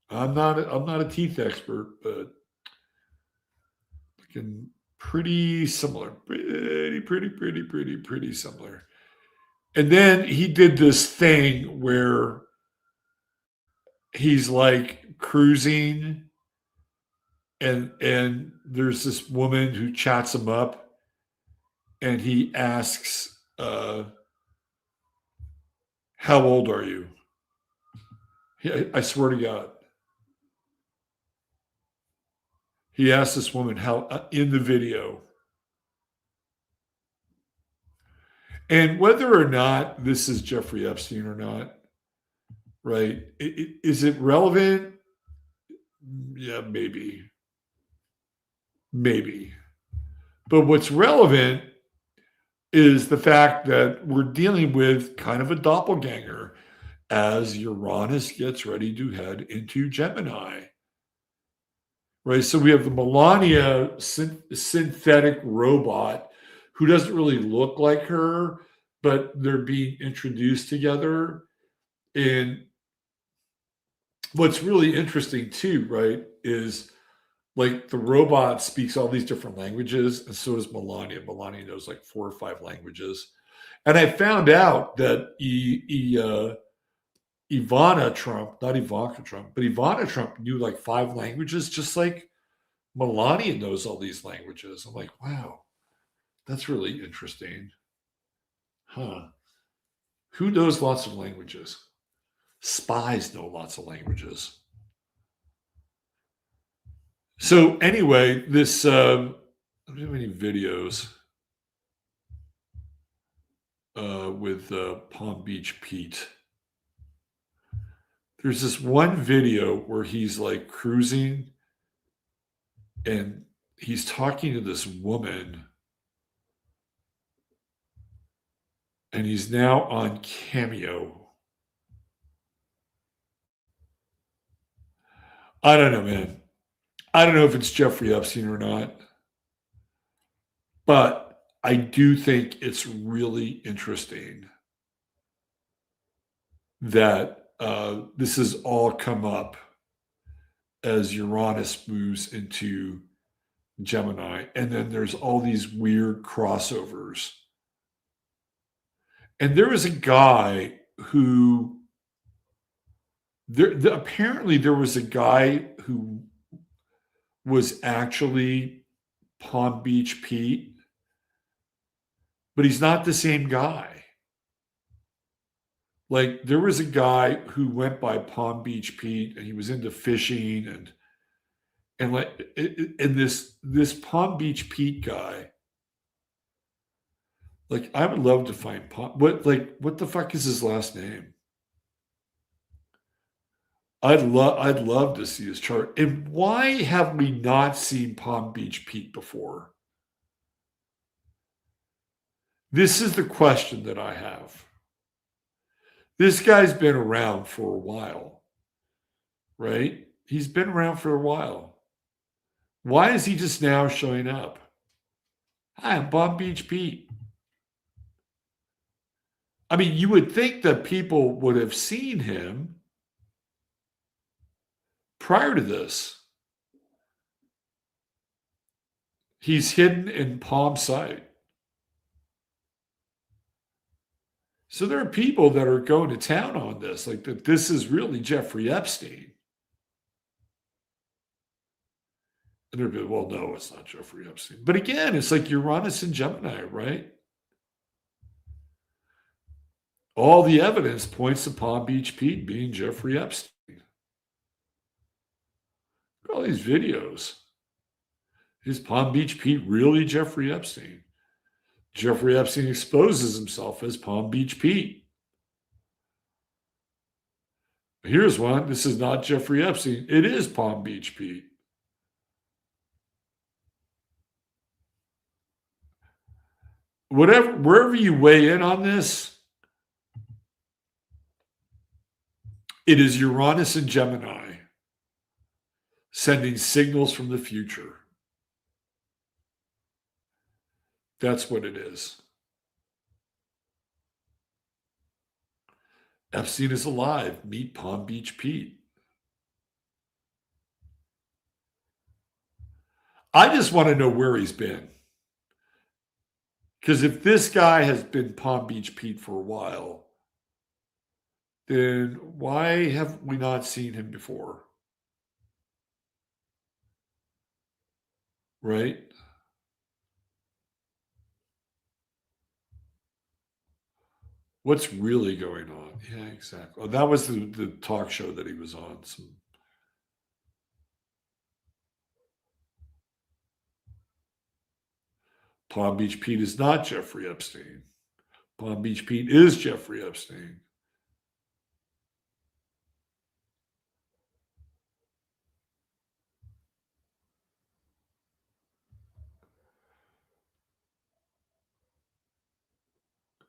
I'm not a teeth expert, but looking pretty similar. Pretty similar. And then he did this thing where he's like cruising and there's this woman who chats him up and he asks, how old are you? I swear to God. He asked this woman how in the video. And whether or not this is Jeffrey Epstein or not, right? Is it relevant? Yeah, maybe. But what's relevant is the fact that we're dealing with kind of a doppelganger. as Uranus gets ready to head into Gemini. Right? So we have the Melania synthetic robot who doesn't really look like her, but they're being introduced together. And what's really interesting too, right, is like the robot speaks all these different languages, and so does Melania. Melania knows like 4 or 5 languages. And I found out that Ivana Trump, not Ivanka Trump, but Ivana Trump knew like 5 languages, just like Melania knows all these languages. I'm like, wow, that's really interesting. Huh. Who knows lots of languages? Spies know lots of languages. So anyway, this I don't have any videos with Palm Beach Pete. There's this one video where he's like cruising and he's talking to this woman, and he's now on Cameo. I don't know, man. I don't know if it's Jeffrey Epstein or not, but I do think it's really interesting that this has all come up as Uranus moves into Gemini. And then there's all these weird crossovers. And there was a guy who, apparently there was a guy who was actually Palm Beach Pete, but he's not the same guy. Like there was a guy who went by Palm Beach Pete, and he was into fishing and like and this Palm Beach Pete guy. Like I would love to find what the fuck is his last name? I'd love to see his chart. And why have we not seen Palm Beach Pete before? This is the question that I have. This guy's been around for a while, right? He's been around for a while. Why is he just now showing up? Hi, I'm Palm Beach Pete. I mean, you would think that people would have seen him prior to this. He's hidden in Palm Sight. So there are people that are going to town on this, like that this is really Jeffrey Epstein. And they're going, well, no, it's not Jeffrey Epstein. But again, it's like Uranus and Gemini, right? All the evidence points to Palm Beach Pete being Jeffrey Epstein. Look at all these videos. Is Palm Beach Pete really Jeffrey Epstein? Jeffrey Epstein exposes himself as Palm Beach Pete. Here's one. This is not Jeffrey Epstein. It is Palm Beach Pete. Wherever you weigh in on this, it is Uranus and Gemini sending signals from the future. That's what it is. Epstein is alive. Meet Palm Beach Pete. I just want to know where he's been. Because if this guy has been Palm Beach Pete for a while, then why have we not seen him before? Right? What's really going on? Yeah, exactly. Oh, that was the talk show that he was on. Palm Beach Pete is not Jeffrey Epstein. Palm Beach Pete is Jeffrey Epstein.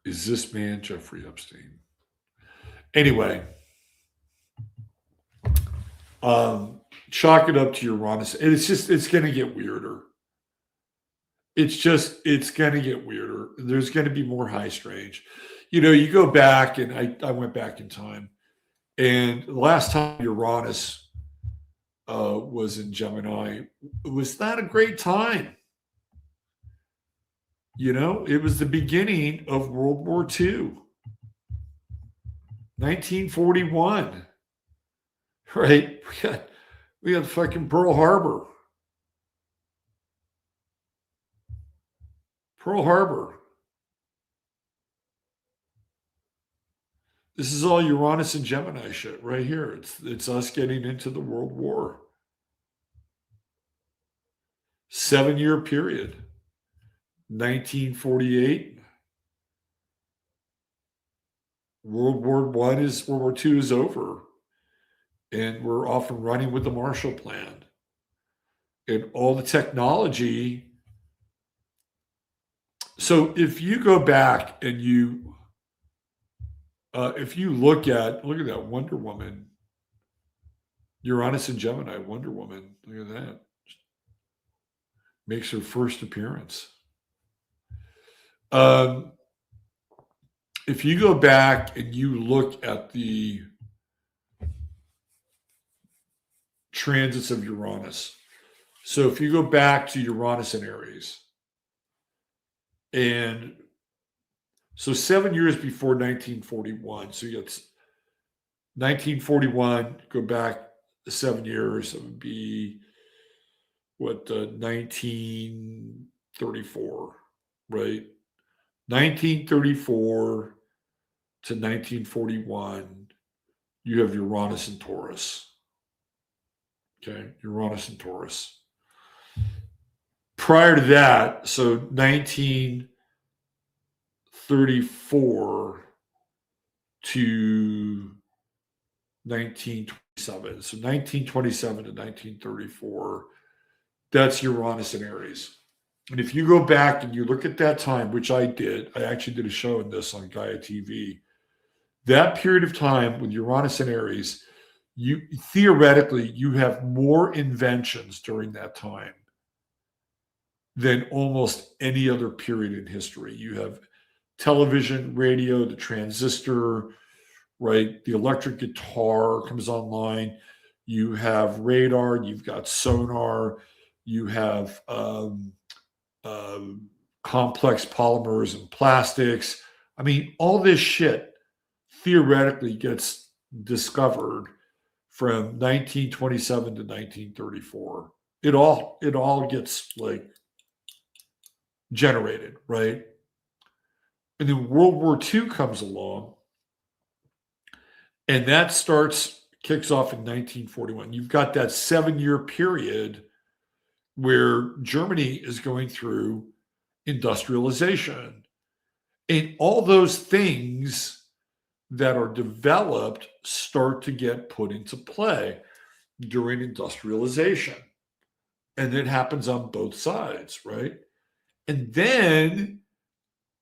Is this man Jeffrey Epstein? Anyway, chalk it up to Uranus. And it's going to get weirder. It's going to get weirder. There's going to be more high strange. You go back, and I went back in time. And the last time Uranus was in Gemini, it was not a great time. It was the beginning of World War II, 1941. Right? We got fucking Pearl Harbor. Pearl Harbor. This is all Uranus and Gemini shit right here. It's us getting into the World War. 7-year period. 1948. World War II is over. And we're off and running with the Marshall Plan. And all the technology. So if you go back and if you look at that Wonder Woman, Uranus and Gemini, Wonder Woman, look at that. Makes her first appearance. If you go back and you look at the transits of Uranus, so if you go back to Uranus and Aries, and so 7 years before 1941, so you got 1941, go back 7 years, it would be 1934, right? 1934 to 1941, you have Uranus and Taurus. Okay, Uranus and Taurus. Prior to that, so 1934 to 1927. So 1927 to 1934, that's Uranus and Aries. And if you go back and you look at that time, which I did, I actually did a show on this on Gaia TV. That period of time with Uranus and Aries, you theoretically, you have more inventions during that time than almost any other period in history. You have television, radio, the transistor, right? The electric guitar comes online. You have radar, you've got sonar, you have complex polymers and plastics. I mean, all this shit theoretically gets discovered from 1927 to 1934. It all gets like generated, right? And then World War II comes along, and that kicks off in 1941. You've got that 7-year period where Germany is going through industrialization. And all those things that are developed start to get put into play during industrialization. And it happens on both sides, right? And then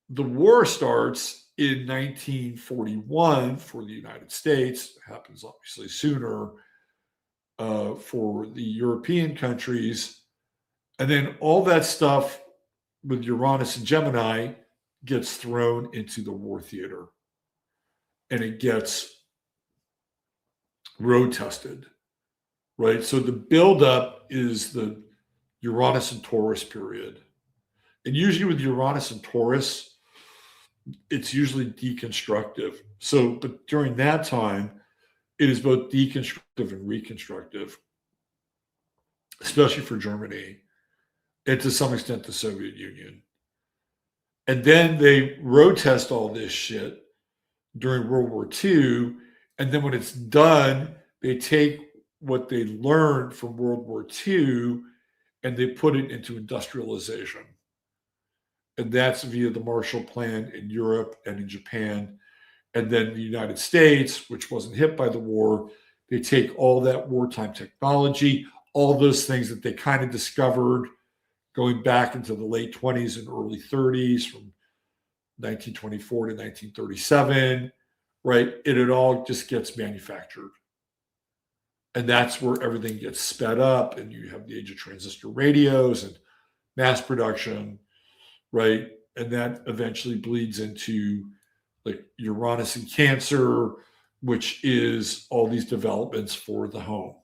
the war starts in 1941 for the United States. It happens obviously sooner for the European countries. And then all that stuff with Uranus and Gemini gets thrown into the war theater. And it gets road tested, right? So the buildup is the Uranus and Taurus period. And usually with Uranus and Taurus, it's usually deconstructive. So, but during that time, it is both deconstructive and reconstructive, especially for Germany and to some extent the Soviet Union. And then they road test all this shit during World War II. And then when it's done, they take what they learned from World War II and they put it into industrialization. And that's via the Marshall Plan in Europe and in Japan. And then the United States, which wasn't hit by the war, they take all that wartime technology, all those things that they kind of discovered going back into the late 20s and early 30s from 1924 to 1937. right? It all just gets manufactured. And that's where everything gets sped up, and you have the age of transistor radios and mass production, right? And that eventually bleeds into like Uranus and Cancer, which is all these developments for the home,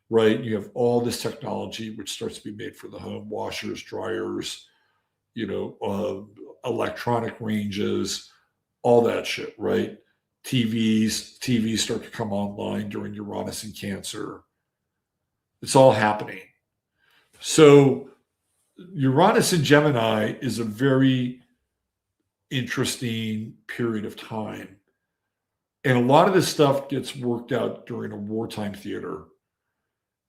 right? You have all this technology which starts to be made for the home: washers, dryers, electronic ranges, all that shit, right? TVs start to come online during Uranus and Cancer. It's all happening. So Uranus and Gemini is a very interesting period of time. And a lot of this stuff gets worked out during a wartime theater.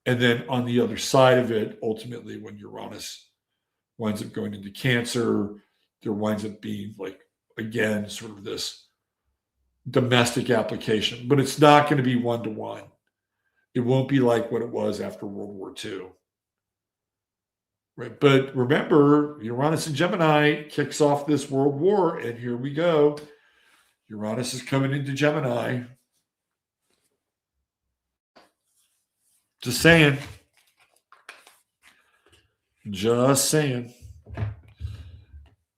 And then on the other side of it, ultimately, when Uranus winds up going into Cancer, there winds up being like, again, sort of this domestic application, but it's not going to be one-to-one. It won't be like what it was after World War II. Right. But remember, Uranus and Gemini kicks off this world war, and here we go. Uranus is coming into Gemini. Just saying. Just saying.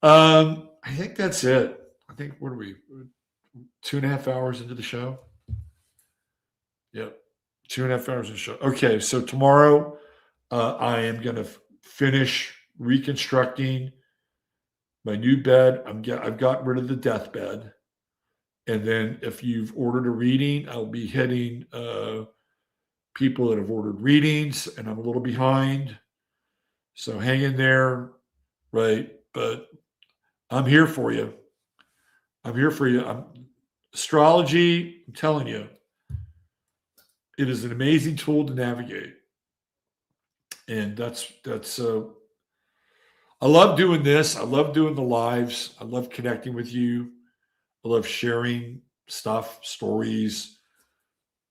I think that's it. I think, what are we, 2.5 hours into the show? Yep. 2.5 hours into the show. Okay, so tomorrow I am going to finish reconstructing my new bed. I've gotten rid of the death bed. And then if you've ordered a reading, I'll be hitting people that have ordered readings, and I'm a little behind. So hang in there, right? But I'm here for you. I'm here for you. Astrology, I'm telling you, it is an amazing tool to navigate. And that's I love doing this. I love doing the lives. I love connecting with you. I love sharing stuff, stories,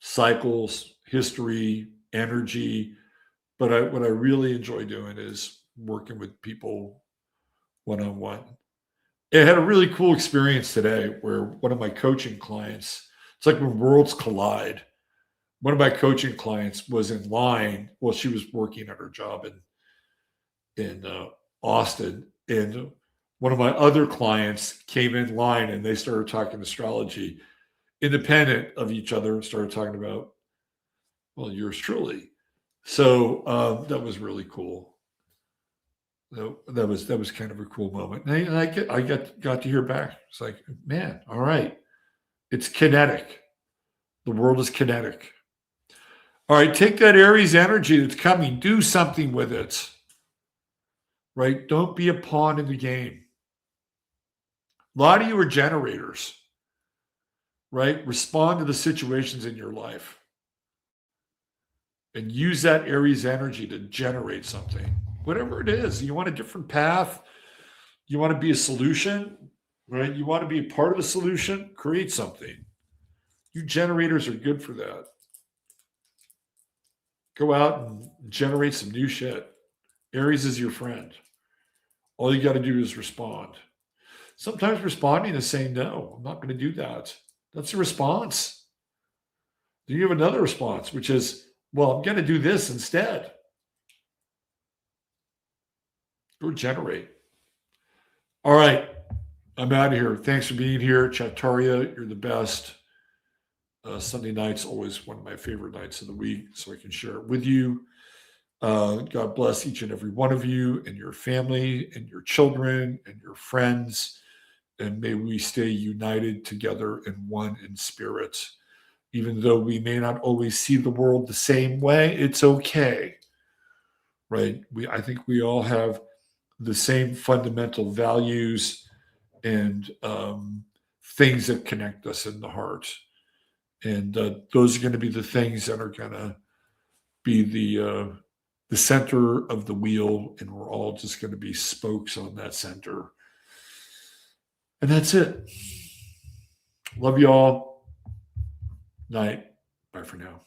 cycles, history, energy. But what I really enjoy doing is working with people one-on-one. I had a really cool experience today where one of my coaching clients, it's like when worlds collide. One of my coaching clients was in line. Well, she was working at her job in Austin, and one of my other clients came in line, and they started talking astrology, independent of each other, and started talking about, well, yours truly. So that was really cool. That was kind of a cool moment. And I got to hear back. It's like, man, all right, it's kinetic. The world is kinetic. All right, take that Aries energy that's coming, do something with it. Right? Don't be a pawn in the game. A lot of you are generators. Right? Respond to the situations in your life. And use that Aries energy to generate something. Whatever it is. You want a different path? You want to be a solution? Right? You want to be a part of the solution? Create something. You generators are good for that. Go out and generate some new shit. Aries is your friend. All you got to do is respond. Sometimes responding is saying, no, I'm not going to do that. That's a response. Then you have another response, which is, well, I'm going to do this instead. Go generate. All right. I'm out of here. Thanks for being here. Chattaria, you're the best. Sunday night's always one of my favorite nights of the week, so I can share it with you. God bless each and every one of you and your family and your children and your friends. And may we stay united together and one in spirit. Even though we may not always see the world the same way, it's okay. Right? I think we all have the same fundamental values and things that connect us in the heart. And those are going to be the things that are going to be the center of the wheel, and we're all just going to be spokes on that center. And that's it. Love you all. Night. Bye for now.